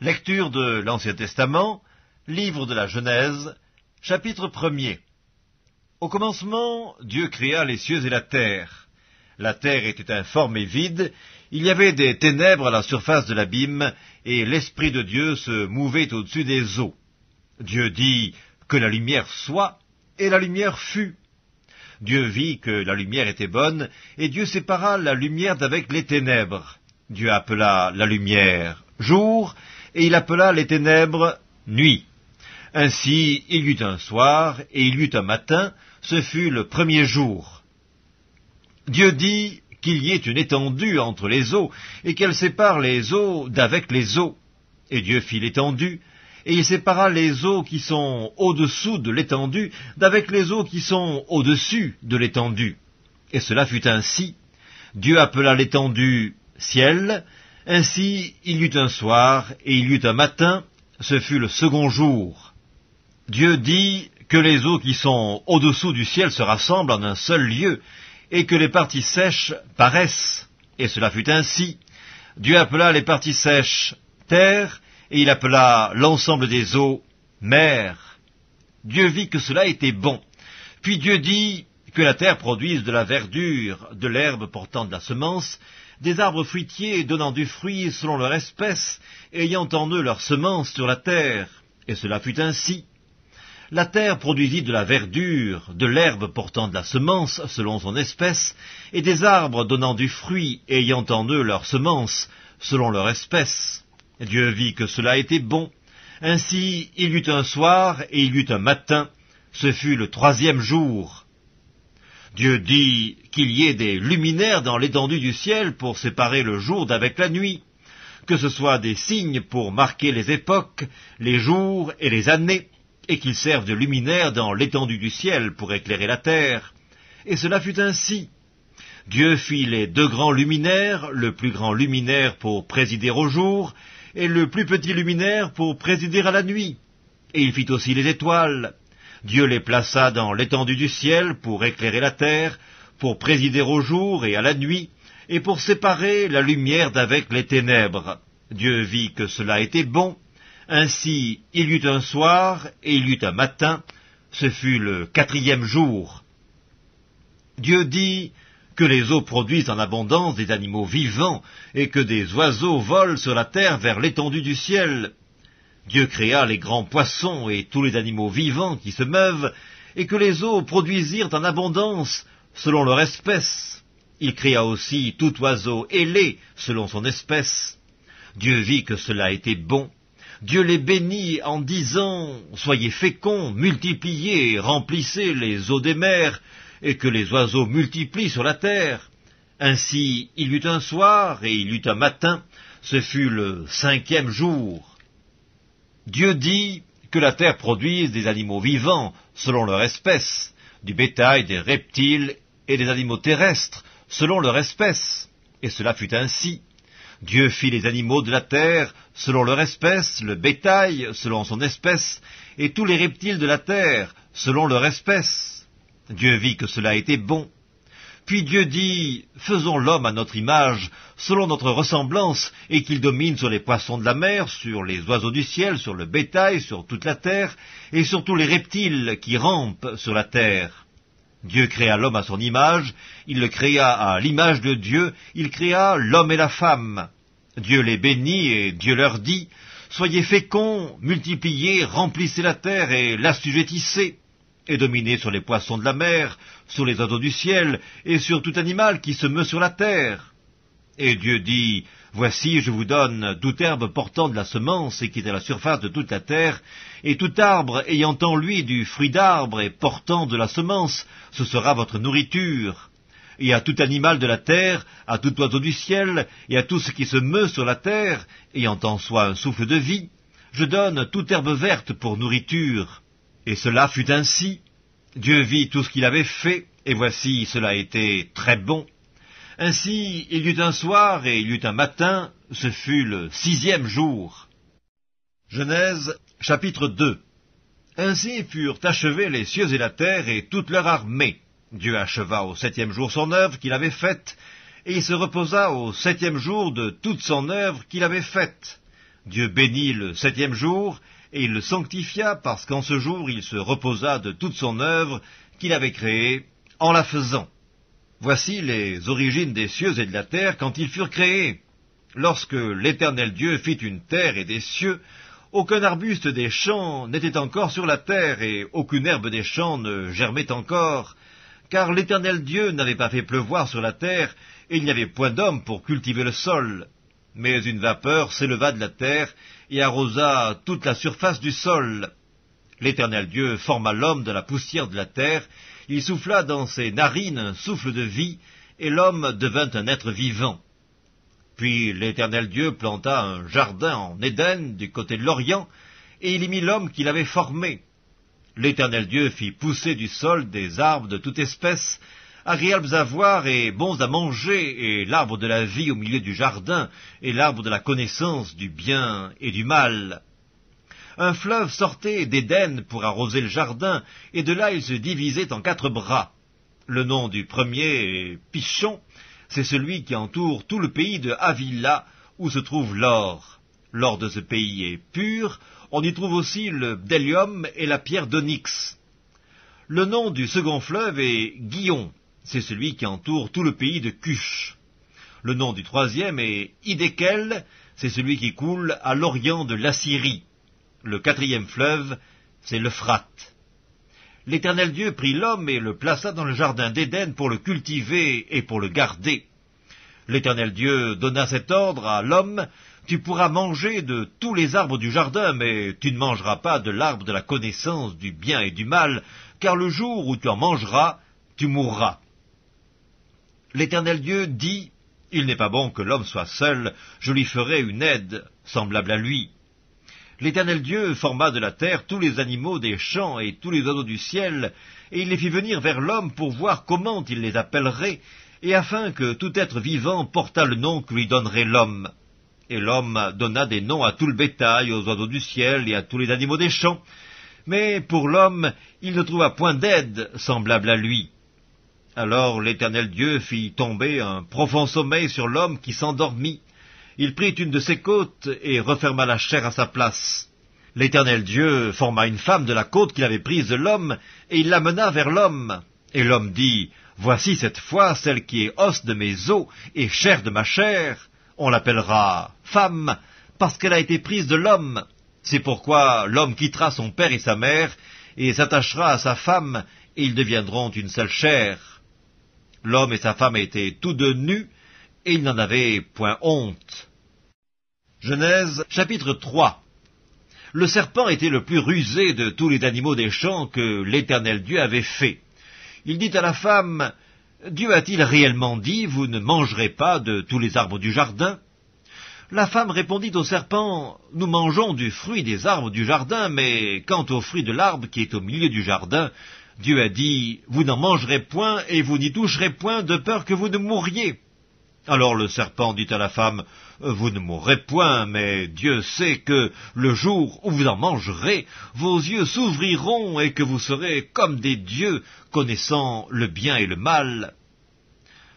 Lecture de l'Ancien Testament, livre de la Genèse, chapitre 1er. Au commencement, Dieu créa les cieux et la terre. La terre était informe et vide, il y avait des ténèbres à la surface de l'abîme, et l'Esprit de Dieu se mouvait au-dessus des eaux. Dieu dit que la lumière soit, et la lumière fut. Dieu vit que la lumière était bonne, et Dieu sépara la lumière d'avec les ténèbres. Dieu appela la lumière jour, et il appela les ténèbres nuit. Ainsi il y eut un soir, et il y eut un matin, ce fut le premier jour. Dieu dit qu'il y ait une étendue entre les eaux, et qu'elle sépare les eaux d'avec les eaux. Et Dieu fit l'étendue, et il sépara les eaux qui sont au-dessous de l'étendue d'avec les eaux qui sont au-dessus de l'étendue. Et cela fut ainsi. Dieu appela l'étendue ciel. Ainsi il y eut un soir, et il y eut un matin, ce fut le second jour. Dieu dit que les eaux qui sont au-dessous du ciel se rassemblent en un seul lieu, et que les parties sèches paraissent. Et cela fut ainsi. Dieu appela les parties sèches terre, et il appela l'ensemble des eaux mer. Dieu vit que cela était bon. Puis Dieu dit que la terre produise de la verdure, de l'herbe portant de la semence, des arbres fruitiers donnant du fruit selon leur espèce, ayant en eux leur semence sur la terre. Et cela fut ainsi. La terre produisit de la verdure, de l'herbe portant de la semence selon son espèce, et des arbres donnant du fruit ayant en eux leur semence selon leur espèce. Dieu vit que cela était bon. Ainsi il y eut un soir et il y eut un matin, ce fut le troisième jour. Dieu dit qu'il y ait des luminaires dans l'étendue du ciel pour séparer le jour d'avec la nuit, que ce soit des signes pour marquer les époques, les jours et les années, et qu'ils servent de luminaires dans l'étendue du ciel pour éclairer la terre. Et cela fut ainsi. Dieu fit les deux grands luminaires, le plus grand luminaire pour présider au jour, et le plus petit luminaire pour présider à la nuit. Et il fit aussi les étoiles. Dieu les plaça dans l'étendue du ciel pour éclairer la terre, pour présider au jour et à la nuit, et pour séparer la lumière d'avec les ténèbres. Dieu vit que cela était bon. Ainsi il y eut un soir et il y eut un matin, ce fut le quatrième jour. Dieu dit que les eaux produisent en abondance des animaux vivants, et que des oiseaux volent sur la terre vers l'étendue du ciel. Dieu créa les grands poissons et tous les animaux vivants qui se meuvent, et que les eaux produisirent en abondance selon leur espèce. Il créa aussi tout oiseau ailé selon son espèce. Dieu vit que cela était bon. Dieu les bénit en disant « Soyez féconds, multipliez, remplissez les eaux des mers, et que les oiseaux multiplient sur la terre. » Ainsi il y eut un soir et il y eut un matin, ce fut le cinquième jour. Dieu dit que la terre produise des animaux vivants selon leur espèce, du bétail, des reptiles et des animaux terrestres selon leur espèce. Et cela fut ainsi. Dieu fit les animaux de la terre selon leur espèce, le bétail selon son espèce, et tous les reptiles de la terre selon leur espèce. Dieu vit que cela était bon. Puis Dieu dit, faisons l'homme à notre image, selon notre ressemblance, et qu'il domine sur les poissons de la mer, sur les oiseaux du ciel, sur le bétail, sur toute la terre, et sur tous les reptiles qui rampent sur la terre. Dieu créa l'homme à son image, il le créa à l'image de Dieu, il créa l'homme et la femme. Dieu les bénit et Dieu leur dit, soyez féconds, multipliez, remplissez la terre et l'assujettissez, et dominez sur les poissons de la mer, sur les oiseaux du ciel, et sur tout animal qui se meut sur la terre. Et Dieu dit, voici, je vous donne toute herbe portant de la semence et qui est à la surface de toute la terre, et tout arbre ayant en lui du fruit d'arbre et portant de la semence, ce sera votre nourriture. Et à tout animal de la terre, à tout oiseau du ciel, et à tout ce qui se meut sur la terre, ayant en soi un souffle de vie, je donne toute herbe verte pour nourriture. Et cela fut ainsi. Dieu vit tout ce qu'il avait fait, et voici, cela était très bon. Ainsi, il y eut un soir et il y eut un matin, ce fut le sixième jour. Genèse, chapitre 2. Ainsi furent achevés les cieux et la terre et toute leur armée. Dieu acheva au septième jour son œuvre qu'il avait faite, et il se reposa au septième jour de toute son œuvre qu'il avait faite. Dieu bénit le 7e jour, et il le sanctifia, parce qu'en ce jour il se reposa de toute son œuvre qu'il avait créée, en la faisant. Voici les origines des cieux et de la terre quand ils furent créés. Lorsque l'Éternel Dieu fit une terre et des cieux, aucun arbuste des champs n'était encore sur la terre, et aucune herbe des champs ne germait encore, car l'Éternel Dieu n'avait pas fait pleuvoir sur la terre, et il n'y avait point d'homme pour cultiver le sol. Mais une vapeur s'éleva de la terre, et arrosa toute la surface du sol. L'Éternel Dieu forma l'homme de la poussière de la terre, il souffla dans ses narines un souffle de vie, et l'homme devint un être vivant. Puis l'Éternel Dieu planta un jardin en Éden, du côté de l'Orient, et il y mit l'homme qu'il avait formé. L'Éternel Dieu fit pousser du sol des arbres de toute espèce, agréables à voir et bons à manger, et l'arbre de la vie au milieu du jardin, et l'arbre de la connaissance du bien et du mal. Un fleuve sortait d'Éden pour arroser le jardin, et de là il se divisait en 4 bras. Le nom du premier est Pishon, c'est celui qui entoure tout le pays de Havila, où se trouve l'or. L'or de ce pays est pur, on y trouve aussi le bdellium et la pierre d'onyx. Le nom du second fleuve est Gihon, c'est celui qui entoure tout le pays de Cush. Le nom du troisième est Hiddekel, c'est celui qui coule à l'orient de l'Assyrie. Le 4e fleuve, c'est l'Euphrate. L'Éternel Dieu prit l'homme et le plaça dans le jardin d'Éden pour le cultiver et pour le garder. L'Éternel Dieu donna cet ordre à l'homme: tu pourras manger de tous les arbres du jardin, mais tu ne mangeras pas de l'arbre de la connaissance du bien et du mal, car le jour où tu en mangeras, tu mourras. L'Éternel Dieu dit: il n'est pas bon que l'homme soit seul, je lui ferai une aide semblable à lui. L'Éternel Dieu forma de la terre tous les animaux des champs et tous les oiseaux du ciel, et il les fit venir vers l'homme pour voir comment il les appellerait, et afin que tout être vivant portât le nom que lui donnerait l'homme. Et l'homme donna des noms à tout le bétail, aux oiseaux du ciel et à tous les animaux des champs. Mais pour l'homme, il ne trouva point d'aide semblable à lui. Alors l'Éternel Dieu fit tomber un profond sommeil sur l'homme qui s'endormit. Il prit une de ses côtes et referma la chair à sa place. L'Éternel Dieu forma une femme de la côte qu'il avait prise de l'homme, et il l'amena vers l'homme. Et l'homme dit: voici cette fois celle qui est os de mes os et chair de ma chair. On l'appellera femme, parce qu'elle a été prise de l'homme. C'est pourquoi l'homme quittera son père et sa mère, et s'attachera à sa femme, et ils deviendront une seule chair. L'homme et sa femme étaient tous deux nus, et ils n'en avaient point honte. Genèse, chapitre 3. Le serpent était le plus rusé de tous les animaux des champs que l'Éternel Dieu avait fait. Il dit à la femme: Dieu a-t-il réellement dit, vous ne mangerez pas de tous les arbres du jardin? La femme répondit au serpent: nous mangeons du fruit des arbres du jardin, mais quant au fruit de l'arbre qui est au milieu du jardin, Dieu a dit: vous n'en mangerez point et vous n'y toucherez point, de peur que vous ne mouriez. Alors le serpent dit à la femme: vous ne mourrez point, mais Dieu sait que le jour où vous en mangerez, vos yeux s'ouvriront et que vous serez comme des dieux, connaissant le bien et le mal.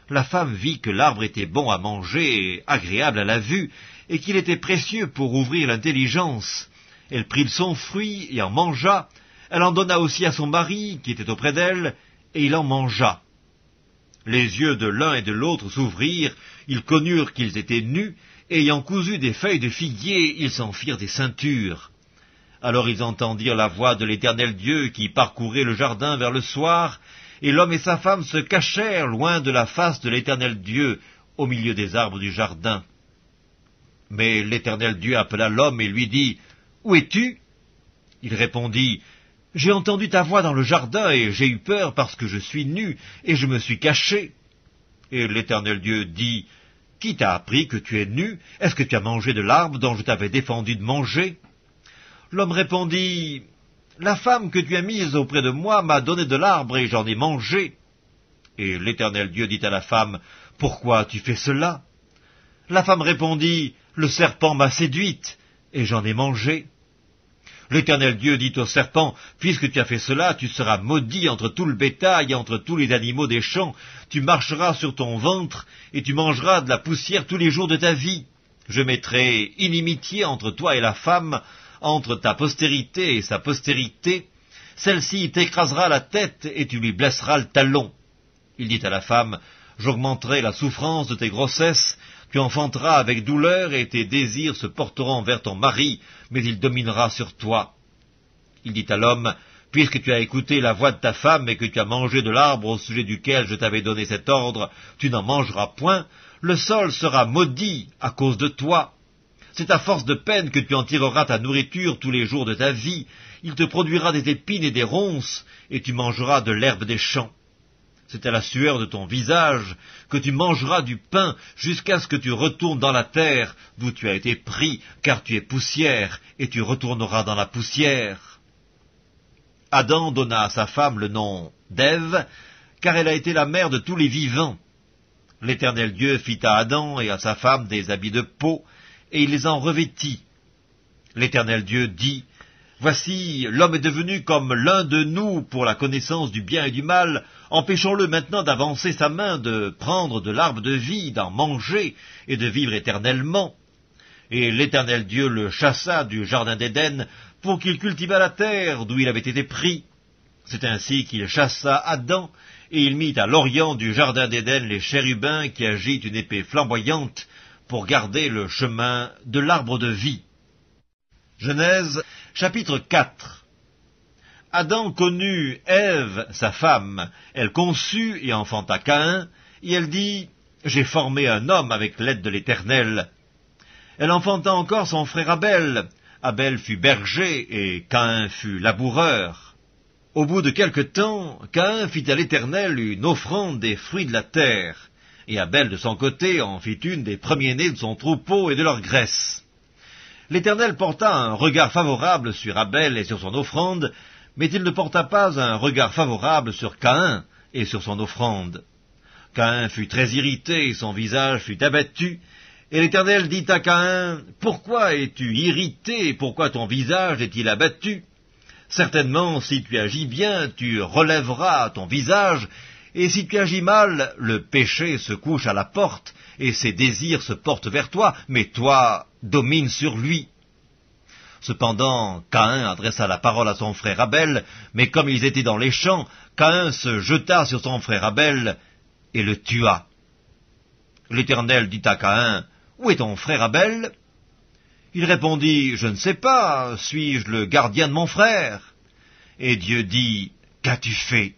La femme vit que l'arbre était bon à manger et agréable à la vue, et qu'il était précieux pour ouvrir l'intelligence. Elle prit son fruit et en mangea. Elle en donna aussi à son mari, qui était auprès d'elle, et il en mangea. Les yeux de l'un et de l'autre s'ouvrirent, ils connurent qu'ils étaient nus, et ayant cousu des feuilles de figuier, ils s'en firent des ceintures. Alors ils entendirent la voix de l'Éternel Dieu qui parcourait le jardin vers le soir, et l'homme et sa femme se cachèrent loin de la face de l'Éternel Dieu, au milieu des arbres du jardin. Mais l'Éternel Dieu appela l'homme et lui dit: Où es-tu? Il répondit: J'ai entendu ta voix dans le jardin, et j'ai eu peur parce que je suis nu, et je me suis caché. Et l'Éternel Dieu dit: Qui t'a appris que tu es nu? Est-ce que tu as mangé de l'arbre dont je t'avais défendu de manger? L'homme répondit: La femme que tu as mise auprès de moi m'a donné de l'arbre, et j'en ai mangé. Et l'Éternel Dieu dit à la femme: Pourquoi tu fais cela? La femme répondit: Le serpent m'a séduite, et j'en ai mangé. L'Éternel Dieu dit au serpent: Puisque tu as fait cela, tu seras maudit entre tout le bétail et entre tous les animaux des champs. Tu marcheras sur ton ventre, et tu mangeras de la poussière tous les jours de ta vie. Je mettrai inimitié entre toi et la femme, entre ta postérité et sa postérité. Celle-ci t'écrasera la tête et tu lui blesseras le talon. Il dit à la femme, j'augmenterai la souffrance de tes grossesses, tu enfanteras avec douleur et tes désirs se porteront vers ton mari, mais il dominera sur toi. Il dit à l'homme, puisque tu as écouté la voix de ta femme et que tu as mangé de l'arbre au sujet duquel je t'avais donné cet ordre, tu n'en mangeras point, le sol sera maudit à cause de toi. C'est à force de peine que tu en tireras ta nourriture tous les jours de ta vie, il te produira des épines et des ronces, et tu mangeras de l'herbe des champs. C'est à la sueur de ton visage que tu mangeras du pain jusqu'à ce que tu retournes dans la terre d'où tu as été pris, car tu es poussière, et tu retourneras dans la poussière. Adam donna à sa femme le nom d'Ève, car elle a été la mère de tous les vivants. L'Éternel Dieu fit à Adam et à sa femme des habits de peau, et il les en revêtit. L'Éternel Dieu dit, voici, l'homme est devenu comme l'un de nous pour la connaissance du bien et du mal. Empêchons-le maintenant d'avancer sa main, de prendre de l'arbre de vie, d'en manger et de vivre éternellement. Et l'Éternel Dieu le chassa du jardin d'Éden pour qu'il cultivât la terre d'où il avait été pris. C'est ainsi qu'il chassa Adam, et il mit à l'orient du jardin d'Éden les chérubins qui agitent une épée flamboyante pour garder le chemin de l'arbre de vie. Genèse, chapitre 4. Adam connut Ève, sa femme. Elle conçut et enfanta Caïn, et elle dit, « J'ai formé un homme avec l'aide de l'Éternel. » Elle enfanta encore son frère Abel. Abel fut berger, et Caïn fut laboureur. Au bout de quelque temps, Caïn fit à l'Éternel une offrande des fruits de la terre, et Abel de son côté en fit une des premiers-nés de son troupeau et de leur graisse. L'Éternel porta un regard favorable sur Abel et sur son offrande, mais il ne porta pas un regard favorable sur Caïn et sur son offrande. Caïn fut très irrité, et son visage fut abattu, et l'Éternel dit à Caïn, « Pourquoi es-tu irrité, et pourquoi ton visage est-il abattu? Certainement, si tu agis bien, tu relèveras ton visage, et si tu agis mal, le péché se couche à la porte, et ses désirs se portent vers toi, mais toi, domine sur lui. » Cependant, Caïn adressa la parole à son frère Abel, mais comme ils étaient dans les champs, Caïn se jeta sur son frère Abel et le tua. L'Éternel dit à Caïn, « Où est ton frère Abel ?» Il répondit, « Je ne sais pas, suis-je le gardien de mon frère ?» Et Dieu dit, « Qu'as-tu fait ?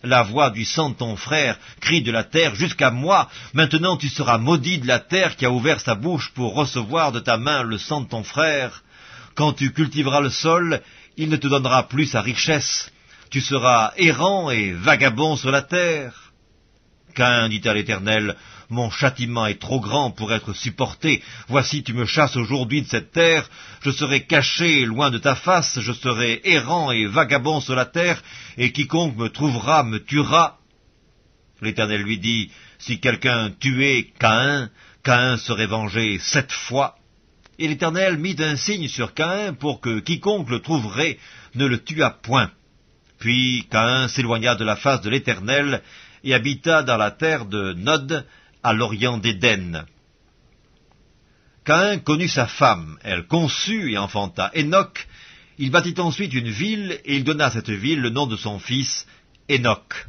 La voix du sang de ton frère crie de la terre jusqu'à moi. Maintenant tu seras maudit de la terre qui a ouvert sa bouche pour recevoir de ta main le sang de ton frère. Quand tu cultiveras le sol, il ne te donnera plus sa richesse. Tu seras errant et vagabond sur la terre. » Caïn dit à l'Éternel, « Mon châtiment est trop grand pour être supporté. Voici, tu me chasses aujourd'hui de cette terre. Je serai caché loin de ta face. Je serai errant et vagabond sur la terre, et quiconque me trouvera me tuera. » L'Éternel lui dit, « Si quelqu'un tuait Caïn, Caïn serait vengé 7 fois. » Et l'Éternel mit un signe sur Caïn pour que quiconque le trouverait ne le tuât point. Puis Caïn s'éloigna de la face de l'Éternel et habita dans la terre de Nod, à l'orient d'Éden. Caïn connut sa femme, elle conçut et enfanta Hénoc. Il bâtit ensuite une ville, et il donna à cette ville le nom de son fils, Hénoc.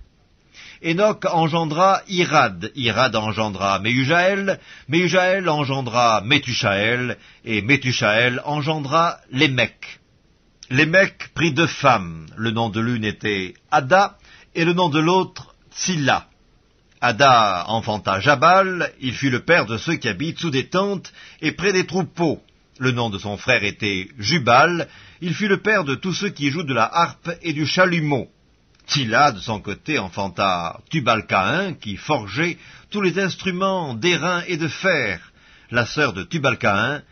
Hénoc engendra Irad, Irad engendra Méhujaël, Méhujaël engendra Métushaël, et Métushaël engendra Lémec. Lémec prit 2 femmes, le nom de l'une était Ada, et le nom de l'autre Tsilla. Ada enfanta Jabal, il fut le père de ceux qui habitent sous des tentes et près des troupeaux. Le nom de son frère était Jubal, il fut le père de tous ceux qui jouent de la harpe et du chalumeau. Tsilla, de son côté, enfanta Tubal-Caïn, qui forgeait tous les instruments d'airain et de fer. La sœur de Tubal-Caïn,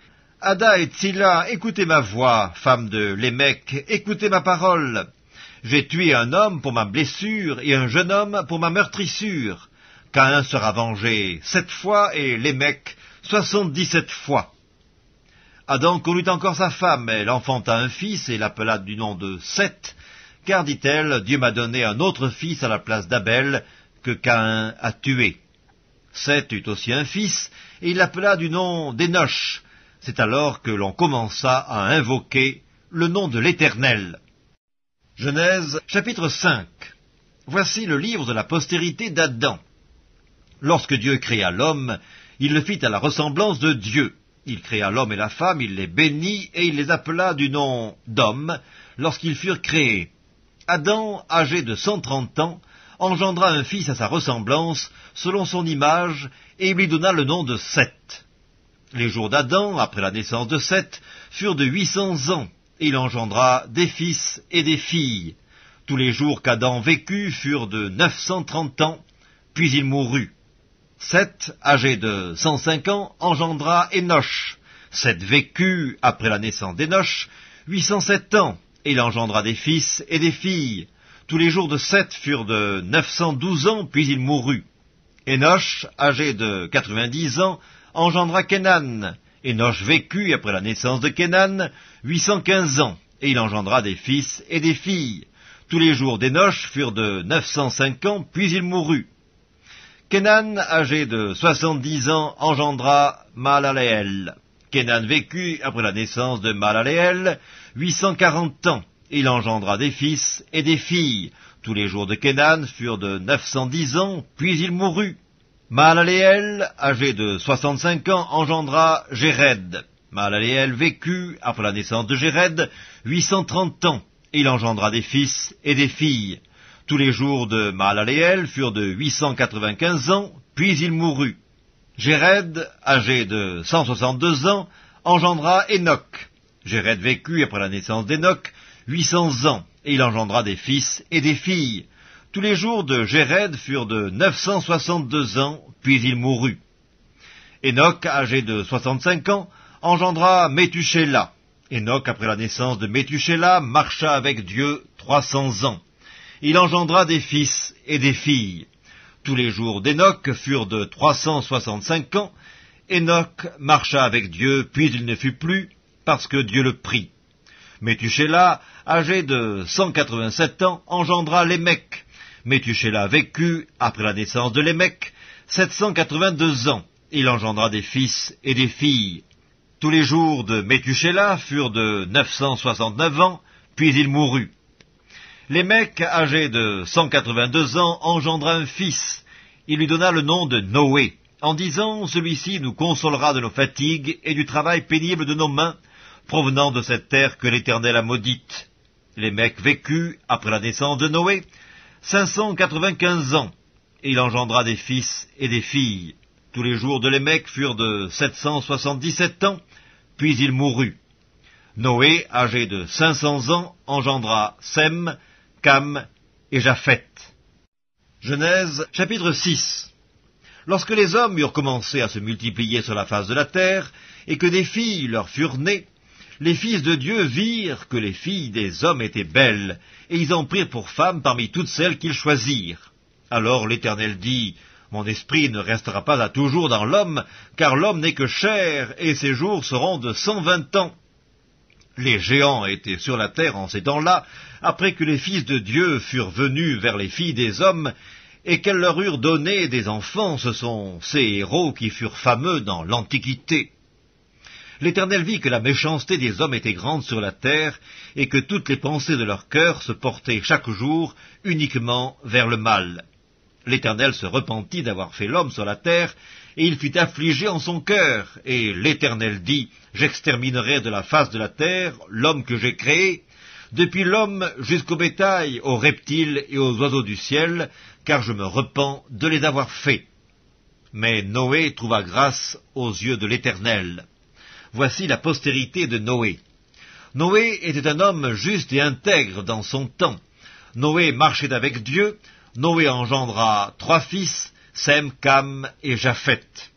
Ada et Tsilla, écoutez ma voix, femme de Lémec, écoutez ma parole. J'ai tué un homme pour ma blessure et un jeune homme pour ma meurtrissure. Caïn sera vengé 7 fois et Lémec 77 fois. Adam connut encore sa femme, elle enfanta un fils et l'appela du nom de Seth, car, dit-elle, Dieu m'a donné un autre fils à la place d'Abel que Caïn a tué. Seth eut aussi un fils, et il l'appela du nom d'Énoch. C'est alors que l'on commença à invoquer le nom de l'Éternel. Genèse, chapitre 5. Voici le livre de la postérité d'Adam. Lorsque Dieu créa l'homme, il le fit à la ressemblance de Dieu. Il créa l'homme et la femme, il les bénit, et il les appela du nom d'hommes, lorsqu'ils furent créés. Adam, âgé de 130 ans, engendra un fils à sa ressemblance, selon son image, et il lui donna le nom de Seth. Les jours d'Adam, après la naissance de Seth, furent de 800 ans, et il engendra des fils et des filles. Tous les jours qu'Adam vécut furent de 930 ans, puis il mourut. Seth, âgé de 105 ans, engendra Énoch. Seth vécut, après la naissance d'Énoch, 807 ans, et il engendra des fils et des filles. Tous les jours de Seth furent de 912 ans, puis il mourut. Énoch, âgé de 90 ans, engendra Kénan. Énoch vécut, après la naissance de Kénan, 815 ans, et il engendra des fils et des filles. Tous les jours d'Énoch furent de 905 ans, puis il mourut. Kénan, âgé de 70 ans, engendra Mahalaleel. Kénan vécut, après la naissance de Mahalaleel, 840 ans, et il engendra des fils et des filles. Tous les jours de Kénan furent de 910 ans, puis il mourut. Mahalaleel, âgé de 65 ans, engendra Jéred. Mahalaleel vécut, après la naissance de Jéred, 830 ans, et il engendra des fils et des filles. Tous les jours de Mahalaleel furent de 895 ans, puis il mourut. Jéred, âgé de 162 ans, engendra Énoch. Jéred vécut, après la naissance d'Énoch, 800 ans, et il engendra des fils et des filles. Tous les jours de Jéred furent de 962 ans, puis il mourut. Énoch, âgé de 65 ans, engendra Métuséla. Énoch, après la naissance de Métuséla, marcha avec Dieu 300 ans. Il engendra des fils et des filles. Tous les jours d'Énoch furent de 365 ans. Énoch marcha avec Dieu, puis il ne fut plus, parce que Dieu le prit. Métuséla, âgé de 187 ans, engendra Lémec. Métuséla vécut, après la naissance de Lémec, 782 ans. Il engendra des fils et des filles. Tous les jours de Métuséla furent de 969 ans, puis il mourut. Lémec, âgé de 182 ans, engendra un fils. Il lui donna le nom de Noé, en disant « Celui-ci nous consolera de nos fatigues et du travail pénible de nos mains, provenant de cette terre que l'Éternel a maudite. » Lémec vécut, après la naissance de Noé, 595 ans, et il engendra des fils et des filles. Tous les jours de Lémec furent de 777 ans, puis il mourut. Noé, âgé de 500 ans, engendra Sem, Cam et Japheth. Genèse, chapitre 6. Lorsque les hommes eurent commencé à se multiplier sur la face de la terre, et que des filles leur furent nées, les fils de Dieu virent que les filles des hommes étaient belles, et ils en prirent pour femmes parmi toutes celles qu'ils choisirent. Alors l'Éternel dit, « Mon esprit ne restera pas à toujours dans l'homme, car l'homme n'est que chair, et ses jours seront de 120 ans. » Les géants étaient sur la terre en ces temps-là, après que les fils de Dieu furent venus vers les filles des hommes, et qu'elles leur eurent donné des enfants. Ce sont ces héros qui furent fameux dans l'Antiquité. L'Éternel vit que la méchanceté des hommes était grande sur la terre, et que toutes les pensées de leur cœur se portaient chaque jour uniquement vers le mal. L'Éternel se repentit d'avoir fait l'homme sur la terre, et il fut affligé en son cœur. Et l'Éternel dit, « J'exterminerai de la face de la terre l'homme que j'ai créé, depuis l'homme jusqu'au bétail, aux reptiles et aux oiseaux du ciel, car je me repens de les avoir faits. » Mais Noé trouva grâce aux yeux de l'Éternel. Voici la postérité de Noé. Noé était un homme juste et intègre dans son temps. Noé marchait avec Dieu. Noé engendra 3 fils, Sem, Cam et Japheth.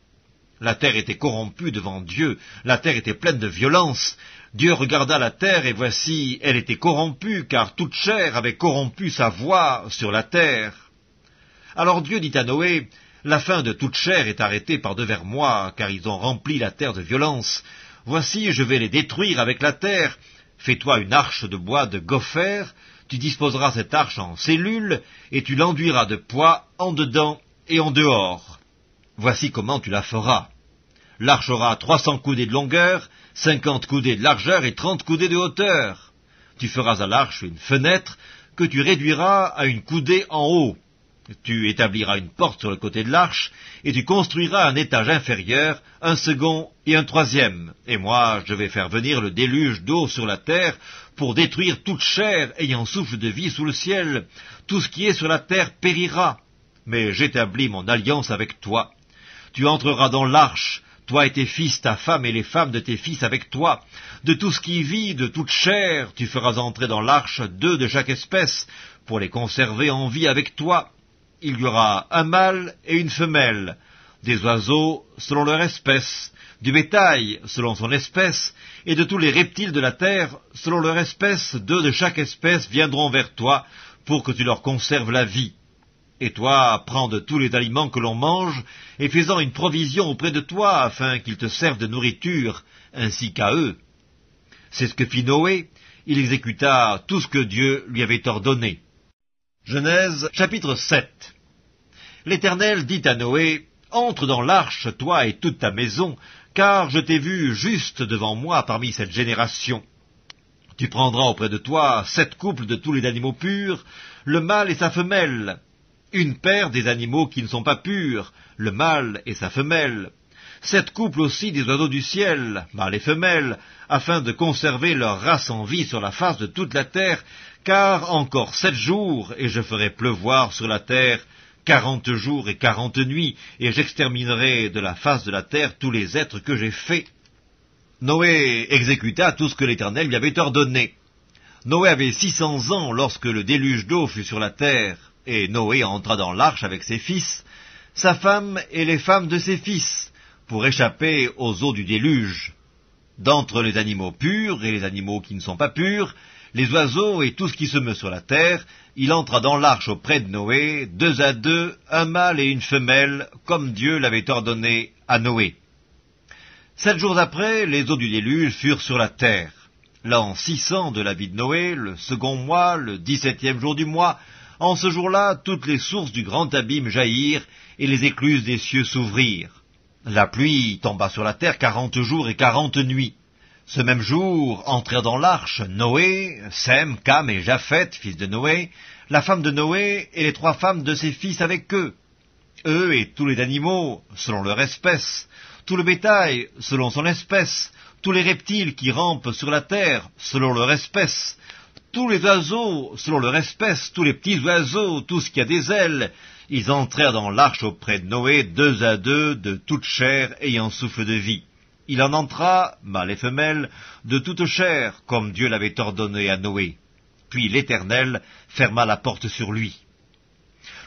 La terre était corrompue devant Dieu, la terre était pleine de violence. Dieu regarda la terre, et voici, elle était corrompue, car toute chair avait corrompu sa voie sur la terre. Alors Dieu dit à Noé, « La fin de toute chair est arrêtée par devers moi, car ils ont rempli la terre de violence. Voici, je vais les détruire avec la terre. Fais-toi une arche de bois de gopher, tu disposeras cette arche en cellules, et tu l'enduiras de poids en dedans et en dehors. » Voici comment tu la feras. L'arche aura 300 coudées de longueur, 50 coudées de largeur et 30 coudées de hauteur. Tu feras à l'arche une fenêtre que tu réduiras à une coudée en haut. Tu établiras une porte sur le côté de l'arche, et tu construiras un étage inférieur, un second et un troisième. Et moi, je vais faire venir le déluge d'eau sur la terre, pour détruire toute chair ayant souffle de vie sous le ciel. Tout ce qui est sur la terre périra. Mais j'établis mon alliance avec toi. Tu entreras dans l'arche, toi et tes fils, ta femme et les femmes de tes fils avec toi. De tout ce qui vit, de toute chair, tu feras entrer dans l'arche 2 de chaque espèce, pour les conserver en vie avec toi. Il y aura un mâle et une femelle, des oiseaux selon leur espèce, du bétail selon son espèce, et de tous les reptiles de la terre selon leur espèce, 2 de chaque espèce viendront vers toi, pour que tu leur conserves la vie. Et toi, prends de tous les aliments que l'on mange, et fais-en une provision auprès de toi, afin qu'ils te servent de nourriture, ainsi qu'à eux. C'est ce que fit Noé, il exécuta tout ce que Dieu lui avait ordonné. Genèse, chapitre 7. L'Éternel dit à Noé, « Entre dans l'arche, toi et toute ta maison, car je t'ai vu juste devant moi parmi cette génération. Tu prendras auprès de toi 7 couples de tous les animaux purs, le mâle et sa femelle, une paire des animaux qui ne sont pas purs, le mâle et sa femelle, 7 couples aussi des oiseaux du ciel, mâles et femelles, afin de conserver leur race en vie sur la face de toute la terre, car encore 7 jours, et je ferai pleuvoir sur la terre 40 jours et 40 nuits, et j'exterminerai de la face de la terre tous les êtres que j'ai faits. » Noé exécuta tout ce que l'Éternel lui avait ordonné. Noé avait 600 ans lorsque le déluge d'eau fut sur la terre, et Noé entra dans l'arche avec ses fils, sa femme et les femmes de ses fils, pour échapper aux eaux du déluge. D'entre les animaux purs et les animaux qui ne sont pas purs, les oiseaux et tout ce qui se meut sur la terre, il entra dans l'arche auprès de Noé, 2 à 2, un mâle et une femelle, comme Dieu l'avait ordonné à Noé. 7 jours après, les eaux du déluge furent sur la terre. L'an 600 de la vie de Noé, le second mois, le 17e jour du mois, en ce jour-là, toutes les sources du grand abîme jaillirent, et les écluses des cieux s'ouvrirent. La pluie tomba sur la terre 40 jours et 40 nuits. Ce même jour entrèrent dans l'arche Noé, Sem, Cam et Japheth, fils de Noé, la femme de Noé et les 3 femmes de ses fils avec eux. Eux et tous les animaux, selon leur espèce, tout le bétail, selon son espèce, tous les reptiles qui rampent sur la terre, selon leur espèce, tous les oiseaux, selon leur espèce, tous les petits oiseaux, tout ce qui a des ailes, ils entrèrent dans l'arche auprès de Noé, 2 à 2, de toute chair ayant souffle de vie. Il en entra, mâle et femelle, de toute chair, comme Dieu l'avait ordonné à Noé. Puis l'Éternel ferma la porte sur lui.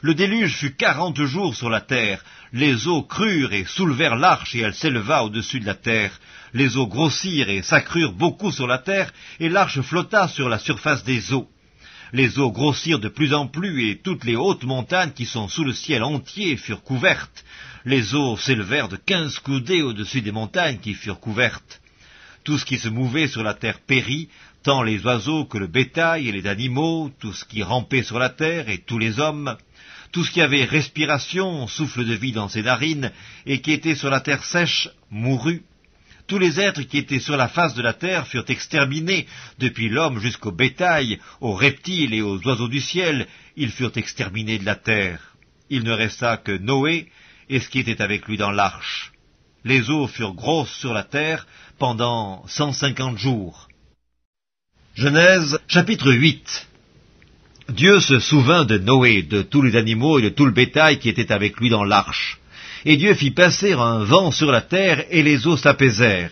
Le déluge fut 40 jours sur la terre. Les eaux crurent et soulevèrent l'arche, et elle s'éleva au-dessus de la terre. Les eaux grossirent et s'accrurent beaucoup sur la terre, et l'arche flotta sur la surface des eaux. Les eaux grossirent de plus en plus, et toutes les hautes montagnes qui sont sous le ciel entier furent couvertes. Les eaux s'élevèrent de 15 coudées au-dessus des montagnes qui furent couvertes. Tout ce qui se mouvait sur la terre périt, tant les oiseaux que le bétail et les animaux, tout ce qui rampait sur la terre et tous les hommes, tout ce qui avait respiration, souffle de vie dans ses narines, et qui était sur la terre sèche, mourut. Tous les êtres qui étaient sur la face de la terre furent exterminés, depuis l'homme jusqu'au bétail, aux reptiles et aux oiseaux du ciel, ils furent exterminés de la terre. Il ne resta que Noé et ce qui était avec lui dans l'arche. Les eaux furent grosses sur la terre pendant 150 jours. Genèse, chapitre 8. Dieu se souvint de Noé, de tous les animaux et de tout le bétail qui était avec lui dans l'arche. Et Dieu fit passer un vent sur la terre, et les eaux s'apaisèrent.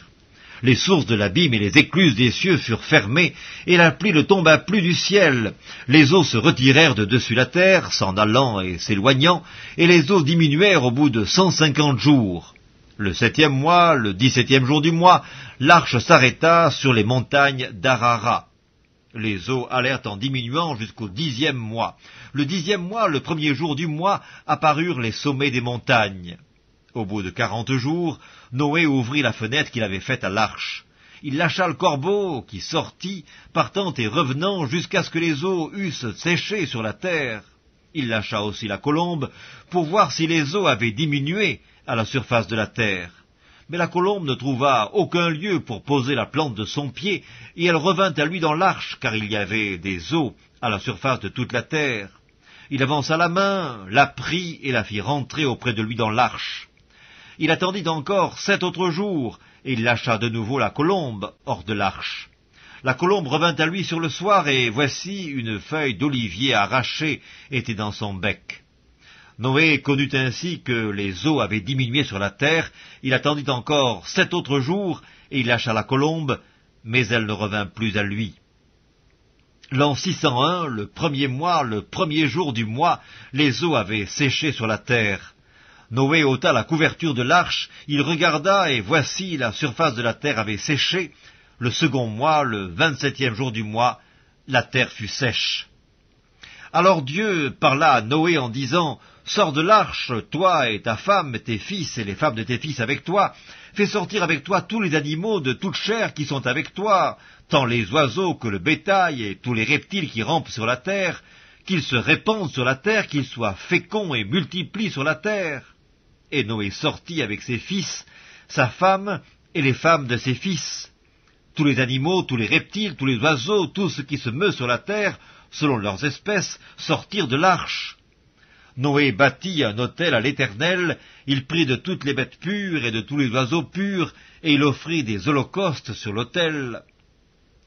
Les sources de l'abîme et les écluses des cieux furent fermées, et la pluie ne tomba plus du ciel. Les eaux se retirèrent de dessus la terre, s'en allant et s'éloignant, et les eaux diminuèrent au bout de 150 jours. Le 7e mois, le 17e jour du mois, l'arche s'arrêta sur les montagnes d'Arara. Les eaux allèrent en diminuant jusqu'au 10e mois. Le 10e mois, le 1er jour du mois, apparurent les sommets des montagnes. Au bout de 40 jours, Noé ouvrit la fenêtre qu'il avait faite à l'arche. Il lâcha le corbeau, qui sortit, partant et revenant, jusqu'à ce que les eaux eussent séché sur la terre. Il lâcha aussi la colombe pour voir si les eaux avaient diminué à la surface de la terre. Mais la colombe ne trouva aucun lieu pour poser la plante de son pied, et elle revint à lui dans l'arche, car il y avait des eaux à la surface de toute la terre. Il avança la main, la prit et la fit rentrer auprès de lui dans l'arche. Il attendit encore 7 autres jours, et il lâcha de nouveau la colombe hors de l'arche. La colombe revint à lui sur le soir, et voici une feuille d'olivier arrachée était dans son bec. Noé connut ainsi que les eaux avaient diminué sur la terre. Il attendit encore 7 autres jours, et il lâcha la colombe, mais elle ne revint plus à lui. L'an 601, le premier mois, le premier jour du mois, les eaux avaient séché sur la terre. Noé ôta la couverture de l'arche, il regarda, et voici la surface de la terre avait séché. Le second mois, le 27e jour du mois, la terre fut sèche. Alors Dieu parla à Noé en disant, « Sors de l'arche, toi et ta femme, tes fils et les femmes de tes fils avec toi. Fais sortir avec toi tous les animaux de toute chair qui sont avec toi, tant les oiseaux que le bétail et tous les reptiles qui rampent sur la terre, qu'ils se répandent sur la terre, qu'ils soient féconds et multiplient sur la terre. » Et Noé sortit avec ses fils, sa femme et les femmes de ses fils. Tous les animaux, tous les reptiles, tous les oiseaux, tout ce qui se meut sur la terre, selon leurs espèces, sortirent de l'arche. Noé bâtit un autel à l'Éternel, il prit de toutes les bêtes pures et de tous les oiseaux purs, et il offrit des holocaustes sur l'autel.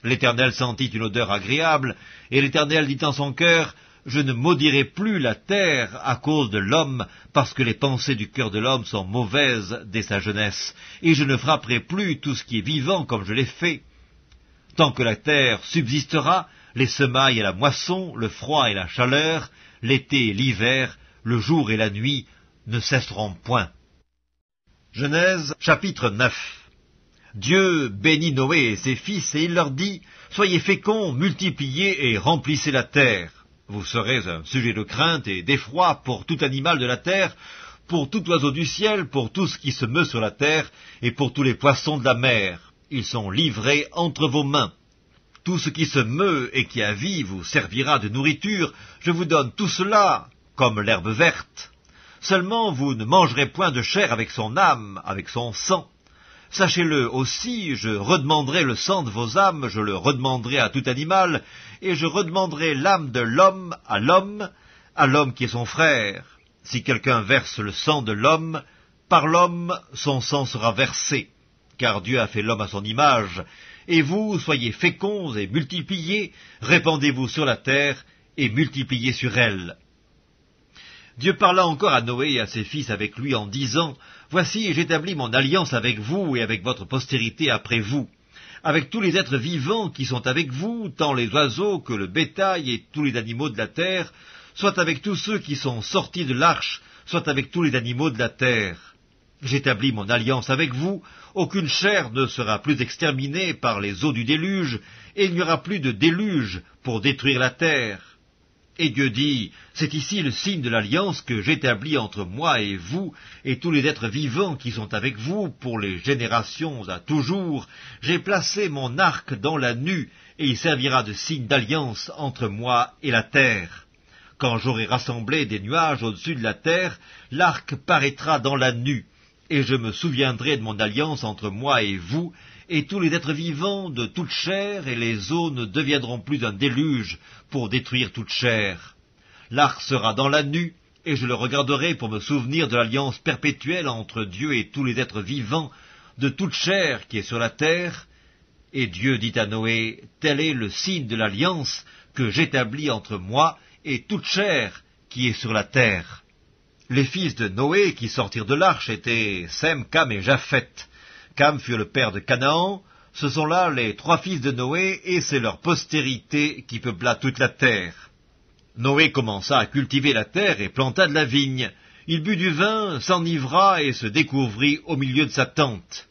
L'Éternel sentit une odeur agréable, et l'Éternel dit en son cœur, « Je ne maudirai plus la terre à cause de l'homme, parce que les pensées du cœur de l'homme sont mauvaises dès sa jeunesse, et je ne frapperai plus tout ce qui est vivant comme je l'ai fait. Tant que la terre subsistera, les semailles et la moisson, le froid et la chaleur, l'été et l'hiver, le jour et la nuit ne cesseront point. » Genèse chapitre 9. Dieu bénit Noé et ses fils, et il leur dit, « Soyez féconds, multipliez et remplissez la terre. Vous serez un sujet de crainte et d'effroi pour tout animal de la terre, pour tout oiseau du ciel, pour tout ce qui se meut sur la terre, et pour tous les poissons de la mer. Ils sont livrés entre vos mains. Tout ce qui se meut et qui a vie vous servira de nourriture. Je vous donne tout cela comme l'herbe verte. Seulement vous ne mangerez point de chair avec son âme, avec son sang. Sachez-le aussi, je redemanderai le sang de vos âmes, je le redemanderai à tout animal, et je redemanderai l'âme de l'homme, à l'homme qui est son frère. Si quelqu'un verse le sang de l'homme, par l'homme son sang sera versé, car Dieu a fait l'homme à son image. Et vous, soyez féconds et multipliez, répandez-vous sur la terre et multipliez sur elle. » Dieu parla encore à Noé et à ses fils avec lui en disant, « Voici, j'établis mon alliance avec vous et avec votre postérité après vous, avec tous les êtres vivants qui sont avec vous, tant les oiseaux que le bétail et tous les animaux de la terre, soit avec tous ceux qui sont sortis de l'arche, soit avec tous les animaux de la terre. J'établis mon alliance avec vous, aucune chair ne sera plus exterminée par les eaux du déluge, et il n'y aura plus de déluge pour détruire la terre. » Et Dieu dit, « C'est ici le signe de l'alliance que j'établis entre moi et vous, et tous les êtres vivants qui sont avec vous, pour les générations à toujours. J'ai placé mon arc dans la nue, et il servira de signe d'alliance entre moi et la terre. Quand j'aurai rassemblé des nuages au-dessus de la terre, l'arc paraîtra dans la nue, et je me souviendrai de mon alliance entre moi et vous, et tous les êtres vivants de toute chair, et les eaux ne deviendront plus un déluge pour détruire toute chair. L'arc sera dans la nue, et je le regarderai pour me souvenir de l'alliance perpétuelle entre Dieu et tous les êtres vivants de toute chair qui est sur la terre. » Et Dieu dit à Noé, « Tel est le signe de l'alliance que j'établis entre moi et toute chair qui est sur la terre. » Les fils de Noé qui sortirent de l'arche étaient Sem, Cam et Japheth. Cam fut le père de Canaan. Ce sont là les 3 fils de Noé, et c'est leur postérité qui peupla toute la terre. Noé commença à cultiver la terre et planta de la vigne. Il but du vin, s'enivra et se découvrit au milieu de sa tente.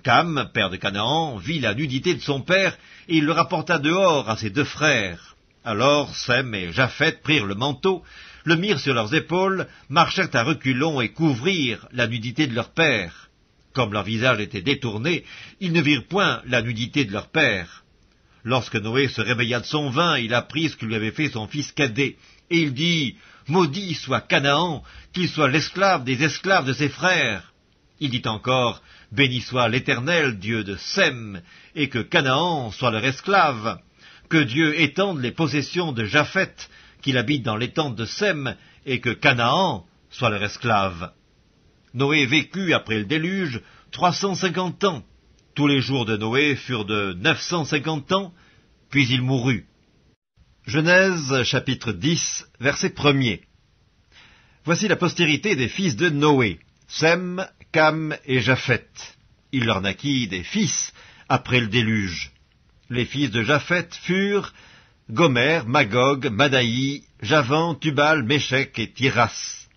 Cam, père de Canaan, vit la nudité de son père, et il le rapporta dehors à ses 2 frères. Alors Sem et Japheth prirent le manteau, le mirent sur leurs épaules, marchèrent à reculons et couvrirent la nudité de leur père. Comme leur visage était détourné, ils ne virent point la nudité de leur père. Lorsque Noé se réveilla de son vin, il apprit ce que lui avait fait son fils cadet. Et il dit, maudit soit Canaan, qu'il soit l'esclave des esclaves de ses frères. Il dit encore, béni soit l'Éternel, Dieu de Sem, et que Canaan soit leur esclave. Que Dieu étende les possessions de Japheth, qu'il habite dans les tentes de Sem, et que Canaan soit leur esclave. Noé vécut après le déluge 350 ans. Tous les jours de Noé furent de 950 ans, puis il mourut. Genèse chapitre 10, verset 1er. Voici la postérité des fils de Noé, Sem, Cam et Japheth. Il leur naquit des fils après le déluge. Les fils de Japheth furent Gomer, Magog, Madaï, Javan, Tubal, Méchec et Tiras.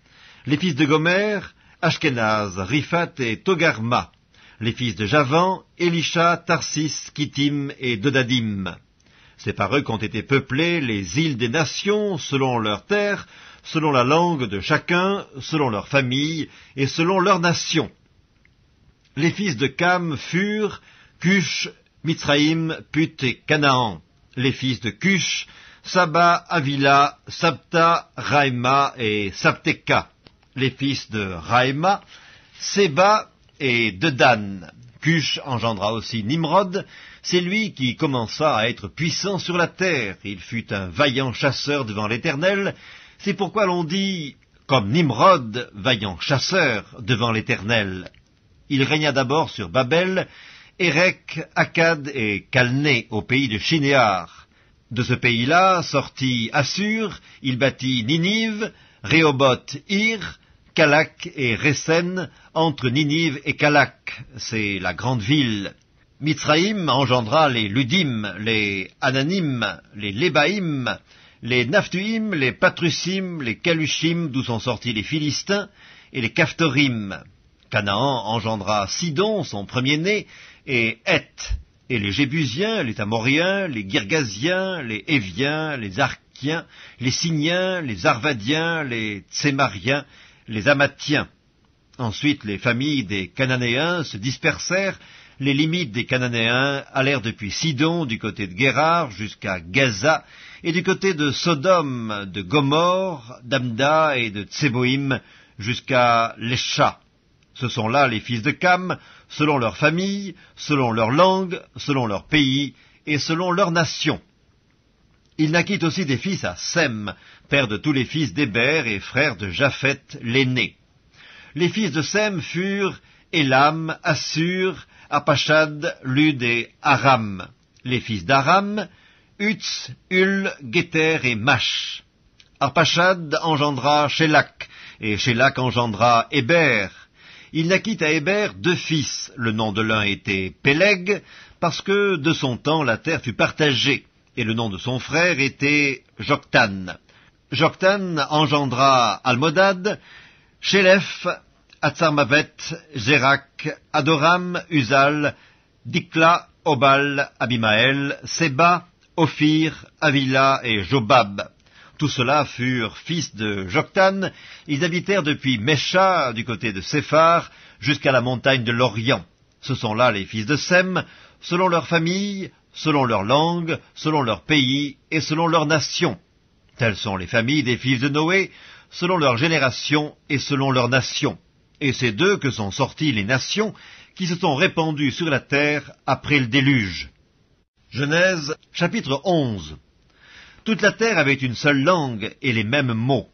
Les fils de Gomer, Ashkenaz, Riphat et Togarma. Les fils de Javan, Elisha, Tarsis, Kittim et Dodadim. C'est par eux qu'ont été peuplées les îles des nations, selon leurs terres, selon la langue de chacun, selon leur famille et selon leur nation. Les fils de Cam furent Cush, Mitzraïm, Put et Canaan. Les fils de Cush, Saba, Avila, Sabta, Raïma et Sabteka. Les fils de Raïma, Séba et Dedan. Cush engendra aussi Nimrod, c'est lui qui commença à être puissant sur la terre. Il fut un vaillant chasseur devant l'Éternel, c'est pourquoi l'on dit, comme Nimrod, vaillant chasseur devant l'Éternel. Il régna d'abord sur Babel, Érec, Akkad et Calné, au pays de Shinéar. De ce pays-là sortit Assur, il bâtit Ninive, Rehoboth, Ir, Calak et Résen, entre Ninive et Calak, c'est la grande ville. Mitzraïm engendra les Ludim, les Ananim, les Lébaïm, les Naphtuim, les Patrusim, les Calushim, d'où sont sortis les Philistins, et les Caphtorim. Canaan engendra Sidon, son premier-né, et Heth, et les Jébusiens, les Amoriens, les Girgasiens, les Éviens, les Arkiens, les Signiens, les Arvadiens, les Tsémariens, les Amathiens. Ensuite, les familles des Cananéens se dispersèrent. Les limites des Cananéens allèrent depuis Sidon, du côté de Guérar, jusqu'à Gaza, et du côté de Sodome, de Gomorre, d'Amda et de Tseboïm, jusqu'à Lesha. Ce sont là les fils de Cam, selon leur famille, selon leur langue, selon leur pays, et selon leur nation. Il naquit aussi des fils à Sem, père de tous les fils d'Héber et frère de Japheth l'aîné. Les fils de Sem furent Élam, Assur, Apachad, Lud et Aram. Les fils d'Aram, Utz, Hul, Géter et Mash. Arpachad engendra Shélak, et Shélak engendra Héber. Il naquit à Héber 2 fils. Le nom de l'un était Péleg, parce que de son temps la terre fut partagée, et le nom de son frère était Joktan. Joktan engendra Almodad, Shélef, Atzarmavet, Zérak, Adoram, Uzal, Dikla, Obal, Abimaël, Séba, Ophir, Avila et Jobab. Tous ceux-là furent fils de Joktan. Ils habitèrent depuis Mesha, du côté de Séphar, jusqu'à la montagne de l'Orient. Ce sont là les fils de Sem, selon leur famille, selon leur langue, selon leur pays et selon leur nation. Telles sont les familles des fils de Noé, selon leur génération et selon leur nation. Et c'est d'eux que sont sorties les nations qui se sont répandues sur la terre après le déluge. Genèse chapitre 11. Toute la terre avait une seule langue et les mêmes mots.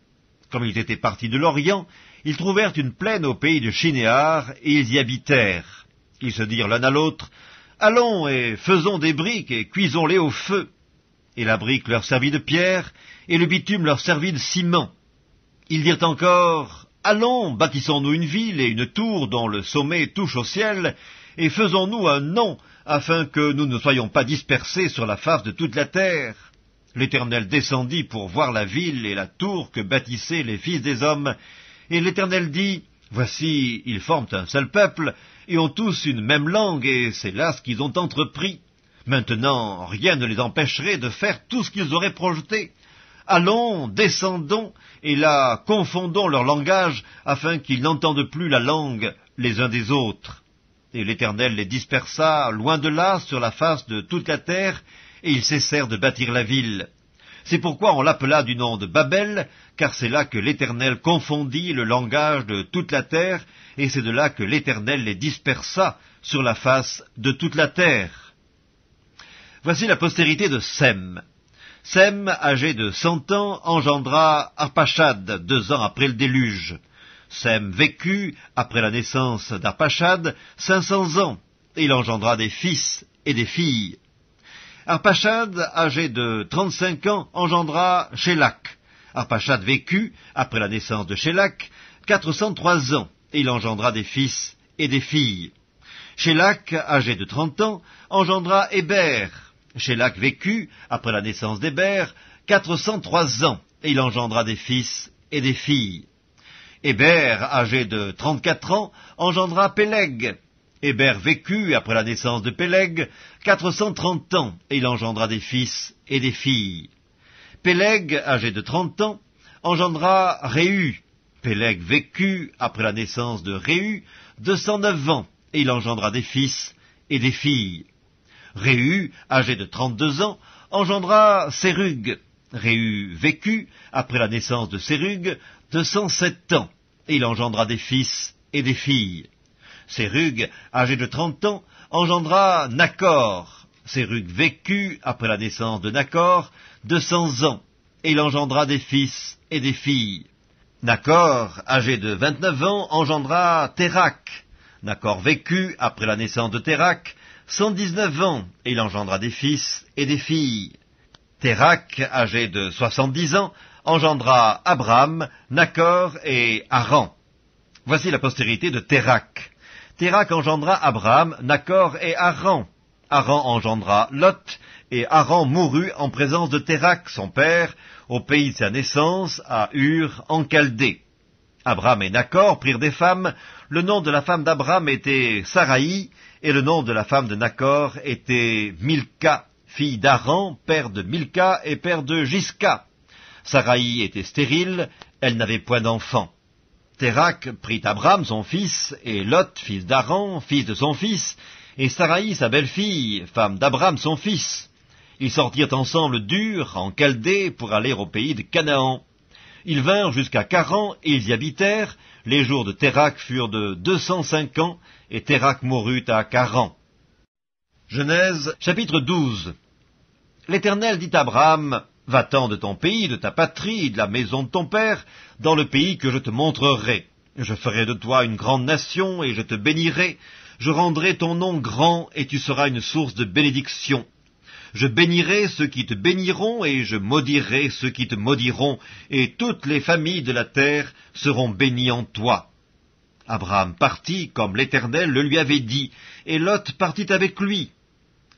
Comme ils étaient partis de l'Orient, ils trouvèrent une plaine au pays de Shinéar, et ils y habitèrent. Ils se dirent l'un à l'autre, « Allons et faisons des briques et cuisons-les au feu. » Et la brique leur servit de pierre, et le bitume leur servit de ciment. Ils dirent encore, « Allons, bâtissons-nous une ville et une tour dont le sommet touche au ciel, et faisons-nous un nom, afin que nous ne soyons pas dispersés sur la face de toute la terre. » L'Éternel descendit pour voir la ville et la tour que bâtissaient les fils des hommes, et l'Éternel dit, « Voici, ils forment un seul peuple, et ont tous une même langue, et c'est là ce qu'ils ont entrepris. Maintenant, rien ne les empêcherait de faire tout ce qu'ils auraient projeté. Allons, descendons, et là, confondons leur langage, afin qu'ils n'entendent plus la langue les uns des autres. » Et l'Éternel les dispersa loin de là, sur la face de toute la terre, et ils cessèrent de bâtir la ville. C'est pourquoi on l'appela du nom de Babel, car c'est là que l'Éternel confondit le langage de toute la terre, et c'est de là que l'Éternel les dispersa sur la face de toute la terre. Voici la postérité de Sem. Sem, âgé de 100 ans, engendra Arpachad 2 ans après le déluge. Sem vécut, après la naissance d'Arpachad, 500 ans, et il engendra des fils et des filles. Arpachad, âgé de 35 ans, engendra Shélak. Arpachad vécut, après la naissance de Shélak, 403 ans, et il engendra des fils et des filles. Shélak, âgé de 30 ans, engendra Héber. Shélak vécut, après la naissance d'Héber, 403 ans, et il engendra des fils et des filles. Héber, âgé de 34 ans, engendra Péleg. Héber vécut, après la naissance de Péleg, 430 ans, et il engendra des fils et des filles. Péleg, âgé de 30 ans, engendra Réu. Péleg vécut, après la naissance de Réu, 209 ans, et il engendra des fils et des filles. Réu, âgé de 32 ans, engendra Sérug. Réu vécut, après la naissance de Sérug, 207 ans, et il engendra des fils et des filles. Sérug, âgé de 30 ans, engendra Nachor. Sérug vécut, après la naissance de Nachor, 200 ans, et il engendra des fils et des filles. Nachor, âgé de 29 ans, engendra Térak. Nachor vécut, après la naissance de Térak, 119 ans, et il engendra des fils et des filles. Térak, âgé de 70 ans, engendra Abram, Nachor et Haran. Voici la postérité de Térak. Térak engendra Abram, Nachor et Haran. Haran engendra Lot, et Haran mourut en présence de Térak, son père, au pays de sa naissance, à Ur, en Chaldée. Abram et Nachor prirent des femmes. Le nom de la femme d'Abram était Saraï, et le nom de la femme de Nachor était Milka, fille d'Haran, père de Milka et père de Gisca. Saraï était stérile, elle n'avait point d'enfant. Térak prit Abram, son fils, et Lot, fils d'Haran, fils de son fils, et Saraï, sa belle-fille, femme d'Abram, son fils. Ils sortirent ensemble d'Ur, en Chaldée, pour aller au pays de Canaan. Ils vinrent jusqu'à Charan, et ils y habitèrent. Les jours de Térak furent de 205 ans, et Térak mourut à Charan. Genèse, chapitre 12. L'Éternel dit à Abraham, « Va-t'en de ton pays, de ta patrie, de la maison de ton père, dans le pays que je te montrerai. Je ferai de toi une grande nation, et je te bénirai. Je rendrai ton nom grand, et tu seras une source de bénédiction. Je bénirai ceux qui te béniront, et je maudirai ceux qui te maudiront, et toutes les familles de la terre seront bénies en toi. » Abraham partit, comme l'Éternel le lui avait dit, et Lot partit avec lui.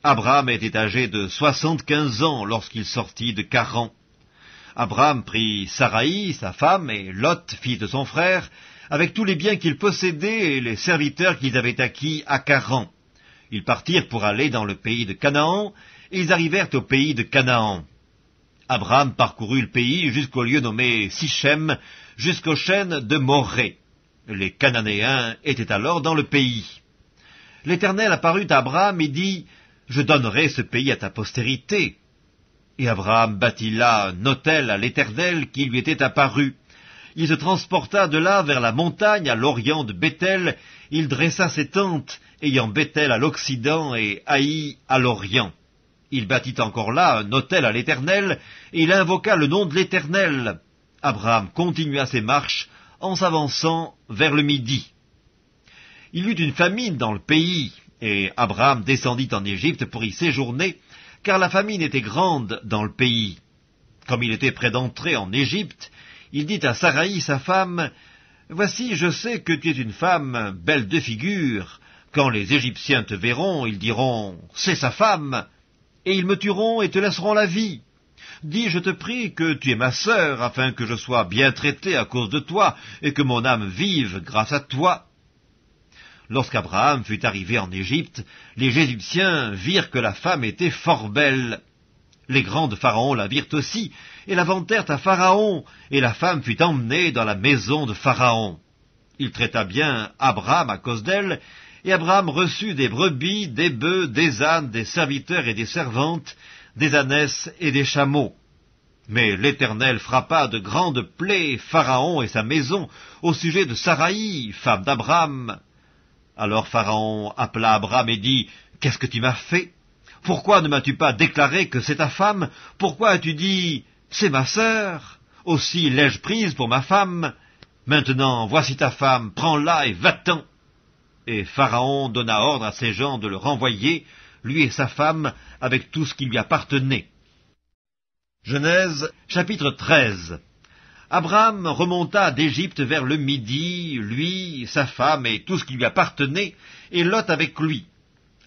Abraham était âgé de 75 ans lorsqu'il sortit de Charan. Abraham prit Saraï, sa femme, et Lot, fils de son frère, avec tous les biens qu'ils possédaient et les serviteurs qu'ils avaient acquis à Charan. Ils partirent pour aller dans le pays de Canaan, et ils arrivèrent au pays de Canaan. Abraham parcourut le pays jusqu'au lieu nommé Sichem, jusqu'aux chênes de Morée. Les Cananéens étaient alors dans le pays. L'Éternel apparut à Abraham et dit, « Je donnerai ce pays à ta postérité. » Et Abraham bâtit là un autel à l'Éternel qui lui était apparu. Il se transporta de là vers la montagne à l'orient de Béthel. Il dressa ses tentes, ayant Béthel à l'occident et Haï à l'orient. Il bâtit encore là un autel à l'Éternel, et il invoqua le nom de l'Éternel. Abraham continua ses marches en s'avançant vers le midi. Il y eut une famine dans le pays, et Abraham descendit en Égypte pour y séjourner, car la famine était grande dans le pays. Comme il était près d'entrer en Égypte, il dit à Saraï, sa femme, « Voici, je sais que tu es une femme belle de figure. Quand les Égyptiens te verront, ils diront, « C'est sa femme !» et ils me tueront et te laisseront la vie. Dis, je te prie, que tu es ma sœur, afin que je sois bien traité à cause de toi, et que mon âme vive grâce à toi. » Lorsqu'Abraham fut arrivé en Égypte, les Égyptiens virent que la femme était fort belle. Les grands de Pharaon la virent aussi, et la vantèrent à Pharaon, et la femme fut emmenée dans la maison de Pharaon. Il traita bien Abraham à cause d'elle, et Abraham reçut des brebis, des bœufs, des ânes, des serviteurs et des servantes, des ânesses et des chameaux. Mais l'Éternel frappa de grandes plaies Pharaon et sa maison au sujet de Saraï, femme d'Abraham. Alors Pharaon appela Abram et dit, « Qu'est-ce que tu m'as fait? Pourquoi ne m'as-tu pas déclaré que c'est ta femme? Pourquoi as-tu dit, c'est ma sœur? Aussi l'ai-je prise pour ma femme? Maintenant, voici ta femme, prends-la et va-t'en. » Et Pharaon donna ordre à ses gens de le renvoyer, lui et sa femme, avec tout ce qui lui appartenait. Genèse, chapitre 13. Abraham remonta d'Égypte vers le midi, lui, sa femme et tout ce qui lui appartenait, et Lot avec lui.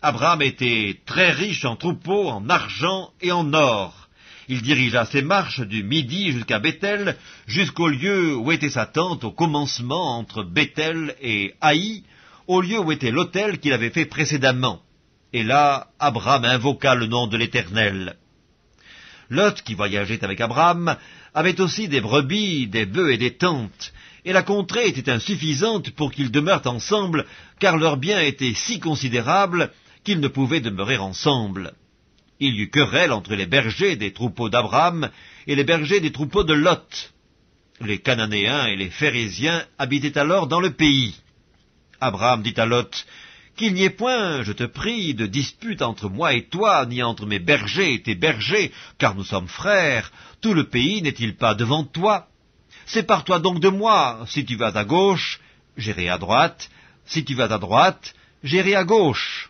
Abraham était très riche en troupeaux, en argent et en or. Il dirigea ses marches du midi jusqu'à Béthel, jusqu'au lieu où était sa tente au commencement entre Béthel et Haï, au lieu où était l'autel qu'il avait fait précédemment. Et là, Abraham invoqua le nom de l'Éternel. Lot, qui voyageait avec Abraham, avait aussi des brebis, des bœufs et des tentes, et la contrée était insuffisante pour qu'ils demeurent ensemble, car leurs biens étaient si considérables qu'ils ne pouvaient demeurer ensemble. Il y eut querelle entre les bergers des troupeaux d'Abraham et les bergers des troupeaux de Lot. Les Cananéens et les Phérésiens habitaient alors dans le pays. Abraham dit à Lot, « Qu'il n'y ait point, je te prie, de dispute entre moi et toi, ni entre mes bergers et tes bergers, car nous sommes frères. Tout le pays n'est-il pas devant toi? Sépare-toi donc de moi. Si tu vas à gauche, j'irai à droite. Si tu vas à droite, j'irai à gauche. »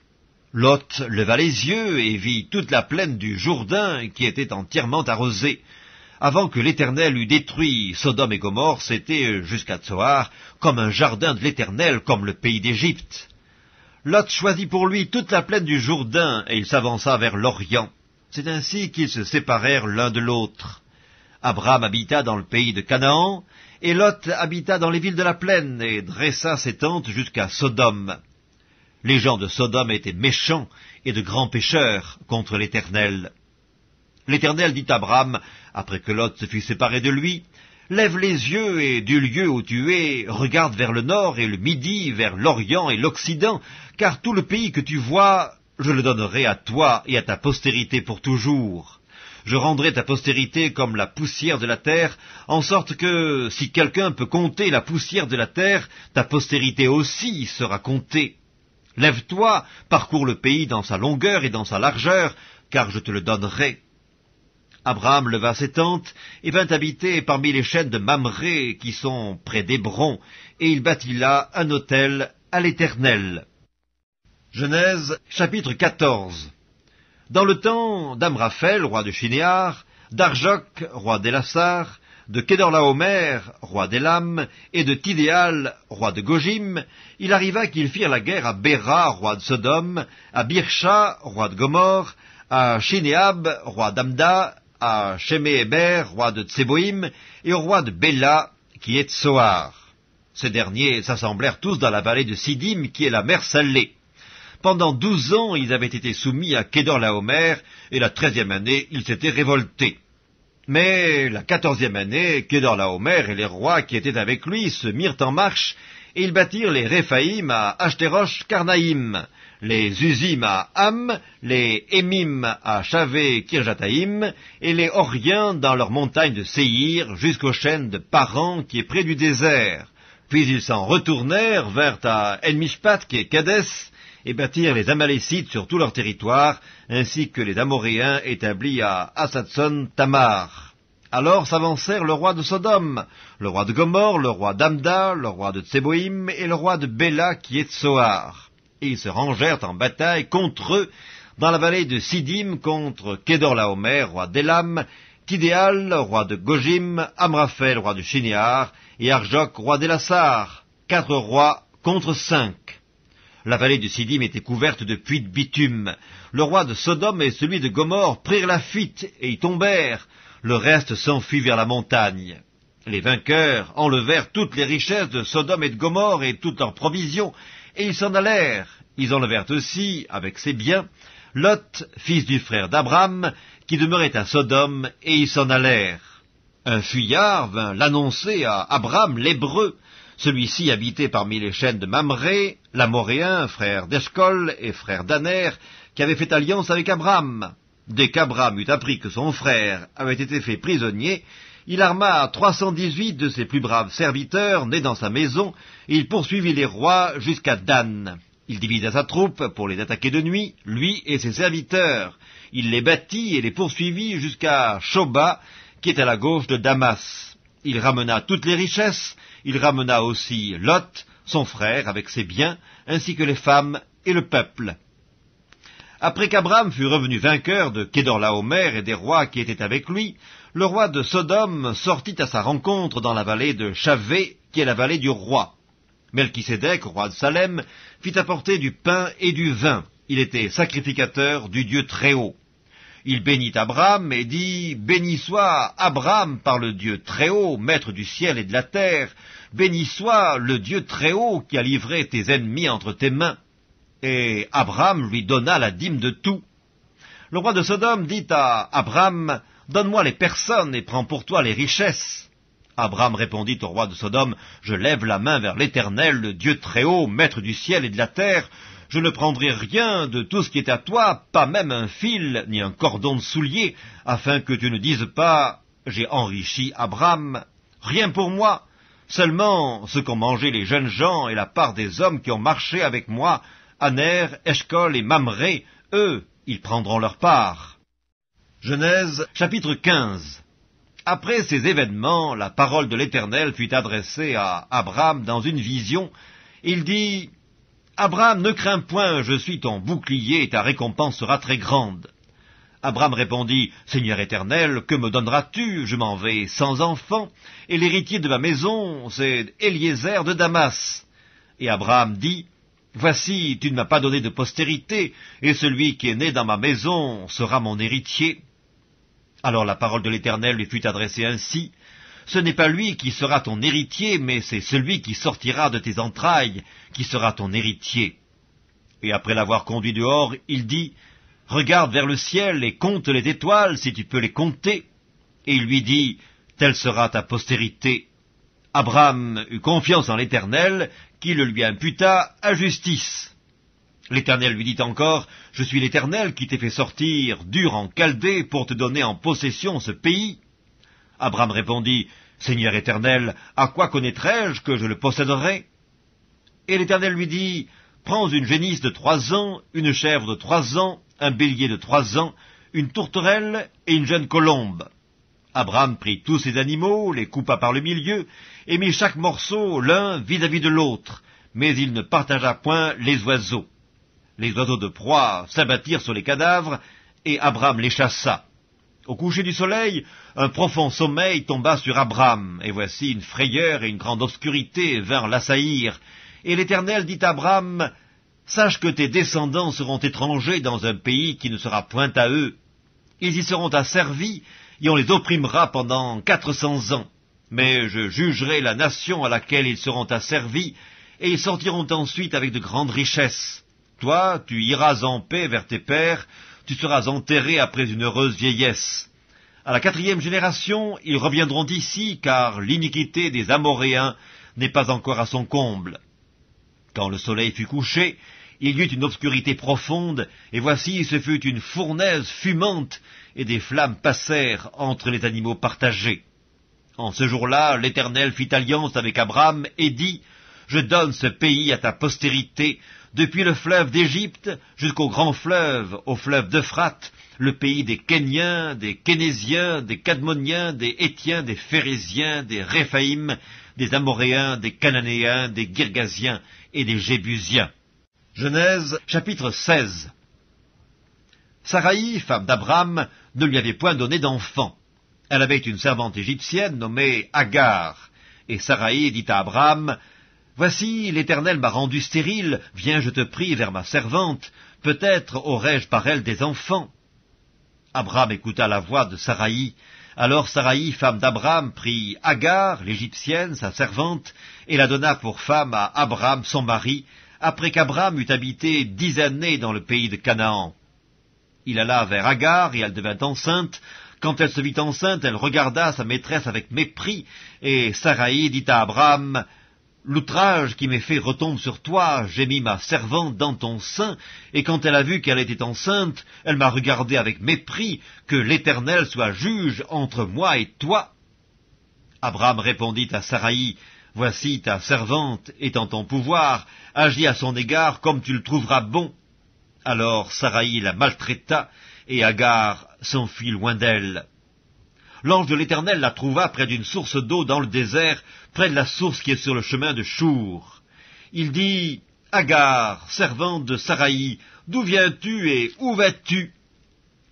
Lot leva les yeux et vit toute la plaine du Jourdain qui était entièrement arrosée. Avant que l'Éternel eût détruit Sodome et Gomorrhe, c'était jusqu'à Tsoar, comme un jardin de l'Éternel, comme le pays d'Égypte. Lot choisit pour lui toute la plaine du Jourdain, et il s'avança vers l'Orient. C'est ainsi qu'ils se séparèrent l'un de l'autre. Abraham habita dans le pays de Canaan, et Lot habita dans les villes de la plaine, et dressa ses tentes jusqu'à Sodome. Les gens de Sodome étaient méchants et de grands pécheurs contre l'Éternel. L'Éternel dit à Abraham, après que Lot se fut séparé de lui, « Lève les yeux et du lieu où tu es, regarde vers le nord et le midi, vers l'Orient et l'Occident, car tout le pays que tu vois, je le donnerai à toi et à ta postérité pour toujours. Je rendrai ta postérité comme la poussière de la terre, en sorte que, si quelqu'un peut compter la poussière de la terre, ta postérité aussi sera comptée. Lève-toi, parcours le pays dans sa longueur et dans sa largeur, car je te le donnerai. » Abraham leva ses tentes et vint habiter parmi les chênes de Mamré qui sont près d'Hébron, et il bâtit là un autel à l'Éternel. Genèse, chapitre 14. Dans le temps d'Amraphel, roi de Shinéar, d'Arjoc, roi d'Élassar, de Kédorlaomer, roi d'Élam, et de Tidéal, roi de Gojim, il arriva qu'ils firent la guerre à Béra, roi de Sodome, à Birsha, roi de Gomorre, à Shinéab, roi d'Amda, à Sheméhéber, roi de Tseboïm, et au roi de Béla, qui est Tsoar. Ces derniers s'assemblèrent tous dans la vallée de Sidim, qui est la mer Salée. Pendant 12 ans, ils avaient été soumis à Kédorlaomer, et la 13e année, ils s'étaient révoltés. Mais la 14e année, Kédorlaomer et les rois qui étaient avec lui se mirent en marche, et ils bâtirent les Réphaïm à Ashterosh Karnaïm, les Uzim à Ham, les Émim à Chavé Kirjataïm, et les Horiens dans leurs montagnes de Séhir, jusqu'aux chênes de Paran qui est près du désert. Puis ils s'en retournèrent vers à En-Mishpat qui est Kadès, et bâtirent les Amalécites sur tout leur territoire, ainsi que les Amoréens établis à Hatzatson Tamar. Alors s'avancèrent le roi de Sodome, le roi de Gomorre, le roi d'Amda, le roi de Tseboïm et le roi de Béla qui est Tsoar. Et ils se rangèrent en bataille contre eux dans la vallée de Sidim contre Kédorlaomer, roi d'Élam, Tidéal, roi de Gojim, Amraphel, roi de Shinéar, et Arjoc, roi d'Élassar, 4 rois contre 5. La vallée de Sidim était couverte de puits de bitume. Le roi de Sodome et celui de Gomorre prirent la fuite et y tombèrent. Le reste s'enfuit vers la montagne. Les vainqueurs enlevèrent toutes les richesses de Sodome et de Gomorre et toutes leurs provisions, et ils s'en allèrent. Ils enlevèrent aussi, avec ses biens, Lot, fils du frère d'Abraham, qui demeurait à Sodome, et ils s'en allèrent. Un fuyard vint l'annoncer à Abraham l'Hébreu. Celui-ci habitait parmi les chênes de Mamré, l'Amoréen, frère d'Eshcol et frère d'Aner, qui avait fait alliance avec Abraham. dès qu'Abram eut appris que son frère avait été fait prisonnier, il arma 318 de ses plus braves serviteurs nés dans sa maison, et il poursuivit les rois jusqu'à Dan. Il divisa sa troupe pour les attaquer de nuit, lui et ses serviteurs. Il les battit et les poursuivit jusqu'à Shoba, qui est à la gauche de Damas. Il ramena toutes les richesses, il ramena aussi Lot, son frère, avec ses biens, ainsi que les femmes et le peuple. Après qu'Abram fut revenu vainqueur de Kedorlaomer et des rois qui étaient avec lui, le roi de Sodome sortit à sa rencontre dans la vallée de Chavé, qui est la vallée du roi. Melchisédek, roi de Salem, fit apporter du pain et du vin. Il était sacrificateur du Dieu Très-Haut. Il bénit Abram et dit, « Béni soit Abram par le Dieu Très-Haut, maître du ciel et de la terre. Béni soit le Dieu Très-Haut qui a livré tes ennemis entre tes mains. » Et Abram lui donna la dîme de tout. Le roi de Sodome dit à Abram, « Donne-moi les personnes et prends pour toi les richesses. » Abram répondit au roi de Sodome, « Je lève la main vers l'Éternel, le Dieu Très-Haut, maître du ciel et de la terre. Je ne prendrai rien de tout ce qui est à toi, pas même un fil, ni un cordon de soulier, afin que tu ne dises pas, j'ai enrichi Abram. Rien pour moi, seulement ce qu'ont mangé les jeunes gens et la part des hommes qui ont marché avec moi, Aner, Eshcol et Mamré, eux, ils prendront leur part. » Genèse, chapitre 15. Après ces événements, la parole de l'Éternel fut adressée à Abram dans une vision. Il dit, « Abram, ne crains point, je suis ton bouclier et ta récompense sera très grande. » Abram répondit, « Seigneur Éternel, que me donneras-tu? Je m'en vais sans enfant, et l'héritier de ma maison, c'est Eliezer de Damas. » Et Abram dit, « Voici, tu ne m'as pas donné de postérité, et celui qui est né dans ma maison sera mon héritier. » Alors la parole de l'Éternel lui fut adressée ainsi, « Ce n'est pas lui qui sera ton héritier, mais c'est celui qui sortira de tes entrailles, qui sera ton héritier. » Et après l'avoir conduit dehors, il dit, « Regarde vers le ciel et compte les étoiles, si tu peux les compter. » Et il lui dit, « Telle sera ta postérité. » Abram eut confiance en l'Éternel, qui le lui imputa à justice. L'Éternel lui dit encore, « Je suis l'Éternel qui t'ai fait sortir d'Ur en Chaldée pour te donner en possession ce pays. » Abram répondit, « Seigneur Éternel, à quoi connaîtrai-je que je le posséderai ?» Et l'Éternel lui dit, « Prends une génisse de 3 ans, une chèvre de 3 ans, un bélier de 3 ans, une tourterelle et une jeune colombe. » Abram prit tous ces animaux, les coupa par le milieu, et mit chaque morceau l'un vis-à-vis de l'autre, mais il ne partagea point les oiseaux. Les oiseaux de proie s'abattirent sur les cadavres, et Abram les chassa. Au coucher du soleil, un profond sommeil tomba sur Abram, et voici une frayeur et une grande obscurité vinrent l'assaillir. Et l'Éternel dit à Abram, « Sache que tes descendants seront étrangers dans un pays qui ne sera point à eux. Ils y seront asservis, et on les opprimera pendant 400 ans. Mais je jugerai la nation à laquelle ils seront asservis, et ils sortiront ensuite avec de grandes richesses. Toi, tu iras en paix vers tes pères, tu seras enterré après une heureuse vieillesse. À la 4e génération, ils reviendront ici, car l'iniquité des Amoréens n'est pas encore à son comble. » Quand le soleil fut couché, il y eut une obscurité profonde, et voici ce fut une fournaise fumante, et des flammes passèrent entre les animaux partagés. En ce jour-là, l'Éternel fit alliance avec Abram et dit, « Je donne ce pays à ta postérité, depuis le fleuve d'Égypte jusqu'au grand fleuve, au fleuve d'Euphrate, le pays des Kéniens, des Kénésiens, des Cadmoniens, des Hétiens, des Phérésiens, des Réphaïm, des Amoréens, des Cananéens, des Girgasiens et des Jébusiens. » Genèse, chapitre 16. Saraï, femme d'Abram, ne lui avait point donné d'enfant. Elle avait une servante égyptienne nommée Agar. Et Saraï dit à Abram, « Voici, l'Éternel m'a rendu stérile, viens, je te prie, vers ma servante, peut-être aurai-je par elle des enfants. » Abram écouta la voix de Saraï. Alors Saraï, femme d'Abram, prit Agar, l'Égyptienne, sa servante, et la donna pour femme à Abram, son mari, après qu'Abram eut habité 10 années dans le pays de Canaan. Il alla vers Agar, et elle devint enceinte. Quand elle se vit enceinte, elle regarda sa maîtresse avec mépris, et Saraï dit à Abram, « l'outrage qui m'est fait retombe sur toi, j'ai mis ma servante dans ton sein, et quand elle a vu qu'elle était enceinte, elle m'a regardé avec mépris, que l'Éternel soit juge entre moi et toi. » Abraham répondit à Saraï, « Voici ta servante est en ton pouvoir, agis à son égard comme tu le trouveras bon. » Alors Saraï la maltraita, et Agar s'enfuit loin d'elle. L'ange de l'Éternel la trouva près d'une source d'eau dans le désert, près de la source qui est sur le chemin de Chour. Il dit, « Agar, servante de Saraï, d'où viens-tu et où vas-tu »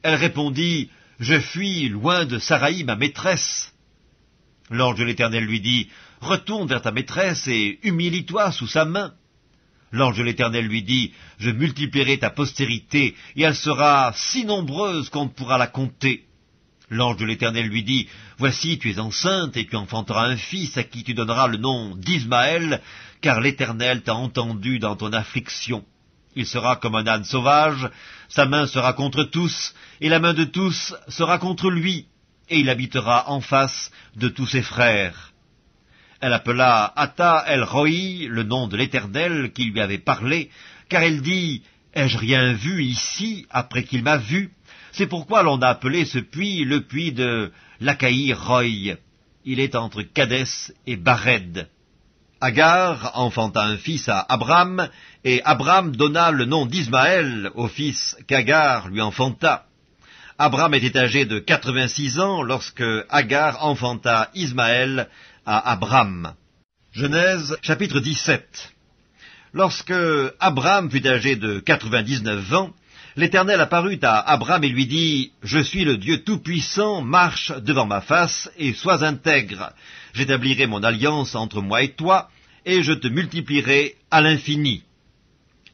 Elle répondit, « Je fuis loin de Saraï, ma maîtresse. » L'ange de l'Éternel lui dit, « Retourne vers ta maîtresse et humilie-toi sous sa main. » L'ange de l'Éternel lui dit, « Je multiplierai ta postérité, et elle sera si nombreuse qu'on ne pourra la compter. » L'ange de l'Éternel lui dit, « Voici, tu es enceinte, et tu enfanteras un fils à qui tu donneras le nom d'Ismaël, car l'Éternel t'a entendu dans ton affliction. Il sera comme un âne sauvage, sa main sera contre tous, et la main de tous sera contre lui, et il habitera en face de tous ses frères. » Elle appela Ata El-Roi, le nom de l'Éternel qui lui avait parlé, car elle dit, « Ai-je rien vu ici après qu'il m'a vu ?» C'est pourquoi l'on a appelé ce puits le puits de Lacaï-Roï. Il est entre Kadès et Bared. Agar enfanta un fils à Abram, et Abram donna le nom d'Ismaël au fils qu'Agar lui enfanta. Abram était âgé de 86 ans lorsque Agar enfanta Ismaël à Abram. Genèse chapitre 17. Lorsque Abram fut âgé de 99 ans, l'Éternel apparut à Abram et lui dit, « Je suis le Dieu Tout-Puissant, marche devant ma face et sois intègre. J'établirai mon alliance entre moi et toi, et je te multiplierai à l'infini. »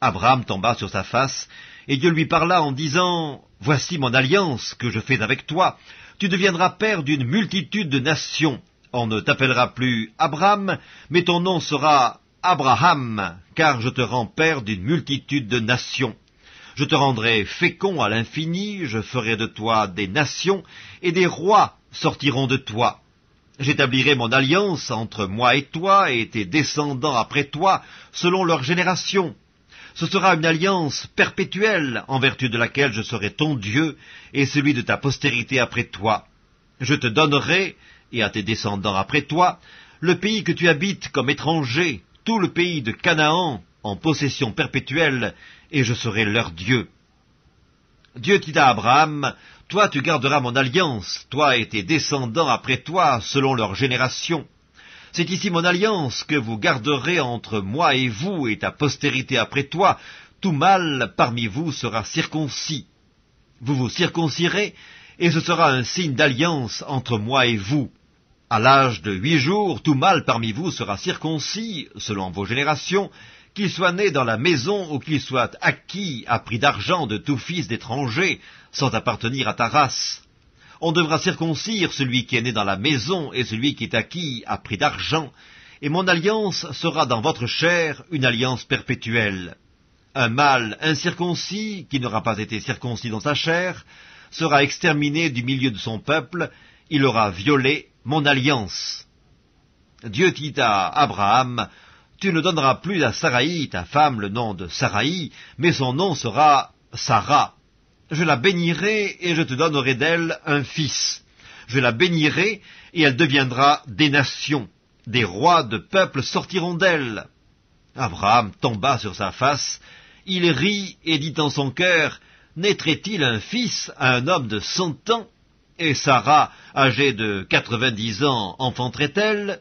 Abram tomba sur sa face, et Dieu lui parla en disant, « Voici mon alliance que je fais avec toi. Tu deviendras père d'une multitude de nations. On ne t'appellera plus Abram, mais ton nom sera Abraham, car je te rends père d'une multitude de nations. Je te rendrai fécond à l'infini, je ferai de toi des nations, et des rois sortiront de toi. J'établirai mon alliance entre moi et toi, et tes descendants après toi, selon leur génération. Ce sera une alliance perpétuelle, en vertu de laquelle je serai ton Dieu, et celui de ta postérité après toi. Je te donnerai, et à tes descendants après toi, le pays que tu habites comme étranger, tout le pays de Canaan, en possession perpétuelle, et je serai leur Dieu. » Dieu dit à Abraham, « Toi tu garderas mon alliance, toi et tes descendants après toi, selon leur génération. C'est ici mon alliance que vous garderez entre moi et vous et ta postérité après toi. Tout mâle parmi vous sera circoncis. Vous vous circoncirez, et ce sera un signe d'alliance entre moi et vous. À l'âge de 8 jours, tout mâle parmi vous sera circoncis, selon vos générations, qu'il soit né dans la maison ou qu'il soit acquis à prix d'argent de tout fils d'étranger, sans appartenir à ta race. On devra circoncire celui qui est né dans la maison et celui qui est acquis à prix d'argent, et mon alliance sera dans votre chair une alliance perpétuelle. Un mâle incirconcis, qui n'aura pas été circoncis dans sa chair, sera exterminé du milieu de son peuple, il aura violé mon alliance. » Dieu dit à Abraham, « Tu ne donneras plus à Saraï, ta femme, le nom de Saraï, mais son nom sera Sarah. Je la bénirai et je te donnerai d'elle un fils. Je la bénirai et elle deviendra des nations. Des rois de peuples sortiront d'elle. » Abraham tomba sur sa face, il rit et dit en son cœur, « Naîtrait-il un fils à un homme de 100 ans? Et Sarah, âgée de 90 ans, enfanterait-elle? »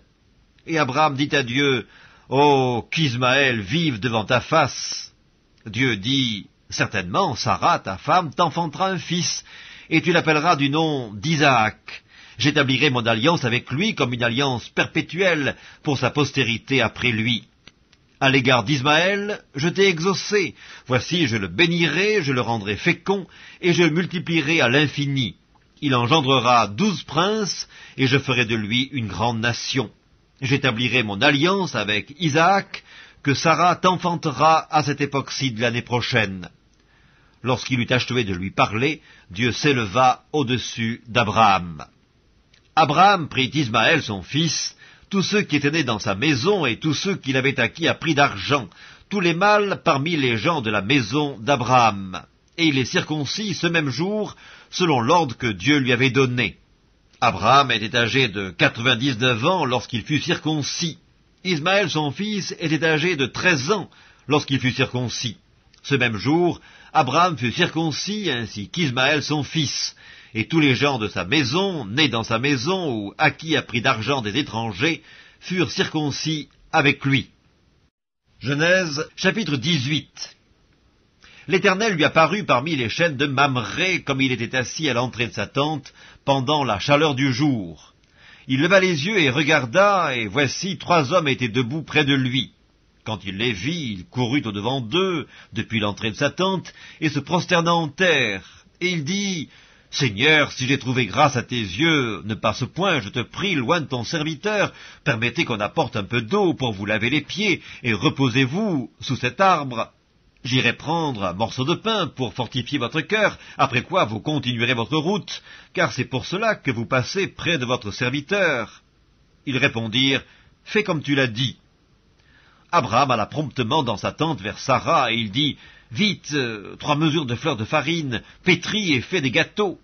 Et Abraham dit à Dieu, « Oh, qu'Ismaël vive devant ta face. » Dieu dit, « Certainement, Sarah, ta femme, t'enfantera un fils, et tu l'appelleras du nom d'Isaac. J'établirai mon alliance avec lui comme une alliance perpétuelle pour sa postérité après lui. À l'égard d'Ismaël, je t'ai exaucé. Voici, je le bénirai, je le rendrai fécond, et je le multiplierai à l'infini. Il engendrera 12 princes, et je ferai de lui une grande nation. J'établirai mon alliance avec Isaac, que Sarah t'enfantera à cette époque-ci de l'année prochaine. » Lorsqu'il eut achevé de lui parler, Dieu s'éleva au-dessus d'Abraham. Abraham prit Ismaël son fils, tous ceux qui étaient nés dans sa maison et tous ceux qu'il avait acquis à prix d'argent, tous les mâles parmi les gens de la maison d'Abraham. Et il les circoncis ce même jour, selon l'ordre que Dieu lui avait donné. Abraham était âgé de 99 ans lorsqu'il fut circoncis. Ismaël, son fils, était âgé de 13 ans lorsqu'il fut circoncis. Ce même jour, Abraham fut circoncis, ainsi qu'Ismaël, son fils, et tous les gens de sa maison, nés dans sa maison ou acquis à prix d'argent des étrangers, furent circoncis avec lui. Genèse, chapitre 18. L'Éternel lui apparut parmi les chênes de Mamré, comme il était assis à l'entrée de sa tente, pendant la chaleur du jour. Il leva les yeux et regarda, et voici 3 hommes étaient debout près de lui. Quand il les vit, il courut au-devant d'eux, depuis l'entrée de sa tente, et se prosterna en terre. Et il dit, « Seigneur, si j'ai trouvé grâce à tes yeux, ne passe point, je te prie, loin de ton serviteur. Permettez qu'on apporte un peu d'eau pour vous laver les pieds, et reposez-vous sous cet arbre. J'irai prendre un morceau de pain pour fortifier votre cœur, après quoi vous continuerez votre route, car c'est pour cela que vous passez près de votre serviteur. » Ils répondirent, « Fais comme tu l'as dit. » Abraham alla promptement dans sa tente vers Sarah, et il dit, « Vite, 3 mesures de fleurs de farine, pétris et fais des gâteaux. »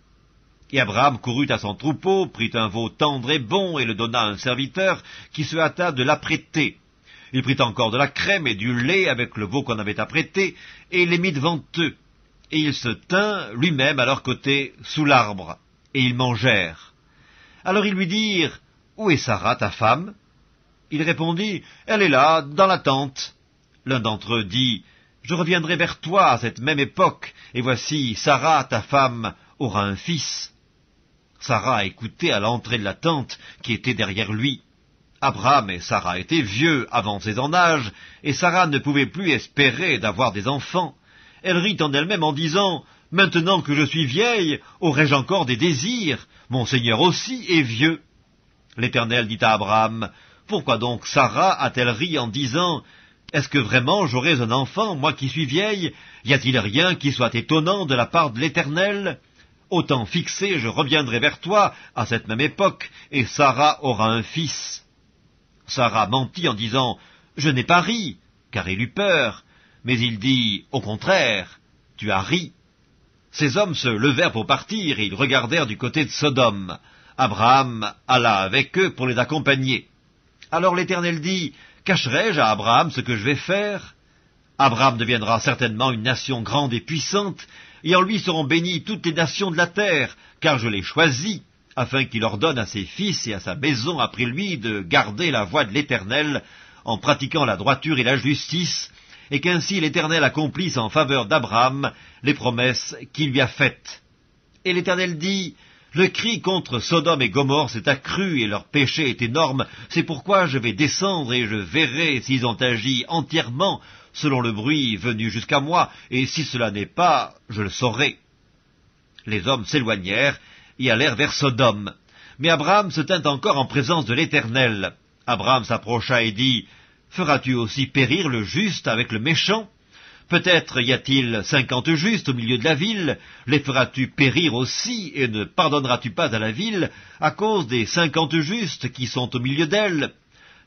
Et Abraham courut à son troupeau, prit un veau tendre et bon, et le donna à un serviteur, qui se hâta de l'apprêter. Il prit encore de la crème et du lait avec le veau qu'on avait apprêté, et il les mit devant eux. Et il se tint lui-même à leur côté, sous l'arbre, et ils mangèrent. Alors ils lui dirent, « Où est Sarah, ta femme ?» Il répondit, « Elle est là, dans la tente. » L'un d'entre eux dit, « Je reviendrai vers toi à cette même époque, et voici, Sarah, ta femme, aura un fils. » Sarah écoutait à l'entrée de la tente, qui était derrière lui. Abraham et Sarah étaient vieux, avancés en âge, et Sarah ne pouvait plus espérer d'avoir des enfants. Elle rit en elle-même en disant, « Maintenant que je suis vieille, aurai-je encore des désirs? Mon Seigneur aussi est vieux. » L'Éternel dit à Abraham, « Pourquoi donc Sarah a-t-elle ri en disant, « Est-ce que vraiment j'aurai un enfant, moi qui suis vieille? Y a-t-il rien qui soit étonnant de la part de l'Éternel? Au temps fixé, je reviendrai vers toi à cette même époque, et Sarah aura un fils. » Sarah mentit en disant, « Je n'ai pas ri, car elle eut peur. » Mais il dit, « Au contraire, tu as ri. » Ces hommes se levèrent pour partir, et ils regardèrent du côté de Sodome. Abraham alla avec eux pour les accompagner. Alors l'Éternel dit, « Cacherai-je à Abraham ce que je vais faire? Abraham deviendra certainement une nation grande et puissante, et en lui seront bénies toutes les nations de la terre, car je l'ai choisi, afin qu'il ordonne à ses fils et à sa maison après lui de garder la voie de l'Éternel, en pratiquant la droiture et la justice, et qu'ainsi l'Éternel accomplisse en faveur d'Abraham les promesses qu'il lui a faites. » Et l'Éternel dit, « Le cri contre Sodome et Gomorrhe s'est accru, et leur péché est énorme, c'est pourquoi je vais descendre et je verrai s'ils ont agi entièrement selon le bruit venu jusqu'à moi, et si cela n'est pas, je le saurai. » Les hommes s'éloignèrent et allèrent vers Sodome. Mais Abraham se tint encore en présence de l'Éternel. Abraham s'approcha et dit, « Feras-tu aussi périr le juste avec le méchant? Peut-être y a-t-il 50 justes au milieu de la ville, les feras-tu périr aussi, et ne pardonneras-tu pas à la ville à cause des 50 justes qui sont au milieu d'elle?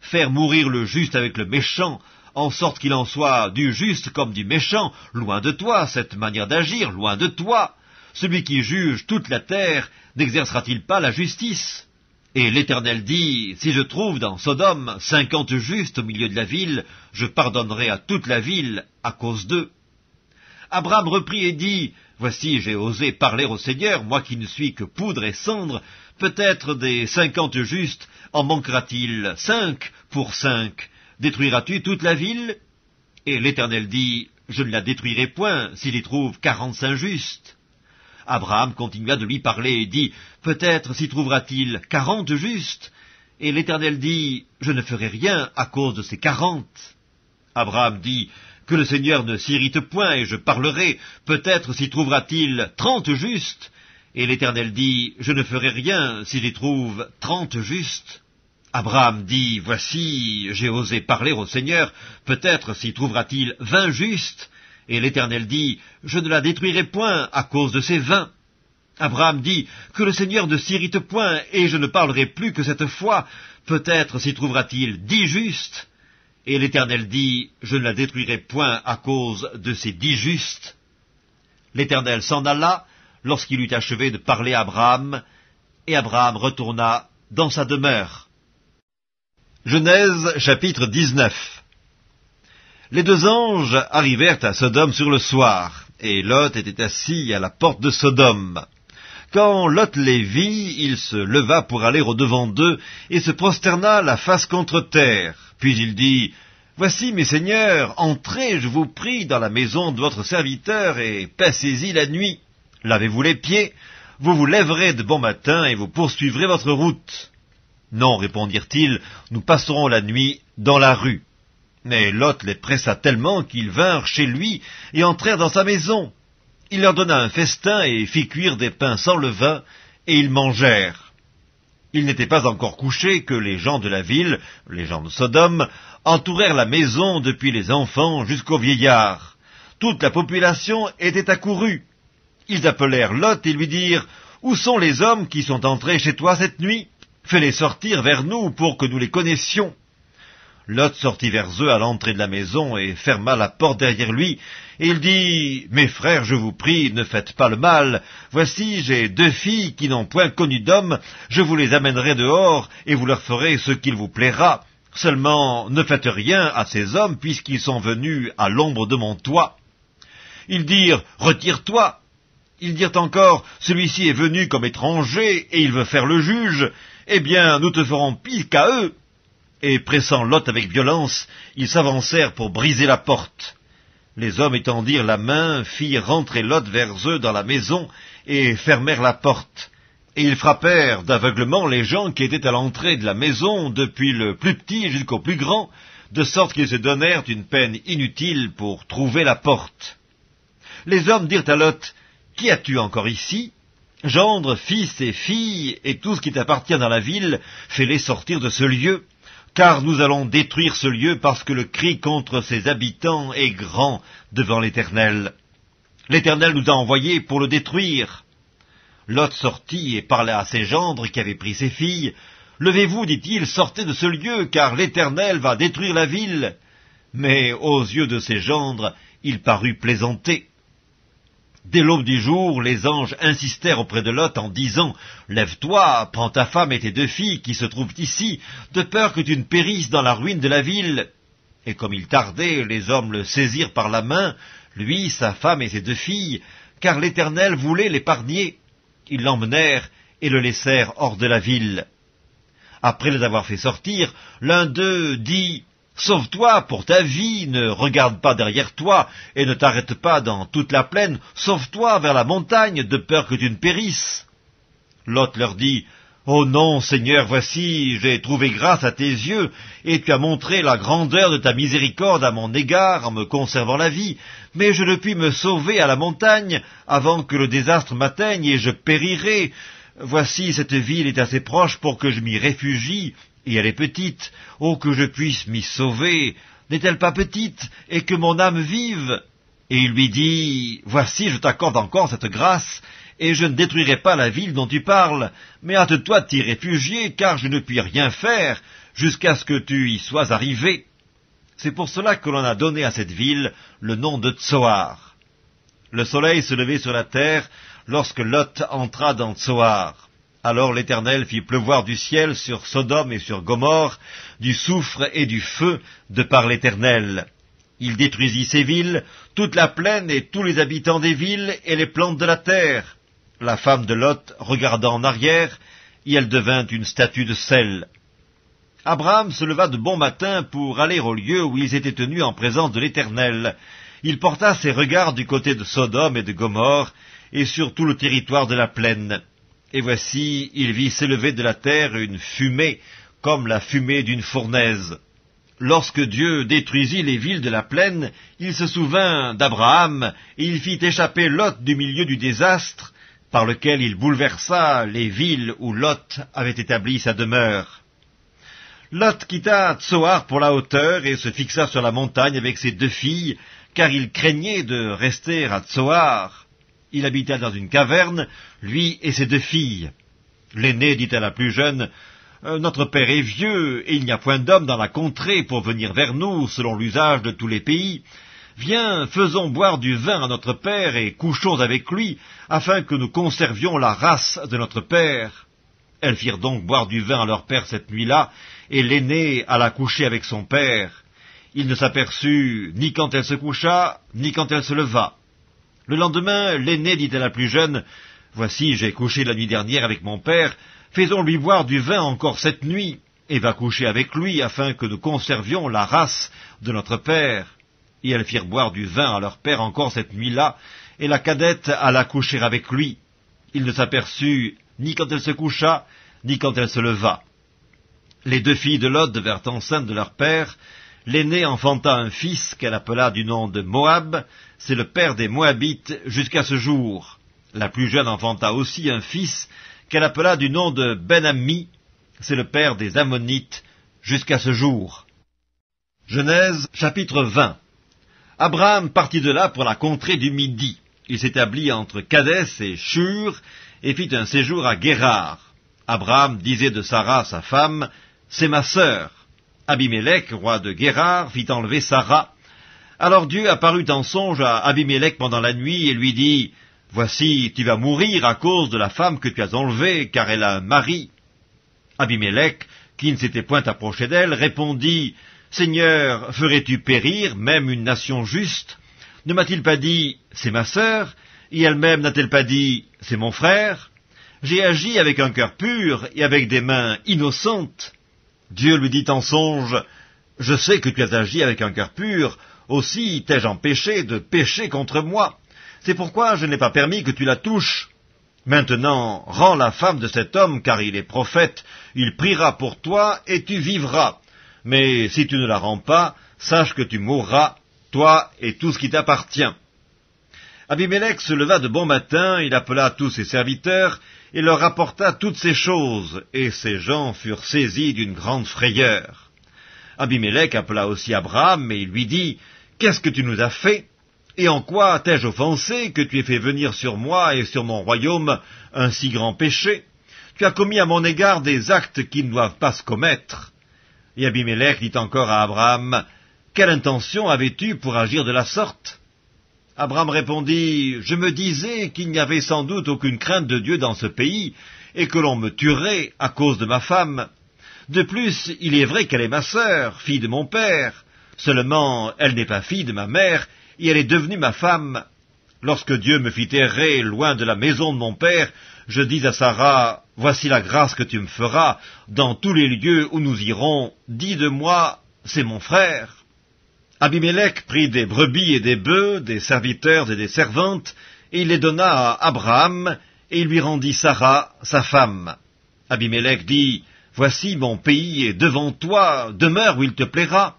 Faire mourir le juste avec le méchant, en sorte qu'il en soit du juste comme du méchant, loin de toi cette manière d'agir, loin de toi. Celui qui juge toute la terre n'exercera-t-il pas la justice? » Et l'Éternel dit, « Si je trouve dans Sodome 50 justes au milieu de la ville, je pardonnerai à toute la ville à cause d'eux. » Abraham reprit et dit, « Voici, j'ai osé parler au Seigneur, moi qui ne suis que poudre et cendre. Peut-être des 50 justes en manquera-t-il 5 pour 5? Détruiras-tu toute la ville? » Et l'Éternel dit, « Je ne la détruirai point s'il y trouve 45 justes. » Abraham continua de lui parler et dit, « Peut-être s'y trouvera-t-il 40 justes? » Et l'Éternel dit, « Je ne ferai rien à cause de ces 40. » Abraham dit, « Que le Seigneur ne s'irrite point, et je parlerai, peut-être s'y trouvera-t-il 30 justes? » Et l'Éternel dit, « Je ne ferai rien s'il y trouve 30 justes. » Abraham dit, « Voici, j'ai osé parler au Seigneur, peut-être s'y trouvera-t-il 20 justes? » Et l'Éternel dit, « Je ne la détruirai point à cause de ces 20. » Abraham dit, « Que le Seigneur ne s'irrite point, et je ne parlerai plus que cette fois. Peut-être s'y trouvera-t-il 10 justes. » Et l'Éternel dit, « Je ne la détruirai point à cause de ces 10 justes. » L'Éternel s'en alla lorsqu'il eut achevé de parler à Abraham, et Abraham retourna dans sa demeure. Genèse chapitre 19. Les 2 anges arrivèrent à Sodome sur le soir, et Lot était assis à la porte de Sodome. Quand Lot les vit, il se leva pour aller au-devant d'eux, et se prosterna la face contre terre. Puis il dit, « Voici, mes seigneurs, entrez, je vous prie, dans la maison de votre serviteur, et passez-y la nuit. Lavez-vous les pieds, vous vous lèverez de bon matin, et vous poursuivrez votre route. » « Non, répondirent-ils, nous passerons la nuit dans la rue. » Mais Lot les pressa tellement qu'ils vinrent chez lui et entrèrent dans sa maison. Il leur donna un festin et fit cuire des pains sans levain, et ils mangèrent. Il n'était pas encore couché que les gens de la ville, les gens de Sodome, entourèrent la maison depuis les enfants jusqu'aux vieillards. Toute la population était accourue. Ils appelèrent Lot et lui dirent, « Où sont les hommes qui sont entrés chez toi cette nuit ? Fais-les sortir vers nous pour que nous les connaissions. » Lot sortit vers eux à l'entrée de la maison et ferma la porte derrière lui, et il dit, « Mes frères, je vous prie, ne faites pas le mal. Voici, j'ai 2 filles qui n'ont point connu d'homme, je vous les amènerai dehors, et vous leur ferez ce qu'il vous plaira. Seulement, ne faites rien à ces hommes, puisqu'ils sont venus à l'ombre de mon toit. » Ils dirent, « Retire-toi. » Ils dirent encore, « Celui-ci est venu comme étranger, et il veut faire le juge. Eh bien, nous te ferons pis qu'à eux. » Et pressant Lot avec violence, ils s'avancèrent pour briser la porte. Les hommes étendirent la main, firent rentrer Lot vers eux dans la maison, et fermèrent la porte. Et ils frappèrent d'aveuglement les gens qui étaient à l'entrée de la maison, depuis le plus petit jusqu'au plus grand, de sorte qu'ils se donnèrent une peine inutile pour trouver la porte. Les hommes dirent à Lot, « Qui as-tu encore ici ? Gendre, fils et filles, et tout ce qui t'appartient dans la ville, fais-les sortir de ce lieu, car nous allons détruire ce lieu parce que le cri contre ses habitants est grand devant l'Éternel. L'Éternel nous a envoyés pour le détruire. » Lot sortit et parla à ses gendres qui avaient pris ses filles. « Levez-vous, dit-il, sortez de ce lieu, car l'Éternel va détruire la ville. » Mais aux yeux de ses gendres, il parut plaisanter. Dès l'aube du jour, les anges insistèrent auprès de Lot en disant, « Lève-toi, prends ta femme et tes 2 filles qui se trouvent ici, de peur que tu ne périsses dans la ruine de la ville. » Et comme il tardait, les hommes le saisirent par la main, lui, sa femme et ses 2 filles, car l'Éternel voulait l'épargner. Ils l'emmenèrent et le laissèrent hors de la ville. Après les avoir fait sortir, l'un d'eux dit, « Sauve-toi pour ta vie, ne regarde pas derrière toi, et ne t'arrête pas dans toute la plaine, sauve-toi vers la montagne, de peur que tu ne périsses. » Lot leur dit, « Oh non, Seigneur, voici, j'ai trouvé grâce à tes yeux, et tu as montré la grandeur de ta miséricorde à mon égard en me conservant la vie, mais je ne puis me sauver à la montagne avant que le désastre m'atteigne, et je périrai. Voici, cette ville est assez proche pour que je m'y réfugie, et elle est petite. Oh, que je puisse m'y sauver! N'est-elle pas petite, et que mon âme vive? » Et il lui dit, « Voici, je t'accorde encore cette grâce, et je ne détruirai pas la ville dont tu parles, mais hâte-toi de t'y réfugier, car je ne puis rien faire jusqu'à ce que tu y sois arrivé. » C'est pour cela que l'on a donné à cette ville le nom de Tsoar. Le soleil se levait sur la terre lorsque Lot entra dans Tsoar. Alors l'Éternel fit pleuvoir du ciel sur Sodome et sur Gomorrhe, du soufre et du feu, de par l'Éternel. Il détruisit ces villes, toute la plaine et tous les habitants des villes et les plantes de la terre. La femme de Lot regarda en arrière, et elle devint une statue de sel. Abraham se leva de bon matin pour aller au lieu où ils étaient tenus en présence de l'Éternel. Il porta ses regards du côté de Sodome et de Gomorrhe, et sur tout le territoire de la plaine. Et voici, il vit s'élever de la terre une fumée, comme la fumée d'une fournaise. Lorsque Dieu détruisit les villes de la plaine, il se souvint d'Abraham, et il fit échapper Lot du milieu du désastre, par lequel il bouleversa les villes où Lot avait établi sa demeure. Lot quitta Tsoar pour la hauteur et se fixa sur la montagne avec ses 2 filles, car il craignait de rester à Tsoar. Il habitait dans une caverne, lui et ses 2 filles. L'aînée dit à la plus jeune, « Notre père est vieux, et il n'y a point d'homme dans la contrée pour venir vers nous, selon l'usage de tous les pays. Viens, faisons boire du vin à notre père, et couchons avec lui, afin que nous conservions la race de notre père. » Elles firent donc boire du vin à leur père cette nuit-là, et l'aînée alla coucher avec son père. Il ne s'aperçut ni quand elle se coucha, ni quand elle se leva. Le lendemain, l'aînée dit à la plus jeune, « Voici, j'ai couché la nuit dernière avec mon père, faisons-lui boire du vin encore cette nuit, et va coucher avec lui, afin que nous conservions la race de notre père. » Et elles firent boire du vin à leur père encore cette nuit-là, et la cadette alla coucher avec lui. Il ne s'aperçut ni quand elle se coucha, ni quand elle se leva. Les 2 filles de Lot devinrent enceintes de leur père. L'aînée enfanta un fils qu'elle appela du nom de Moab, c'est le père des Moabites jusqu'à ce jour. La plus jeune enfanta aussi un fils qu'elle appela du nom de Ben-Ammi, c'est le père des Ammonites jusqu'à ce jour. Genèse chapitre 20. Abraham partit de là pour la contrée du Midi. Il s'établit entre Kadès et Shur, et fit un séjour à Guérar. Abraham disait de Sarah, sa femme, « C'est ma sœur. » Abimélec, roi de Guérar, fit enlever Sarah. Alors Dieu apparut en songe à Abimélec pendant la nuit et lui dit, « Voici, tu vas mourir à cause de la femme que tu as enlevée, car elle a un mari. » Abimélec, qui ne s'était point approché d'elle, répondit, « Seigneur, ferais-tu périr même une nation juste? Ne m'a-t-il pas dit, c'est ma sœur, et elle-même n'a-t-elle pas dit, c'est mon frère? J'ai agi avec un cœur pur et avec des mains innocentes. » Dieu lui dit en songe, « Je sais que tu as agi avec un cœur pur, aussi t'ai-je empêché de pécher contre moi. C'est pourquoi je n'ai pas permis que tu la touches. Maintenant, rends la femme de cet homme, car il est prophète, il priera pour toi et tu vivras. Mais si tu ne la rends pas, sache que tu mourras, toi et tout ce qui t'appartient. » Abimélec se leva de bon matin, il appela tous ses serviteurs, et leur rapporta toutes ces choses, et ces gens furent saisis d'une grande frayeur. Abimélec appela aussi Abraham, et il lui dit, « Qu'est-ce que tu nous as fait? Et en quoi t'ai-je offensé que tu aies fait venir sur moi et sur mon royaume un si grand péché? Tu as commis à mon égard des actes qui ne doivent pas se commettre. » Et Abimélec dit encore à Abraham, « Quelle intention avais-tu pour agir de la sorte? » Abraham répondit, « Je me disais qu'il n'y avait sans doute aucune crainte de Dieu dans ce pays, et que l'on me tuerait à cause de ma femme. De plus, il est vrai qu'elle est ma sœur, fille de mon père. Seulement, elle n'est pas fille de ma mère, et elle est devenue ma femme. Lorsque Dieu me fit errer loin de la maison de mon père, je dis à Sarah, « Voici la grâce que tu me feras, dans tous les lieux où nous irons, dis de moi, c'est mon frère. » Abimélec prit des brebis et des bœufs, des serviteurs et des servantes, et il les donna à Abraham, et il lui rendit Sarah, sa femme. Abimélec dit, « Voici mon pays est devant toi, demeure où il te plaira. »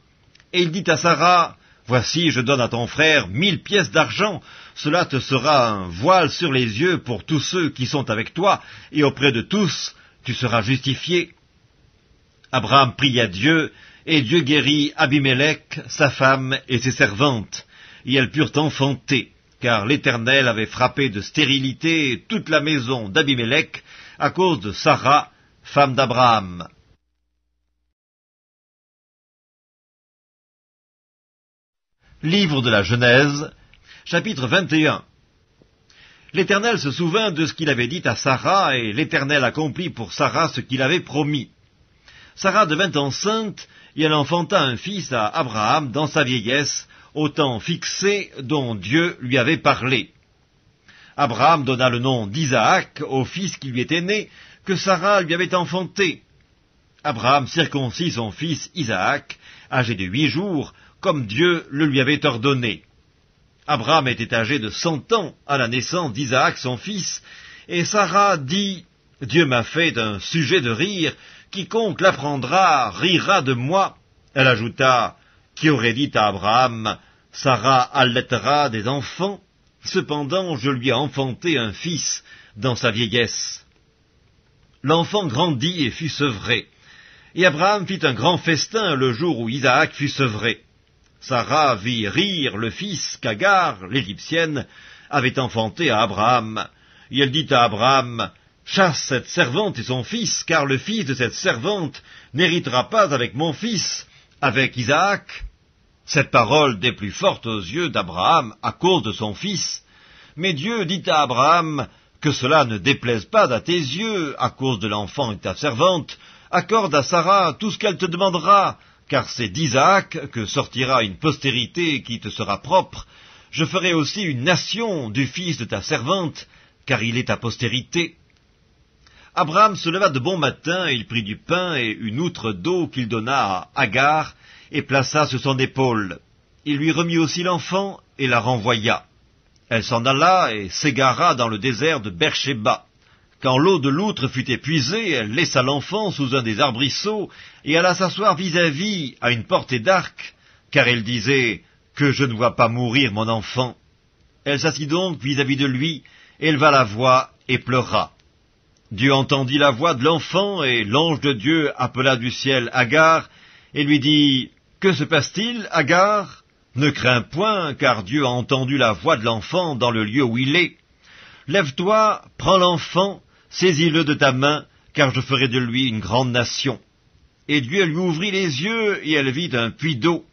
Et il dit à Sarah, « Voici, je donne à ton frère 1000 pièces d'argent, cela te sera un voile sur les yeux pour tous ceux qui sont avec toi, et auprès de tous, tu seras justifié. » Abraham pria Dieu, et Dieu guérit Abimélec, sa femme et ses servantes, et elles purent enfanter, car l'Éternel avait frappé de stérilité toute la maison d'Abimélec à cause de Sarah, femme d'Abraham. Livre de la Genèse, chapitre 21. L'Éternel se souvint de ce qu'il avait dit à Sarah, et l'Éternel accomplit pour Sarah ce qu'il avait promis. Sarah devint enceinte, et elle enfanta un fils à Abraham dans sa vieillesse, au temps fixé dont Dieu lui avait parlé. Abraham donna le nom d'Isaac au fils qui lui était né, que Sarah lui avait enfanté. Abraham circoncit son fils Isaac, âgé de 8 jours, comme Dieu le lui avait ordonné. Abraham était âgé de 100 ans à la naissance d'Isaac son fils, et Sarah dit, « Dieu m'a fait un sujet de rire, quiconque l'apprendra rira de moi. » Elle ajouta, « Qui aurait dit à Abraham, Sarah allaitera des enfants? Cependant je lui ai enfanté un fils dans sa vieillesse. » L'enfant grandit et fut sevré. Et Abraham fit un grand festin le jour où Isaac fut sevré. Sarah vit rire le fils qu'Agar, l'Égyptienne, avait enfanté à Abraham. Et elle dit à Abraham, « Chasse cette servante et son fils, car le fils de cette servante n'héritera pas avec mon fils, avec Isaac. » Cette parole des plus fortes aux yeux d'Abraham à cause de son fils. Mais Dieu dit à Abraham, « Que cela ne déplaise pas à tes yeux, à cause de l'enfant et de ta servante, accorde à Sarah tout ce qu'elle te demandera, car c'est d'Isaac que sortira une postérité qui te sera propre. Je ferai aussi une nation du fils de ta servante, car il est ta postérité. » Abraham se leva de bon matin, et il prit du pain et une outre d'eau qu'il donna à Agar, et plaça sur son épaule. Il lui remit aussi l'enfant, et la renvoya. Elle s'en alla et s'égara dans le désert de Beersheba. Quand l'eau de l'outre fut épuisée, elle laissa l'enfant sous un des arbrisseaux, et alla s'asseoir vis-à-vis à une portée d'arc, car elle disait, « Que je ne vois pas mourir mon enfant. » Elle s'assit donc vis-à-vis de lui, éleva la voix et pleura. Dieu entendit la voix de l'enfant, et l'ange de Dieu appela du ciel Agar, et lui dit, « Que se passe-t-il, Agar? Ne crains point, car Dieu a entendu la voix de l'enfant dans le lieu où il est. Lève-toi, prends l'enfant, saisis-le de ta main, car je ferai de lui une grande nation. » Et Dieu lui ouvrit les yeux, et elle vit un puits d'eau.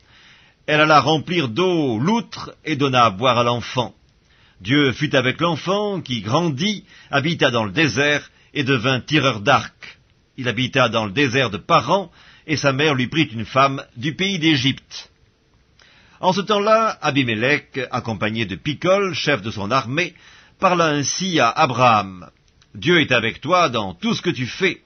Elle alla remplir d'eau l'outre, et donna à boire à l'enfant. Dieu fut avec l'enfant, qui grandit, habita dans le désert, et devint tireur d'arc. Il habita dans le désert de Paran, et sa mère lui prit une femme du pays d'Égypte. En ce temps-là, Abimélec, accompagné de Picol, chef de son armée, parla ainsi à Abraham. « Dieu est avec toi dans tout ce que tu fais.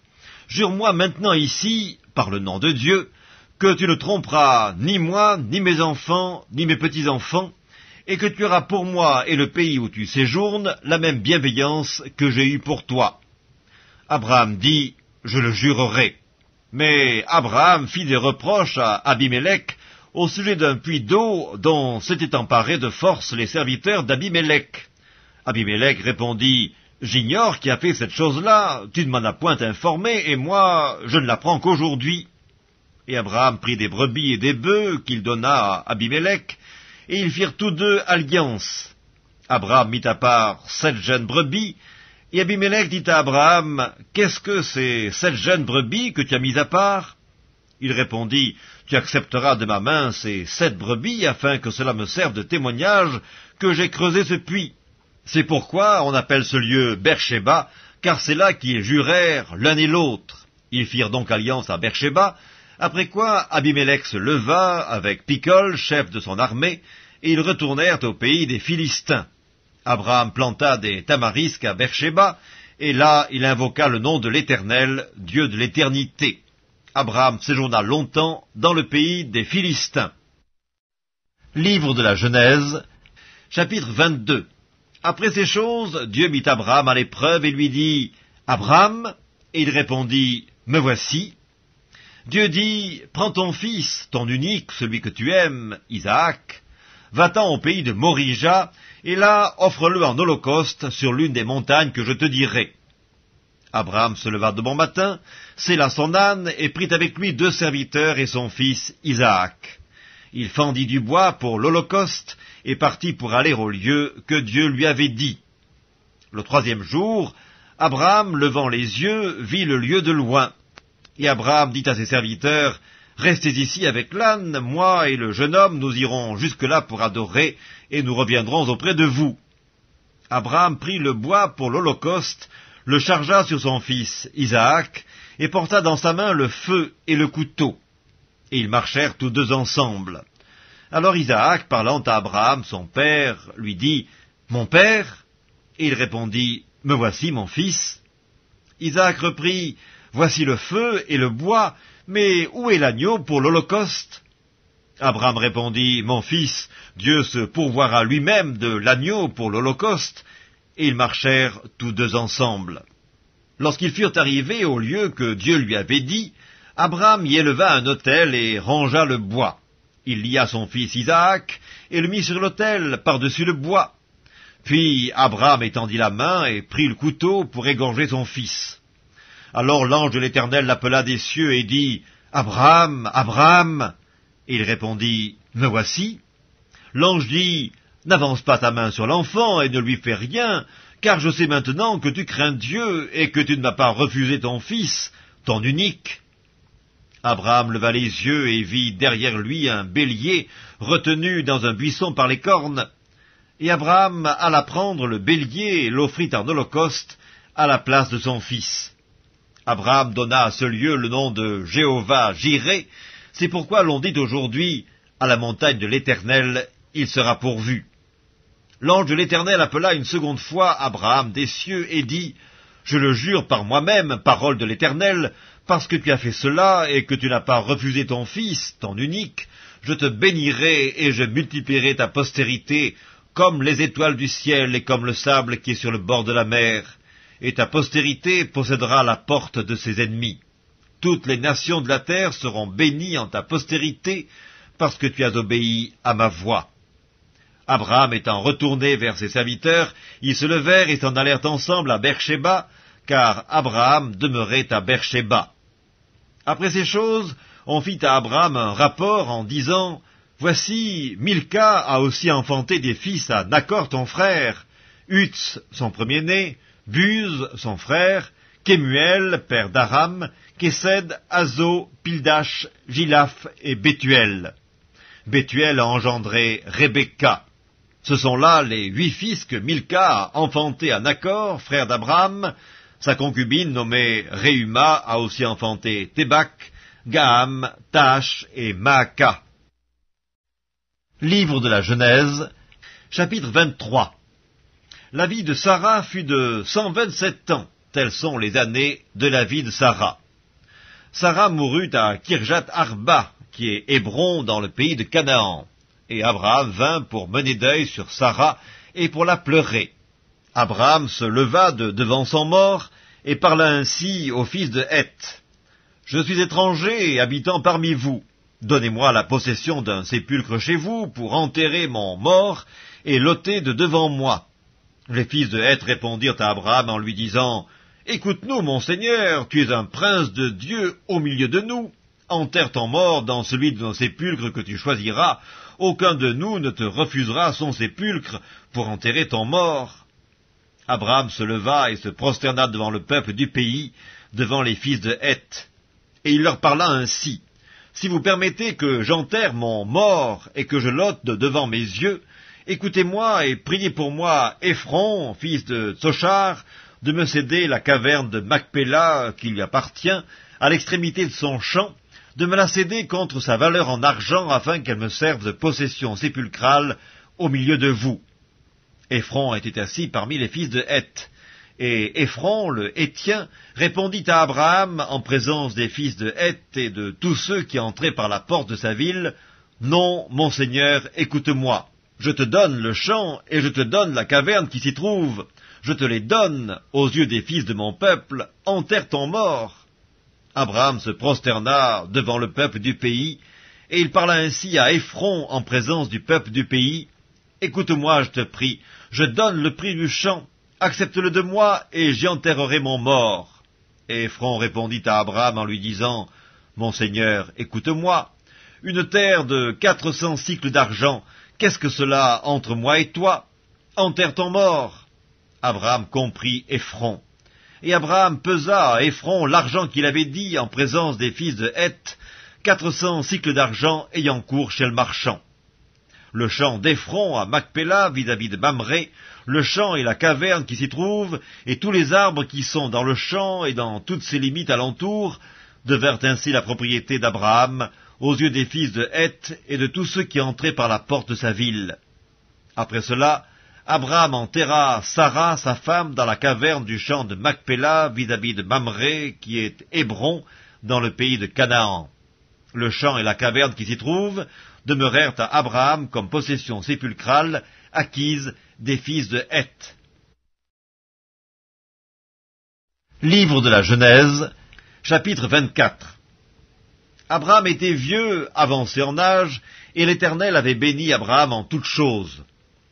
Jure-moi maintenant ici, par le nom de Dieu, que tu ne tromperas ni moi, ni mes enfants, ni mes petits-enfants, et que tu auras pour moi et le pays où tu séjournes la même bienveillance que j'ai eue pour toi. » Abraham dit, « Je le jurerai. » Mais Abraham fit des reproches à Abimélec au sujet d'un puits d'eau dont s'étaient emparés de force les serviteurs d'Abimélec. Abimélec répondit, « J'ignore qui a fait cette chose-là, tu ne m'en as point informé, et moi, je ne l'apprends qu'aujourd'hui. » Et Abraham prit des brebis et des bœufs qu'il donna à Abimélec, et ils firent tous deux alliance. Abraham mit à part 7 jeunes brebis, et Abimélec dit à Abraham, « Qu'est-ce que ces 7 jeunes brebis que tu as mis à part ?» Il répondit, « Tu accepteras de ma main ces 7 brebis, afin que cela me serve de témoignage que j'ai creusé ce puits. » C'est pourquoi on appelle ce lieu Beersheba, car c'est là qu'ils jurèrent l'un et l'autre. Ils firent donc alliance à Beersheba, après quoi Abimélec se leva avec Picol, chef de son armée, et ils retournèrent au pays des Philistins. Abraham planta des tamarisques à Beersheba, et là il invoqua le nom de l'Éternel, Dieu de l'éternité. Abraham séjourna longtemps dans le pays des Philistins. Livre de la Genèse, chapitre 22. Après ces choses, Dieu mit Abraham à l'épreuve et lui dit, « Abraham » Et il répondit, « Me voici. » Dieu dit, « Prends ton fils, ton unique, celui que tu aimes, Isaac, va-t'en au pays de Morija, et là offre-le en holocauste sur l'une des montagnes que je te dirai. » Abraham se leva de bon matin, sella son âne, et prit avec lui 2 serviteurs et son fils Isaac. Il fendit du bois pour l'holocauste, et partit pour aller au lieu que Dieu lui avait dit. Le 3e jour, Abraham, levant les yeux, vit le lieu de loin. Et Abraham dit à ses serviteurs, « Restez ici avec l'âne, moi et le jeune homme, nous irons jusque-là pour adorer, et nous reviendrons auprès de vous. » Abraham prit le bois pour l'holocauste, le chargea sur son fils Isaac, et porta dans sa main le feu et le couteau. Et ils marchèrent tous deux ensemble. Alors Isaac, parlant à Abraham, son père, lui dit, « Mon père ?» Et il répondit, « Me voici, mon fils. » Isaac reprit, « Voici le feu et le bois, mais où est l'agneau pour l'holocauste ?» Abraham répondit, « Mon fils, Dieu se pourvoira lui-même de l'agneau pour l'holocauste. » Et ils marchèrent tous deux ensemble. Lorsqu'ils furent arrivés au lieu que Dieu lui avait dit, Abraham y éleva un autel et rangea le bois. Il lia son fils Isaac et le mit sur l'autel par-dessus le bois. Puis Abraham étendit la main et prit le couteau pour égorger son fils. Alors l'ange de l'Éternel l'appela des cieux et dit, « Abraham, Abraham !» Et il répondit, « Me voici. » L'ange dit, « N'avance pas ta main sur l'enfant et ne lui fais rien, car je sais maintenant que tu crains Dieu et que tu ne m'as pas refusé ton fils, ton unique. » Abraham leva les yeux et vit derrière lui un bélier retenu dans un buisson par les cornes. Et Abraham alla prendre le bélier et l'offrit en holocauste à la place de son fils. Abraham donna à ce lieu le nom de Jéhovah-Jireh, c'est pourquoi l'on dit aujourd'hui, à la montagne de l'Éternel, il sera pourvu. L'ange de l'Éternel appela une seconde fois Abraham des cieux et dit, « Je le jure par moi-même, parole de l'Éternel, parce que tu as fait cela et que tu n'as pas refusé ton fils, ton unique, je te bénirai et je multiplierai ta postérité comme les étoiles du ciel et comme le sable qui est sur le bord de la mer. Et ta postérité possédera la porte de ses ennemis. Toutes les nations de la terre seront bénies en ta postérité, parce que tu as obéi à ma voix. » Abraham étant retourné vers ses serviteurs, ils se levèrent et s'en allèrent ensemble à Beersheba, car Abraham demeurait à Beersheba. Après ces choses, on fit à Abraham un rapport en disant, « Voici, Milca a aussi enfanté des fils à Nachor ton frère, Uts son premier-né, Buz son frère, Kemuel, père d'Aram, Kesed, Azo, Pildash, Gilaph et Bethuel. Bethuel a engendré Rebecca. Ce sont là les 8 fils que Milca a enfantés à Nachor, frère d'Abraham. Sa concubine nommée Reuma a aussi enfanté Tébach, Gaham, Tash et Maaka. Livre de la Genèse, chapitre 23. La vie de Sarah fut de 127 ans, telles sont les années de la vie de Sarah. Sarah mourut à Kirjat Arba, qui est Hébron dans le pays de Canaan, et Abraham vint pour mener deuil sur Sarah et pour la pleurer. Abraham se leva de devant son mort et parla ainsi au fils de Heth. « Je suis étranger et habitant parmi vous. Donnez-moi la possession d'un sépulcre chez vous pour enterrer mon mort et l'ôter de devant moi. » Les fils de Heth répondirent à Abraham en lui disant, « Écoute-nous, mon Seigneur, tu es un prince de Dieu au milieu de nous. Enterre ton mort dans celui de nos sépulcres que tu choisiras. Aucun de nous ne te refusera son sépulcre pour enterrer ton mort. » Abraham se leva et se prosterna devant le peuple du pays, devant les fils de Heth. Et il leur parla ainsi, « Si vous permettez que j'enterre mon mort et que je l'ôte de devant mes yeux, écoutez-moi et priez pour moi Éphron, fils de Tsochar, de me céder la caverne de Macpéla qui lui appartient, à l'extrémité de son champ, de me la céder contre sa valeur en argent afin qu'elle me serve de possession sépulcrale au milieu de vous. » Éphron était assis parmi les fils de Heth. Et Éphron, le Héthien, répondit à Abraham en présence des fils de Heth et de tous ceux qui entraient par la porte de sa ville, « Non, mon Seigneur, écoute-moi. Je te donne le champ et je te donne la caverne qui s'y trouve. Je te les donne aux yeux des fils de mon peuple. Enterre ton mort. » Abraham se prosterna devant le peuple du pays, et il parla ainsi à Éphron en présence du peuple du pays. « Écoute-moi, je te prie, je donne le prix du champ, accepte-le de moi, et j'y enterrerai mon mort. » Et Éphron répondit à Abraham en lui disant, « Mon Seigneur, écoute-moi, une terre de 400 cycles d'argent, qu'est-ce que cela entre moi et toi? Enterre ton mort. » Abraham comprit Éphron. Et Abraham pesa à Éphron l'argent qu'il avait dit en présence des fils de Heth, 400 cycles d'argent ayant cours chez le marchand. Le champ d'Éphron à Macpéla vis-à-vis de Mamré, le champ et la caverne qui s'y trouvent, et tous les arbres qui sont dans le champ et dans toutes ses limites alentour, devinrent ainsi la propriété d'Abraham aux yeux des fils de Heth et de tous ceux qui entraient par la porte de sa ville. Après cela, Abraham enterra Sarah, sa femme, dans la caverne du champ de Macpéla vis-à-vis de Mamré, qui est Hébron, dans le pays de Canaan. Le champ et la caverne qui s'y trouvent demeurèrent à Abraham comme possession sépulcrale acquise des fils de Heth. Livre de la Genèse, chapitre 24. Abraham était vieux, avancé en âge, et l'Éternel avait béni Abraham en toutes choses.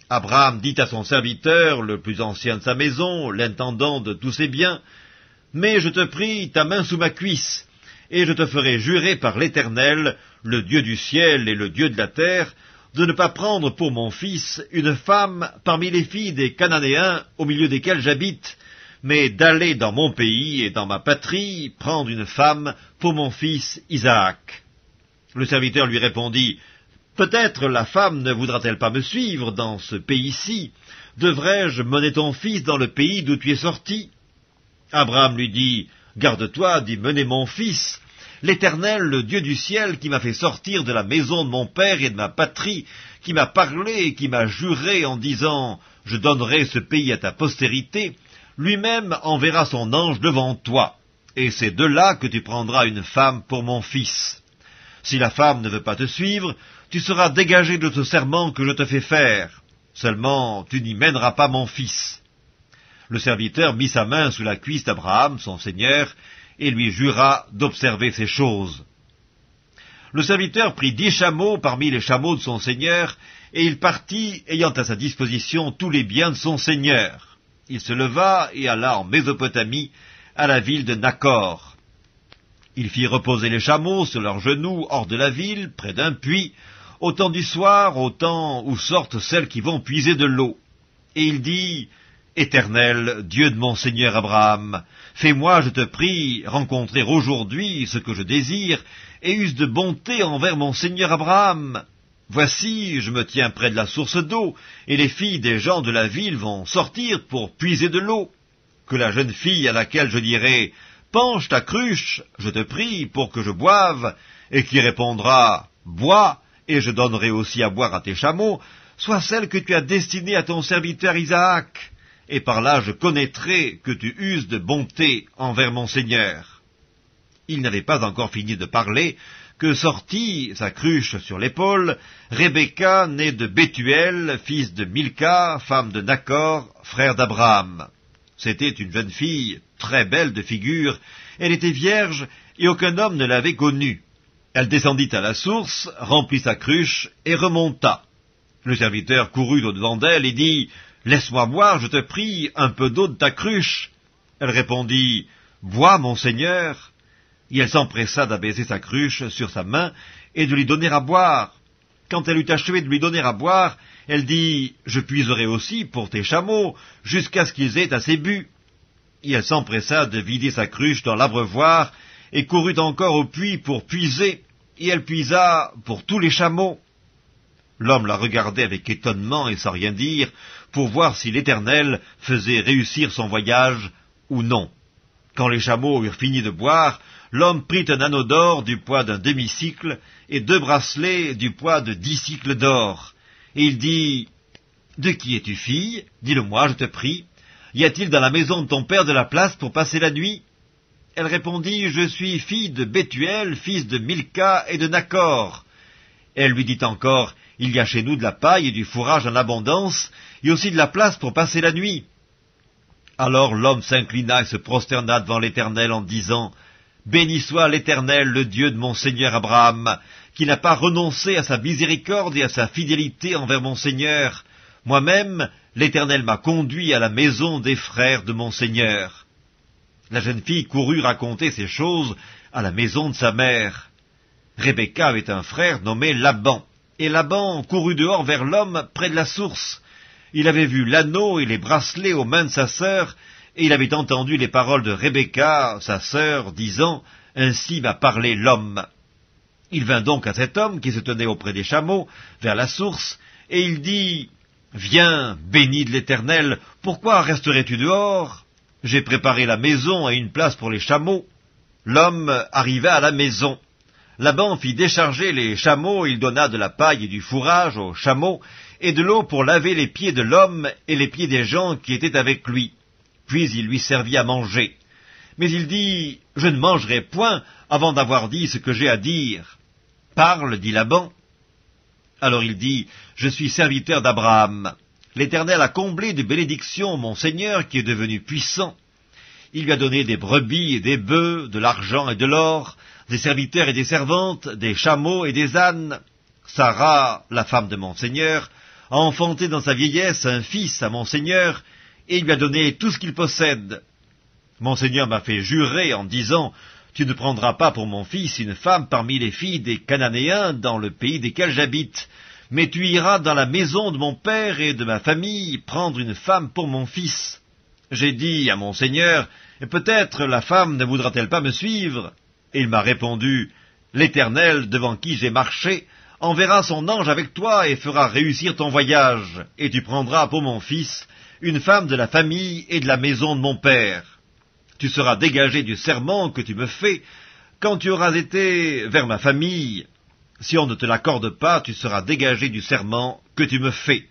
Abraham dit à son serviteur, le plus ancien de sa maison, l'intendant de tous ses biens, « Mets, je te prie, ta main sous ma cuisse, et je te ferai jurer par l'Éternel, le Dieu du ciel et le Dieu de la terre, de ne pas prendre pour mon fils une femme parmi les filles des Cananéens au milieu desquels j'habite, mais d'aller dans mon pays et dans ma patrie prendre une femme pour mon fils Isaac. » Le serviteur lui répondit, « Peut-être la femme ne voudra-t-elle pas me suivre dans ce pays-ci? Devrais-je mener ton fils dans le pays d'où tu es sorti ?» Abraham lui dit, « Garde-toi d'y mener mon fils. L'Éternel, le Dieu du ciel, qui m'a fait sortir de la maison de mon père et de ma patrie, qui m'a parlé et qui m'a juré en disant, « Je donnerai ce pays à ta postérité », lui-même enverra son ange devant toi, et c'est de là que tu prendras une femme pour mon fils. Si la femme ne veut pas te suivre, tu seras dégagé de ce serment que je te fais faire. Seulement, tu n'y mèneras pas mon fils. » Le serviteur mit sa main sous la cuisse d'Abraham, son seigneur, et lui jura d'observer ces choses. Le serviteur prit 10 chameaux parmi les chameaux de son seigneur, et il partit, ayant à sa disposition tous les biens de son seigneur. Il se leva et alla en Mésopotamie, à la ville de Nakor. Il fit reposer les chameaux sur leurs genoux hors de la ville, près d'un puits, au temps du soir, au temps où sortent celles qui vont puiser de l'eau. Et il dit, « Éternel, Dieu de mon seigneur Abraham, fais-moi, je te prie, rencontrer aujourd'hui ce que je désire, et use de bonté envers mon seigneur Abraham. Voici, je me tiens près de la source d'eau, et les filles des gens de la ville vont sortir pour puiser de l'eau. Que la jeune fille à laquelle je dirai, « Penche ta cruche, je te prie, pour que je boive », et qui répondra, « Bois, et je donnerai aussi à boire à tes chameaux », soit celle que tu as destinée à ton serviteur Isaac. Et par là je connaîtrai que tu uses de bonté envers mon seigneur. » Il n'avait pas encore fini de parler, que sortit, sa cruche sur l'épaule, Rebecca, née de Bethuel, fils de Milca, femme de Nakor, frère d'Abraham. C'était une jeune fille, très belle de figure, elle était vierge, et aucun homme ne l'avait connue. Elle descendit à la source, remplit sa cruche, et remonta. Le serviteur courut au-devant d'elle et dit, « Laisse-moi boire, je te prie, un peu d'eau de ta cruche. » Elle répondit, « Bois, mon seigneur. » Et elle s'empressa d'abaisser sa cruche sur sa main et de lui donner à boire. Quand elle eut achevé de lui donner à boire, elle dit, « Je puiserai aussi pour tes chameaux, jusqu'à ce qu'ils aient assez bu. » Et elle s'empressa de vider sa cruche dans l'abreuvoir, et courut encore au puits pour puiser, et elle puisa pour tous les chameaux. L'homme la regardait avec étonnement et sans rien dire, pour voir si l'Éternel faisait réussir son voyage ou non. Quand les chameaux eurent fini de boire, l'homme prit un anneau d'or du poids d'un demi-cycle, et 2 bracelets du poids de 10 cycles d'or. Et il dit, « De qui es-tu fille? Dis-le-moi, je te prie. Y a-t-il dans la maison de ton père de la place pour passer la nuit ?» Elle répondit, « Je suis fille de Bethuel, fils de Milca et de Nakor. » Elle lui dit encore, « Il y a chez nous de la paille et du fourrage en abondance, et aussi de la place pour passer la nuit. » Alors l'homme s'inclina et se prosterna devant l'Éternel en disant, « Béni soit l'Éternel, le Dieu de mon seigneur Abraham, qui n'a pas renoncé à sa miséricorde et à sa fidélité envers mon seigneur. Moi-même, l'Éternel m'a conduit à la maison des frères de mon seigneur. » La jeune fille courut raconter ces choses à la maison de sa mère. Rebecca avait un frère nommé Laban, et Laban courut dehors vers l'homme près de la source. Il avait vu l'anneau et les bracelets aux mains de sa sœur, et il avait entendu les paroles de Rebecca, sa sœur, disant, « Ainsi m'a parlé l'homme. » Il vint donc à cet homme qui se tenait auprès des chameaux, vers la source, et il dit, « Viens, béni de l'Éternel, pourquoi resterais-tu dehors? J'ai préparé la maison et une place pour les chameaux. » L'homme arriva à la maison. Laban fit décharger les chameaux, il donna de la paille et du fourrage aux chameaux, et de l'eau pour laver les pieds de l'homme et les pieds des gens qui étaient avec lui. Puis il lui servit à manger. Mais il dit, « Je ne mangerai point avant d'avoir dit ce que j'ai à dire. »« Parle, dit Laban. » Alors il dit, « Je suis serviteur d'Abraham. L'Éternel a comblé de bénédictions mon Seigneur qui est devenu puissant. Il lui a donné des brebis et des bœufs, de l'argent et de l'or, des serviteurs et des servantes, des chameaux et des ânes. Sarah, la femme de mon Seigneur, a enfanté dans sa vieillesse un fils à mon Seigneur, et il lui a donné tout ce qu'il possède. Mon Seigneur m'a fait jurer en disant, « Tu ne prendras pas pour mon fils une femme parmi les filles des Cananéens dans le pays desquels j'habite, mais tu iras dans la maison de mon père et de ma famille prendre une femme pour mon fils. J'ai dit à mon Seigneur, peut-être la femme ne voudra-t-elle pas me suivre? Et il m'a répondu, l'Éternel, devant qui j'ai marché, enverra son ange avec toi et fera réussir ton voyage, et tu prendras pour mon fils une femme de la famille et de la maison de mon père. Tu seras dégagé du serment que tu me fais quand tu auras été vers ma famille. Si on ne te l'accorde pas, tu seras dégagé du serment que tu me fais.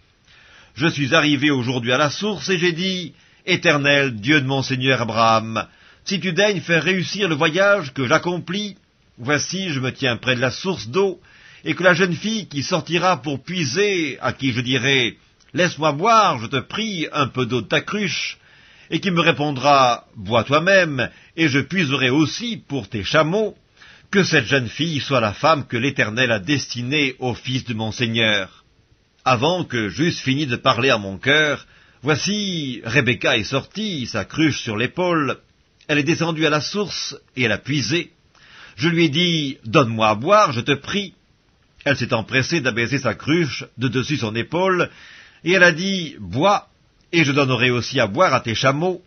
Je suis arrivé aujourd'hui à la source et j'ai dit, Éternel, Dieu de mon Seigneur Abraham, si tu daignes faire réussir le voyage que j'accomplis, voici je me tiens près de la source d'eau, et que la jeune fille qui sortira pour puiser, à qui je dirai, laisse-moi boire, je te prie, un peu d'eau de ta cruche, et qui me répondra, bois toi-même, et je puiserai aussi pour tes chameaux, que cette jeune fille soit la femme que l'Éternel a destinée au fils de mon Seigneur. Avant que j'eusse fini de parler à mon cœur, voici, Rebecca est sortie, sa cruche sur l'épaule, elle est descendue à la source, et elle a puisé. Je lui ai dit, donne-moi à boire, je te prie. Elle s'est empressée d'abaisser sa cruche de dessus son épaule, et elle a dit, bois, et je donnerai aussi à boire à tes chameaux.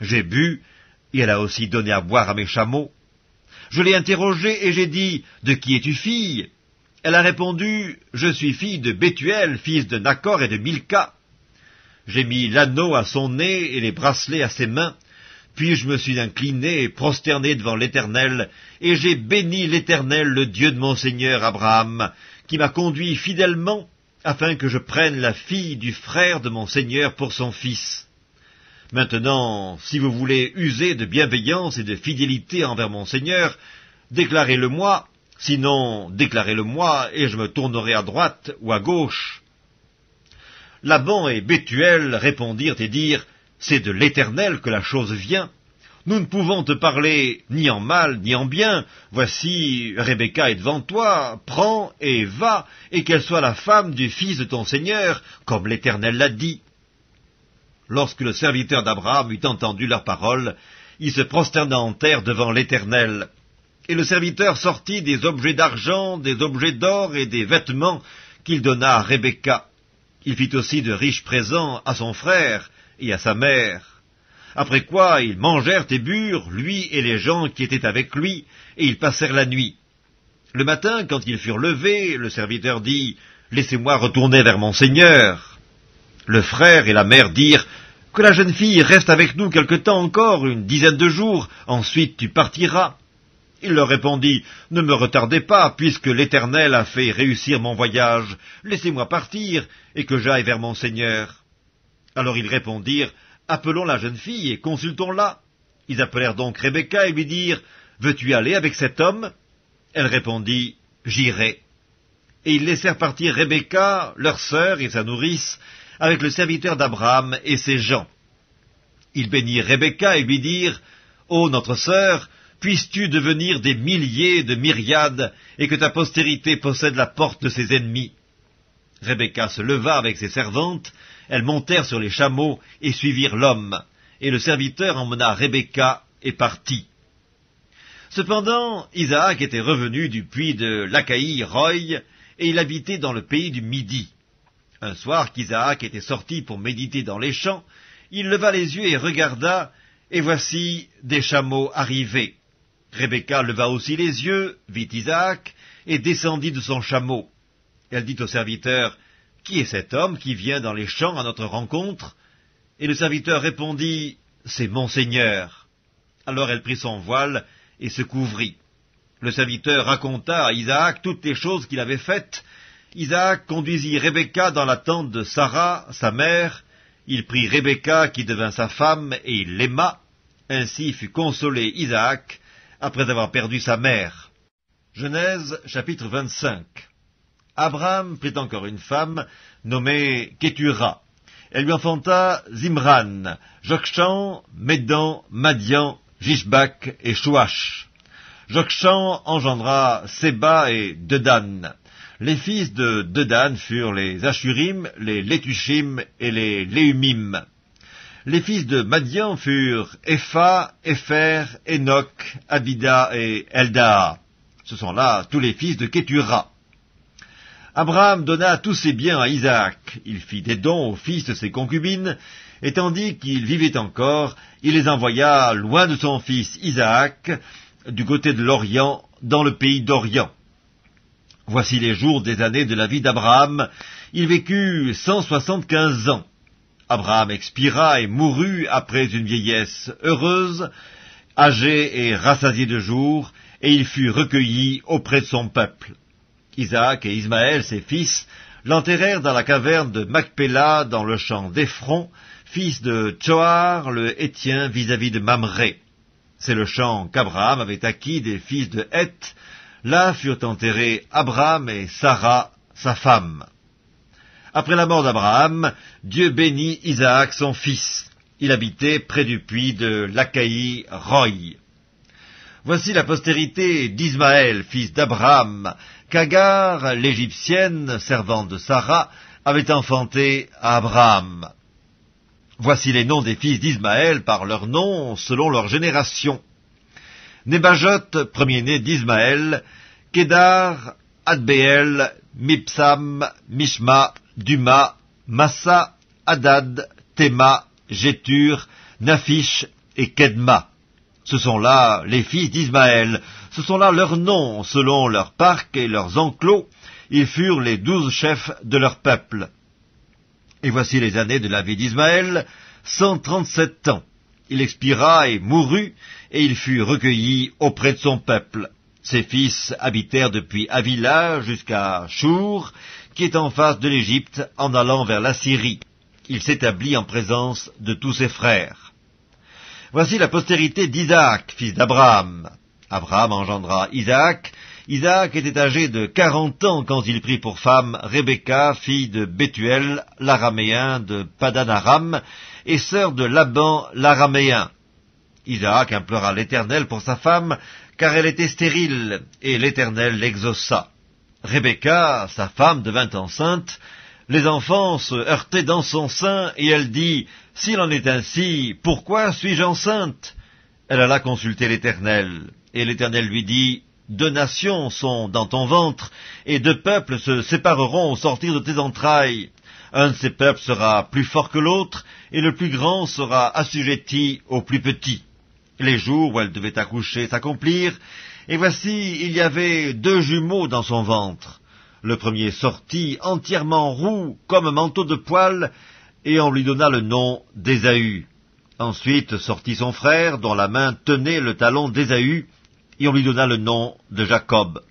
J'ai bu, et elle a aussi donné à boire à mes chameaux. Je l'ai interrogée, et j'ai dit, de qui es-tu fille? Elle a répondu, je suis fille de Bethuel, fils de Nachor et de Milka. J'ai mis l'anneau à son nez et les bracelets à ses mains, puis je me suis incliné et prosterné devant l'Éternel, et j'ai béni l'Éternel, le Dieu de mon Seigneur Abraham, qui m'a conduit fidèlement, afin que je prenne la fille du frère de mon Seigneur pour son fils. Maintenant, si vous voulez user de bienveillance et de fidélité envers mon Seigneur, déclarez-le-moi, sinon déclarez-le-moi, et je me tournerai à droite ou à gauche. Laban et Bethuel répondirent et dirent, c'est de l'Éternel que la chose vient. Nous ne pouvons te parler ni en mal ni en bien. Voici, Rebecca est devant toi, prends et va, et qu'elle soit la femme du fils de ton Seigneur, comme l'Éternel l'a dit. Lorsque le serviteur d'Abraham eut entendu leurs paroles, il se prosterna en terre devant l'Éternel. Et le serviteur sortit des objets d'argent, des objets d'or et des vêtements qu'il donna à Rebecca. Il fit aussi de riches présents à son frère et à sa mère. Après quoi, ils mangèrent et burent, lui et les gens qui étaient avec lui, et ils passèrent la nuit. Le matin, quand ils furent levés, le serviteur dit, « Laissez-moi retourner vers mon Seigneur. » Le frère et la mère dirent, « Que la jeune fille reste avec nous quelque temps encore, une dizaine de jours, ensuite tu partiras. » Il leur répondit, « Ne me retardez pas, puisque l'Éternel a fait réussir mon voyage. Laissez-moi partir, et que j'aille vers mon Seigneur. » Alors ils répondirent, « Appelons la jeune fille et consultons-la. » Ils appelèrent donc Rebecca et lui dirent, « Veux-tu aller avec cet homme ?» Elle répondit, « J'irai. » Et ils laissèrent partir Rebecca, leur sœur et sa nourrice, avec le serviteur d'Abraham et ses gens. Ils bénirent Rebecca et lui dirent, « Ô notre sœur, puisses-tu devenir des milliers de myriades, et que ta postérité possède la porte de ses ennemis. » Rebecca se leva avec ses servantes, elles montèrent sur les chameaux et suivirent l'homme, et le serviteur emmena Rebecca et partit. Cependant, Isaac était revenu du puits de Lacaï-Roï, et il habitait dans le pays du Midi. Un soir qu'Isaac était sorti pour méditer dans les champs, il leva les yeux et regarda, et voici des chameaux arrivaient. Rebecca leva aussi les yeux, vit Isaac, et descendit de son chameau. Elle dit au serviteur, « Qui est cet homme qui vient dans les champs à notre rencontre ?» Et le serviteur répondit, « C'est mon Seigneur. » Alors elle prit son voile et se couvrit. Le serviteur raconta à Isaac toutes les choses qu'il avait faites. Isaac conduisit Rebecca dans la tente de Sarah, sa mère. Il prit Rebecca qui devint sa femme et il l'aima. Ainsi fut consolé Isaac après avoir perdu sa mère. Genèse chapitre 25. Abraham prit encore une femme nommée Kétura. Elle lui enfanta Zimran, Jokshan, Médan, Madian, Jishbak et Chouach. Jokshan engendra Séba et Dedan. Les fils de Dedan furent les Ashurim, les Létushim et les Léumim. Les fils de Madian furent Epha, Épher, Enoch, Abida et Eldaa. Ce sont là tous les fils de Kétura. Abraham donna tous ses biens à Isaac. Il fit des dons aux fils de ses concubines, et tandis qu'il vivait encore, il les envoya loin de son fils Isaac, du côté de l'Orient, dans le pays d'Orient. Voici les jours des années de la vie d'Abraham. Il vécut 175 ans. Abraham expira et mourut après une vieillesse heureuse, âgé et rassasié de jours, et il fut recueilli auprès de son peuple. Isaac et Ismaël, ses fils, l'enterrèrent dans la caverne de Macpéla, dans le champ d'Éphron, fils de Tsoar, le Hétien, vis-à-vis de Mamré. C'est le champ qu'Abraham avait acquis des fils de Heth. Là furent enterrés Abraham et Sarah, sa femme. Après la mort d'Abraham, Dieu bénit Isaac, son fils. Il habitait près du puits de Lacaï-Roï. Voici la postérité d'Ismaël, fils d'Abraham, qu'Agar, l'Égyptienne, servante de Sarah, avait enfanté à Abraham. Voici les noms des fils d'Ismaël par leurs noms, selon leur génération. Nébajot, premier-né d'Ismaël, Kédar, Adbéel, Mipsam, Mishma, Duma, Massa, Hadad, Théma, Jétur, Naphish et Kedma. Ce sont là les fils d'Ismaël, ce sont là leurs noms, selon leurs parcs et leurs enclos. Ils furent les 12 chefs de leur peuple. Et voici les années de la vie d'Ismaël, 137 ans. Il expira et mourut, et il fut recueilli auprès de son peuple. Ses fils habitèrent depuis Avila jusqu'à Chour, qui est en face de l'Égypte, en allant vers la Syrie. Il s'établit en présence de tous ses frères. Voici la postérité d'Isaac, fils d'Abraham. Abraham engendra Isaac. Isaac était âgé de 40 ans quand il prit pour femme Rebecca, fille de Bethuel, l'araméen de Padan-Aram, et sœur de Laban, l'araméen. Isaac implora l'Éternel pour sa femme, car elle était stérile, et l'Éternel l'exauça. Rebecca, sa femme, devint enceinte. Les enfants se heurtaient dans son sein, et elle dit, « S'il en est ainsi, pourquoi suis-je enceinte ?» Elle alla consulter l'Éternel, et l'Éternel lui dit, « 2 nations sont dans ton ventre, et 2 peuples se sépareront au sortir de tes entrailles. Un de ces peuples sera plus fort que l'autre, et le plus grand sera assujetti au plus petit. » Les jours où elle devait accoucher s'accomplirent, et voici, il y avait 2 jumeaux dans son ventre. Le premier sortit entièrement roux, comme un manteau de poil, et on lui donna le nom d'Ésaü. Ensuite sortit son frère, dont la main tenait le talon d'Ésaü, et on lui donna le nom de Jacob.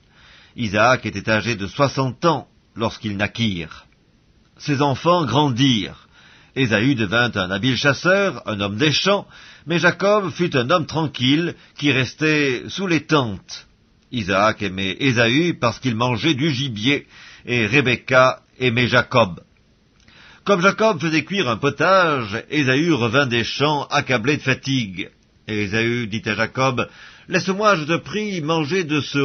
Isaac était âgé de 60 ans lorsqu'ils naquirent. Ses enfants grandirent. Ésaü devint un habile chasseur, un homme des champs, mais Jacob fut un homme tranquille qui restait sous les tentes. Isaac aimait Ésaü parce qu'il mangeait du gibier, et Rebecca aimait Jacob. Comme Jacob faisait cuire un potage, Ésaü revint des champs accablé de fatigue. Et Ésaü dit à Jacob, « Laisse-moi, je te prie, manger de ce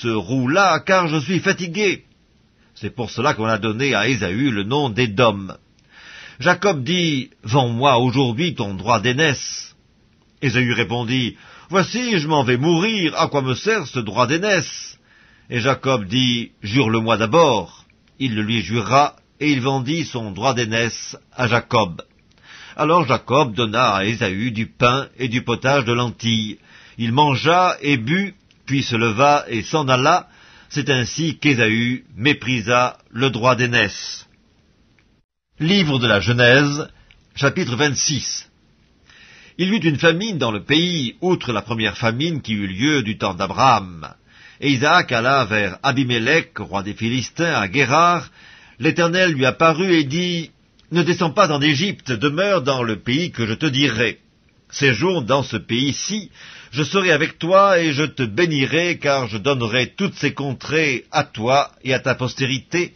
roux-là, car je suis fatigué. » C'est pour cela qu'on a donné à Ésaü le nom d'Édom. Jacob dit, « Vends-moi aujourd'hui ton droit d'aînesse. » Ésaü répondit, « Voici, je m'en vais mourir, à quoi me sert ce droit d'aînesse ?» Et Jacob dit, « Jure-le-moi d'abord. » Il le lui jura, et il vendit son droit d'aînesse à Jacob. Alors Jacob donna à Ésaü du pain et du potage de lentilles. Il mangea et but, puis se leva et s'en alla. C'est ainsi qu'Ésaü méprisa le droit d'aînesse. Livre de la Genèse, chapitre 26. Il y eut une famine dans le pays, outre la première famine qui eut lieu du temps d'Abraham. Et Isaac alla vers Abimélec, roi des Philistins, à Guérar. L'Éternel lui apparut et dit, « Ne descends pas en Égypte, demeure dans le pays que je te dirai. Séjourne dans ce pays-ci, je serai avec toi et je te bénirai, car je donnerai toutes ces contrées à toi et à ta postérité,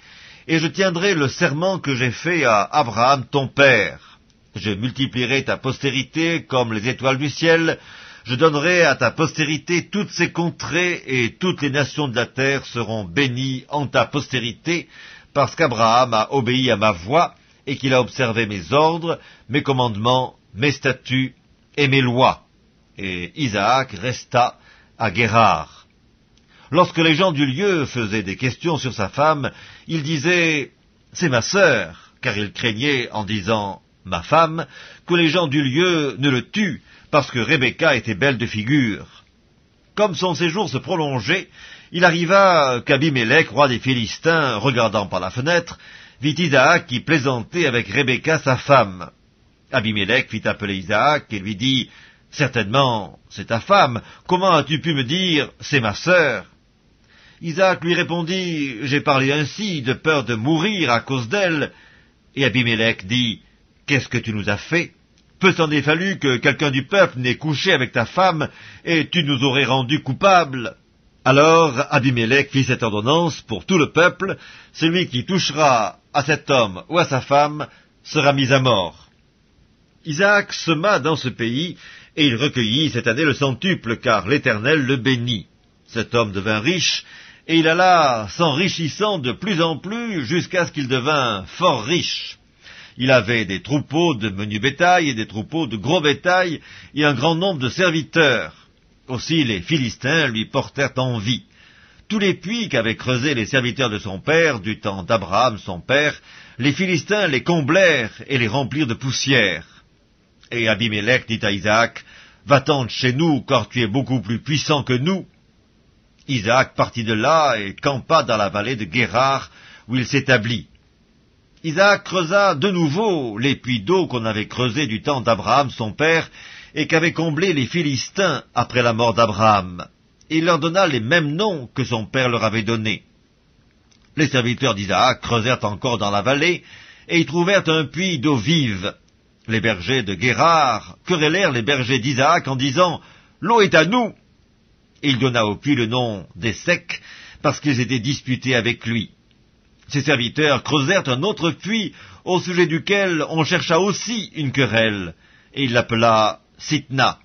et je tiendrai le serment que j'ai fait à Abraham ton père. Je multiplierai ta postérité comme les étoiles du ciel, je donnerai à ta postérité toutes ces contrées, et toutes les nations de la terre seront bénies en ta postérité, parce qu'Abraham a obéi à ma voix, et qu'il a observé mes ordres, mes commandements, mes statuts et mes lois. » Et Isaac resta à Guérar. Lorsque les gens du lieu faisaient des questions sur sa femme, il disait « C'est ma sœur », car il craignait, en disant « ma femme », que les gens du lieu ne le tuent, parce que Rebecca était belle de figure. Comme son séjour se prolongeait, il arriva qu'Abimélec, roi des Philistins, regardant par la fenêtre, vit Isaac qui plaisantait avec Rebecca sa femme. Abimélec fit appeler Isaac et lui dit « Certainement, c'est ta femme, comment as-tu pu me dire « c'est ma sœur » ?» Isaac lui répondit « J'ai parlé ainsi, de peur de mourir à cause d'elle. » Et Abimélec dit « Qu'est-ce que tu nous as fait ? Peu s'en est fallu que quelqu'un du peuple n'ait couché avec ta femme, et tu nous aurais rendus coupables. » Alors Abimélec fit cette ordonnance pour tout le peuple, celui qui touchera à cet homme ou à sa femme sera mis à mort. Isaac sema dans ce pays, et il recueillit cette année le centuple, car l'Éternel le bénit. Cet homme devint riche, et il alla s'enrichissant de plus en plus jusqu'à ce qu'il devint fort riche. Il avait des troupeaux de menu bétail et des troupeaux de gros bétail, et un grand nombre de serviteurs. Aussi les Philistins lui portèrent envie. Tous les puits qu'avaient creusés les serviteurs de son père, du temps d'Abraham son père, les Philistins les comblèrent et les remplirent de poussière. Et Abimélec dit à Isaac, « Va-t'en de chez nous, car tu es beaucoup plus puissant que nous. » Isaac partit de là et campa dans la vallée de Guérar, où il s'établit. Isaac creusa de nouveau les puits d'eau qu'on avait creusés du temps d'Abraham son père, et qu'avaient comblés les Philistins après la mort d'Abraham. Et il leur donna les mêmes noms que son père leur avait donnés. Les serviteurs d'Isaac creusèrent encore dans la vallée, et y trouvèrent un puits d'eau vive. Les bergers de Guérar querellèrent les bergers d'Isaac en disant « L'eau est à nous !» Et il donna au puits le nom d'Essek, parce qu'ils étaient disputés avec lui. Ses serviteurs creusèrent un autre puits, au sujet duquel on chercha aussi une querelle, et il l'appela Sitna.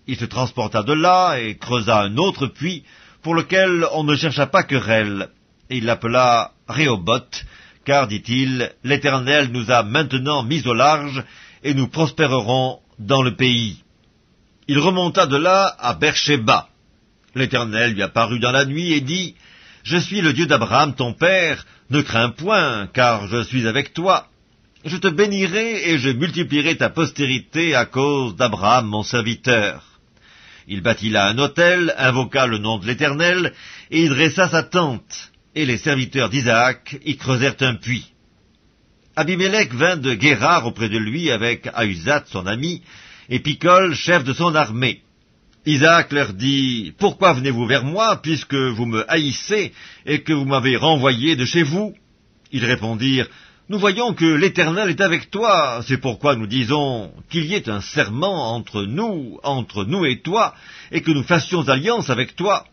Il se transporta de là et creusa un autre puits, pour lequel on ne chercha pas querelle, et il l'appela Rehoboth, car, dit-il, l'Éternel nous a maintenant mis au large, et nous prospérerons dans le pays. Il remonta de là à Beersheba. L'Éternel lui apparut dans la nuit et dit, « Je suis le Dieu d'Abraham ton père, ne crains point, car je suis avec toi. Je te bénirai et je multiplierai ta postérité à cause d'Abraham mon serviteur. » Il bâtit là un autel, invoqua le nom de l'Éternel, et y dressa sa tente, et les serviteurs d'Isaac y creusèrent un puits. Abimélec vint de Guérar auprès de lui avec Ahuzat son ami, et Picol, chef de son armée. Isaac leur dit, « Pourquoi venez-vous vers moi, puisque vous me haïssez, et que vous m'avez renvoyé de chez vous ?» Ils répondirent, « Nous voyons que l'Éternel est avec toi, c'est pourquoi nous disons qu'il y ait un serment entre nous et toi, et que nous fassions alliance avec toi.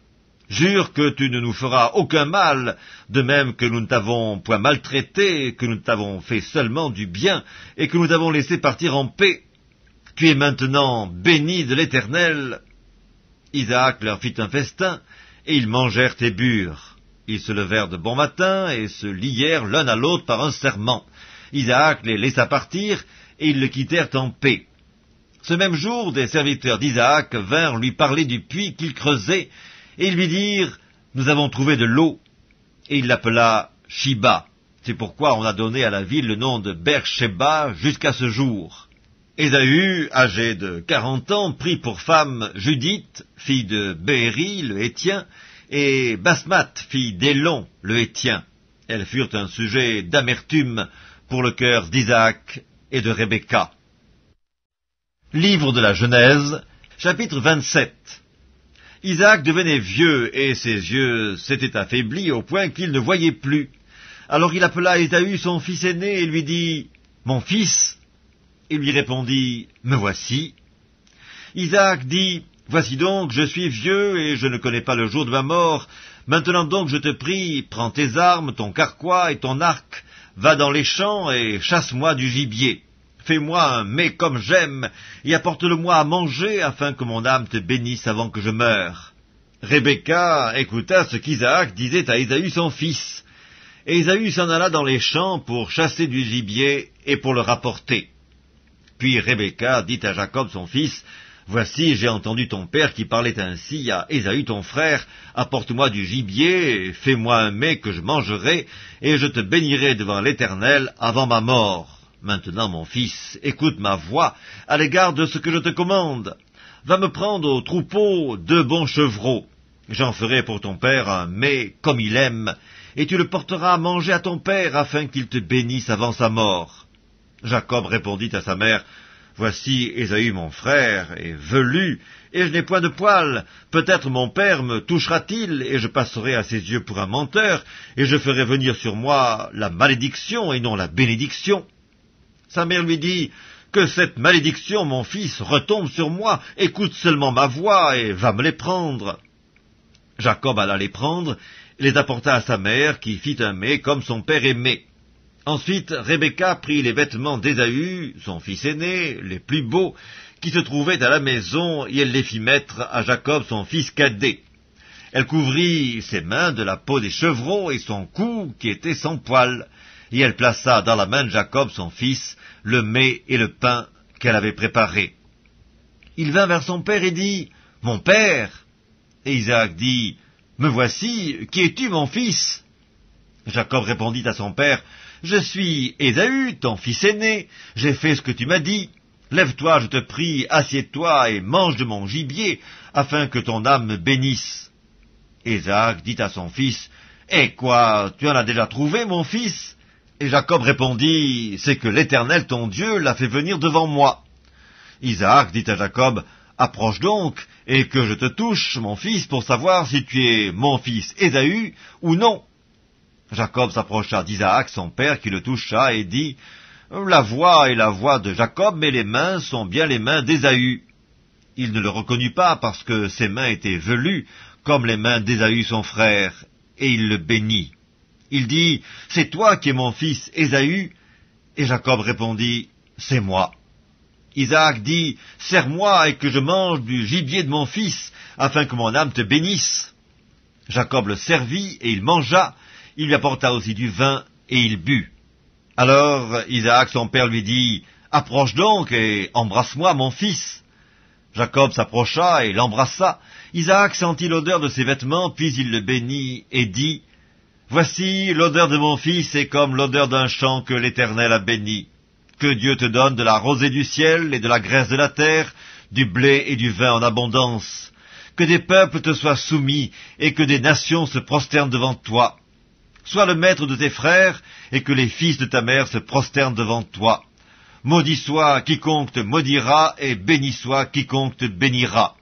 Jure que tu ne nous feras aucun mal, de même que nous ne t'avons point maltraité, que nous t'avons fait seulement du bien, et que nous t'avons laissé partir en paix. Tu es maintenant béni de l'Éternel. » Isaac leur fit un festin, et ils mangèrent et burent. Ils se levèrent de bon matin, et se lièrent l'un à l'autre par un serment. Isaac les laissa partir, et ils le quittèrent en paix. Ce même jour, des serviteurs d'Isaac vinrent lui parler du puits qu'il creusait, et ils lui dirent, « Nous avons trouvé de l'eau. » Et il l'appela Shiba. C'est pourquoi on a donné à la ville le nom de Beersheba jusqu'à ce jour. Ésaü, âgé de 40 ans, prit pour femme Judith, fille de Béhéri, le Hétien, et Basmath, fille d'Élon, le Hétien. Elles furent un sujet d'amertume pour le cœur d'Isaac et de Rebecca. Livre de la Genèse, chapitre 27. Isaac devenait vieux, et ses yeux s'étaient affaiblis au point qu'il ne voyait plus. Alors il appela Ésaü son fils aîné, et lui dit, « Mon fils ?» Il lui répondit, « Me voici. » Isaac dit, « Voici donc, je suis vieux, et je ne connais pas le jour de ma mort. Maintenant donc, je te prie, prends tes armes, ton carquois et ton arc, va dans les champs et chasse-moi du gibier. Fais-moi un mets comme j'aime, et apporte-le-moi à manger, afin que mon âme te bénisse avant que je meure. » Rebecca écouta ce qu'Isaac disait à Ésaü son fils. Et Ésaü s'en alla dans les champs pour chasser du gibier et pour le rapporter. Puis Rebecca dit à Jacob son fils, « Voici, j'ai entendu ton père qui parlait ainsi à Ésaü ton frère, apporte-moi du gibier, fais-moi un mets que je mangerai, et je te bénirai devant l'Éternel avant ma mort. Maintenant, mon fils, écoute ma voix à l'égard de ce que je te commande. Va me prendre au troupeau 2 bons chevreaux. J'en ferai pour ton père un mets comme il aime, et tu le porteras à manger à ton père afin qu'il te bénisse avant sa mort. Jacob répondit à sa mère, voici Ésaü mon frère est velu, et je n'ai point de poil. Peut-être mon père me touchera-t-il, et je passerai à ses yeux pour un menteur, et je ferai venir sur moi la malédiction et non la bénédiction. Sa mère lui dit, que cette malédiction, mon fils, retombe sur moi, écoute seulement ma voix, et va me les prendre. Jacob alla les prendre, et les apporta à sa mère, qui fit un mets comme son père aimait. Ensuite, Rebecca prit les vêtements d'Ésaü, son fils aîné, les plus beaux, qui se trouvaient à la maison, et elle les fit mettre à Jacob, son fils cadet. Elle couvrit ses mains de la peau des chevreaux et son cou, qui était sans poil, et elle plaça dans la main de Jacob, son fils, le mets et le pain qu'elle avait préparés. Il vint vers son père et dit, « Mon père !» Et Isaac dit, « Me voici, qui es-tu, mon fils ?» Jacob répondit à son père, « Je suis Ésaü, ton fils aîné, j'ai fait ce que tu m'as dit. Lève-toi, je te prie, assieds-toi et mange de mon gibier, afin que ton âme me bénisse. » Isaac dit à son fils, « Eh quoi, tu en as déjà trouvé, mon fils ?» Et Jacob répondit, « C'est que l'Éternel, ton Dieu, l'a fait venir devant moi. » Isaac dit à Jacob, « Approche donc, et que je te touche, mon fils, pour savoir si tu es mon fils Ésaü ou non. » Jacob s'approcha d'Isaac, son père, qui le toucha, et dit, « La voix est la voix de Jacob, mais les mains sont bien les mains d'Ésaü. » Il ne le reconnut pas, parce que ses mains étaient velues, comme les mains d'Ésaü son frère, et il le bénit. Il dit, « C'est toi qui es mon fils Ésaü ?» Et Jacob répondit, « C'est moi. » Isaac dit, « Sers-moi et que je mange du gibier de mon fils, afin que mon âme te bénisse. » Jacob le servit, et il mangea, il lui apporta aussi du vin, et il but. Alors Isaac son père lui dit, « Approche donc, et embrasse-moi, mon fils. » Jacob s'approcha, et l'embrassa. Isaac sentit l'odeur de ses vêtements, puis il le bénit, et dit, « Voici, l'odeur de mon fils est comme l'odeur d'un champ que l'Éternel a béni. Que Dieu te donne de la rosée du ciel et de la graisse de la terre, du blé et du vin en abondance. Que des peuples te soient soumis et que des nations se prosternent devant toi. Sois le maître de tes frères et que les fils de ta mère se prosternent devant toi. Maudit soit quiconque te maudira et béni soit quiconque te bénira. »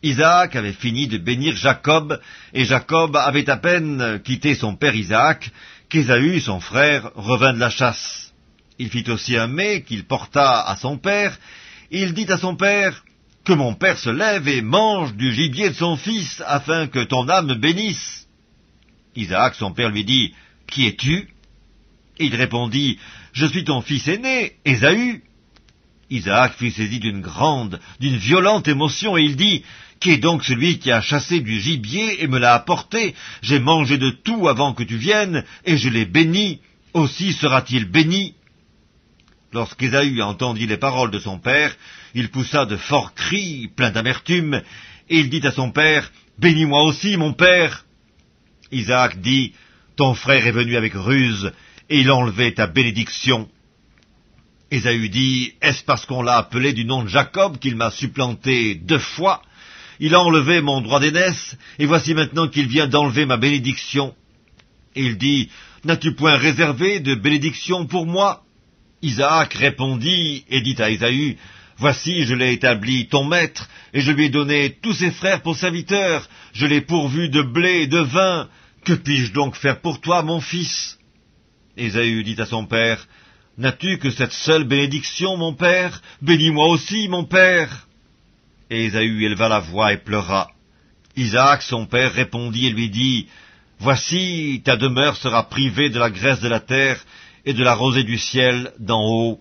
Isaac avait fini de bénir Jacob, et Jacob avait à peine quitté son père Isaac, qu'Ésaü, son frère, revint de la chasse. Il fit aussi un mets qu'il porta à son père, et il dit à son père, « Que mon père se lève et mange du gibier de son fils, afin que ton âme me bénisse. » Isaac, son père, lui dit, « Qui es-tu » Et il répondit, « Je suis ton fils aîné, Ésaü. » Isaac fut saisi d'une violente émotion, et il dit, « Qui est donc celui qui a chassé du gibier et me l'a apporté? J'ai mangé de tout avant que tu viennes, et je l'ai béni. Aussi sera-t-il béni. » Lorsqu'Ésaü entendit les paroles de son père, il poussa de forts cris, pleins d'amertume, et il dit à son père, « Bénis-moi aussi, mon père. » Isaac dit, « Ton frère est venu avec ruse, et il a enlevé ta bénédiction. » Ésaü dit, « Est-ce parce qu'on l'a appelé du nom de Jacob qu'il m'a supplanté 2 fois? Il a enlevé mon droit d'aînesse, et voici maintenant qu'il vient d'enlever ma bénédiction. » Et il dit, « N'as-tu point réservé de bénédiction pour moi ?» Isaac répondit et dit à Ésaü, « Voici, je l'ai établi ton maître, et je lui ai donné tous ses frères pour serviteurs, je l'ai pourvu de blé et de vin. Que puis-je donc faire pour toi, mon fils ?» Ésaü dit à son père, « N'as-tu que cette seule bénédiction, mon père? Bénis-moi aussi, mon père. » Et Ésaü éleva la voix et pleura. Isaac, son père, répondit et lui dit, « Voici, ta demeure sera privée de la graisse de la terre et de la rosée du ciel d'en haut.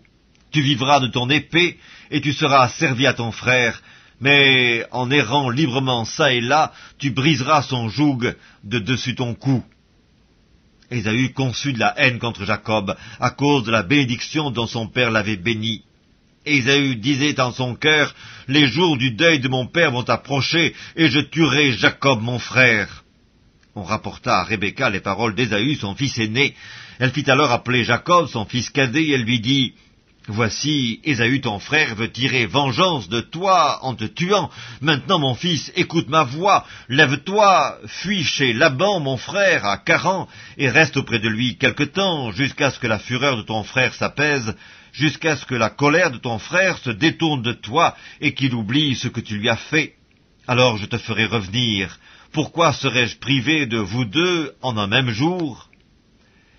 Tu vivras de ton épée, et tu seras servi à ton frère, mais en errant librement çà et là, tu briseras son joug de dessus ton cou. » Ésaü conçut de la haine contre Jacob, à cause de la bénédiction dont son père l'avait béni. Et Ésaü disait en son cœur, « Les jours du deuil de mon père vont approcher, et je tuerai Jacob mon frère. » On rapporta à Rebecca les paroles d'Ésaü, son fils aîné. Elle fit alors appeler Jacob, son fils cadet, et elle lui dit, « Voici, Ésaü ton frère veut tirer vengeance de toi en te tuant. Maintenant, mon fils, écoute ma voix. Lève-toi, fuis chez Laban, mon frère, à Charan, et reste auprès de lui quelque temps, jusqu'à ce que la fureur de ton frère s'apaise, jusqu'à ce que la colère de ton frère se détourne de toi, et qu'il oublie ce que tu lui as fait. Alors je te ferai revenir. Pourquoi serais-je privé de vous deux en un même jour ?»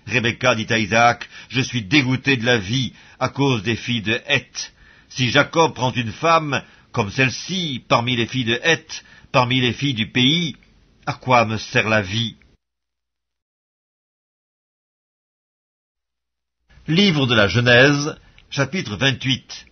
Rebecca dit à Isaac, « Je suis dégoûté de la vie à cause des filles de Heth. Si Jacob prend une femme comme celle-ci parmi les filles de Heth, parmi les filles du pays, à quoi me sert la vie ?» Livre de la Genèse, chapitre 28.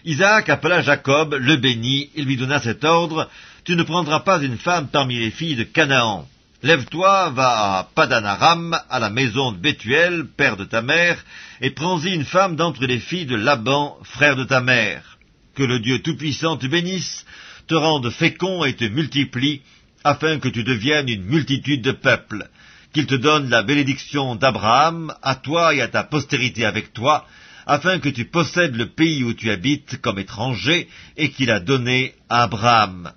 Isaac appela Jacob, le bénit, et lui donna cet ordre, « Tu ne prendras pas une femme parmi les filles de Canaan. Lève-toi, va à Padan-aram, à la maison de Bethuel, père de ta mère, et prends-y une femme d'entre les filles de Laban, frère de ta mère. Que le Dieu Tout-Puissant te bénisse, te rende fécond et te multiplie, afin que tu deviennes une multitude de peuples. Qu'il te donne la bénédiction d'Abraham, à toi et à ta postérité avec toi, afin que tu possèdes le pays où tu habites comme étranger, et qu'il a donné à Abraham. »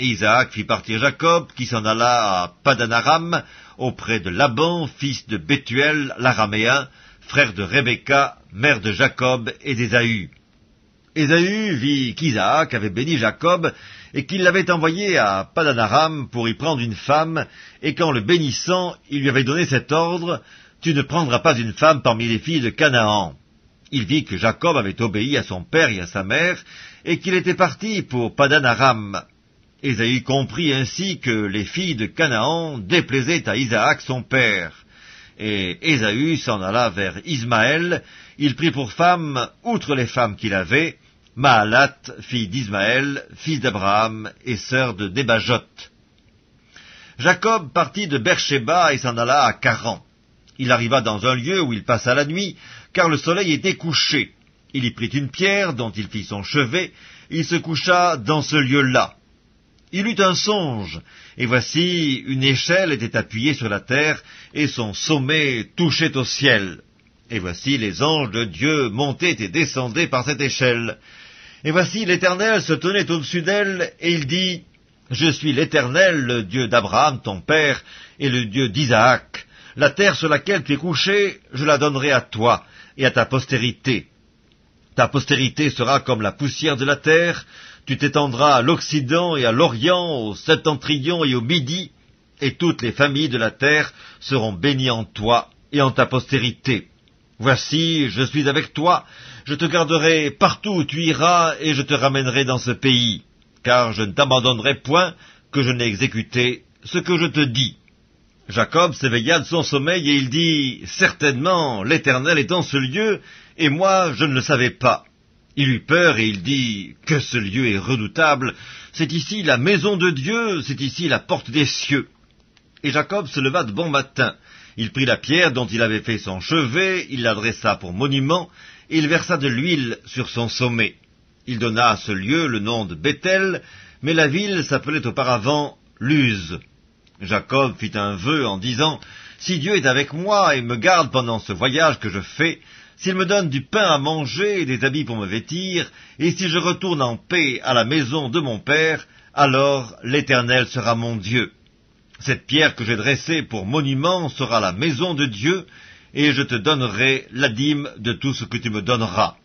Et Isaac fit partir Jacob, qui s'en alla à Padan-aram, auprès de Laban, fils de Bethuel, l'araméen, frère de Rebecca, mère de Jacob et d'Ésaü. Ésaü vit qu'Isaac avait béni Jacob, et qu'il l'avait envoyé à Padan-aram pour y prendre une femme, et qu'en le bénissant, il lui avait donné cet ordre, « Tu ne prendras pas une femme parmi les filles de Canaan. » Il vit que Jacob avait obéi à son père et à sa mère, et qu'il était parti pour Padan-aram. Ésaü comprit ainsi que les filles de Canaan déplaisaient à Isaac son père. Et Ésaü s'en alla vers Ismaël. Il prit pour femme, outre les femmes qu'il avait, Mahalat, fille d'Ismaël, fils d'Abraham et sœur de Débajot. Jacob partit de Beersheba et s'en alla à Charan. Il arriva dans un lieu où il passa la nuit, car le soleil était couché. Il y prit une pierre dont il fit son chevet, il se coucha dans ce lieu-là. Il eut un songe, et voici, une échelle était appuyée sur la terre, et son sommet touchait au ciel. Et voici, les anges de Dieu montaient et descendaient par cette échelle. Et voici, l'Éternel se tenait au-dessus d'elle, et il dit, « Je suis l'Éternel, le Dieu d'Abraham, ton père, et le Dieu d'Isaac. La terre sur laquelle tu es couché, je la donnerai à toi et à ta postérité. Ta postérité sera comme la poussière de la terre, tu t'étendras à l'Occident et à l'Orient, au Septentrion et au Midi, et toutes les familles de la terre seront bénies en toi et en ta postérité. Voici, je suis avec toi, je te garderai partout où tu iras, et je te ramènerai dans ce pays, car je ne t'abandonnerai point que je n'ai exécuté ce que je te dis. » Jacob s'éveilla de son sommeil, et il dit, « Certainement, l'Éternel est en ce lieu, et moi je ne le savais pas. » Il eut peur et il dit, « Que ce lieu est redoutable! C'est ici la maison de Dieu, c'est ici la porte des cieux. » Et Jacob se leva de bon matin. Il prit la pierre dont il avait fait son chevet, il l'adressa pour monument, et il versa de l'huile sur son sommet. Il donna à ce lieu le nom de Béthel, mais la ville s'appelait auparavant Luz. Jacob fit un vœu en disant, « Si Dieu est avec moi et me garde pendant ce voyage que je fais, s'il me donne du pain à manger et des habits pour me vêtir, et si je retourne en paix à la maison de mon père, alors l'Éternel sera mon Dieu. Cette pierre que j'ai dressée pour monument sera la maison de Dieu, et je te donnerai la dîme de tout ce que tu me donneras. »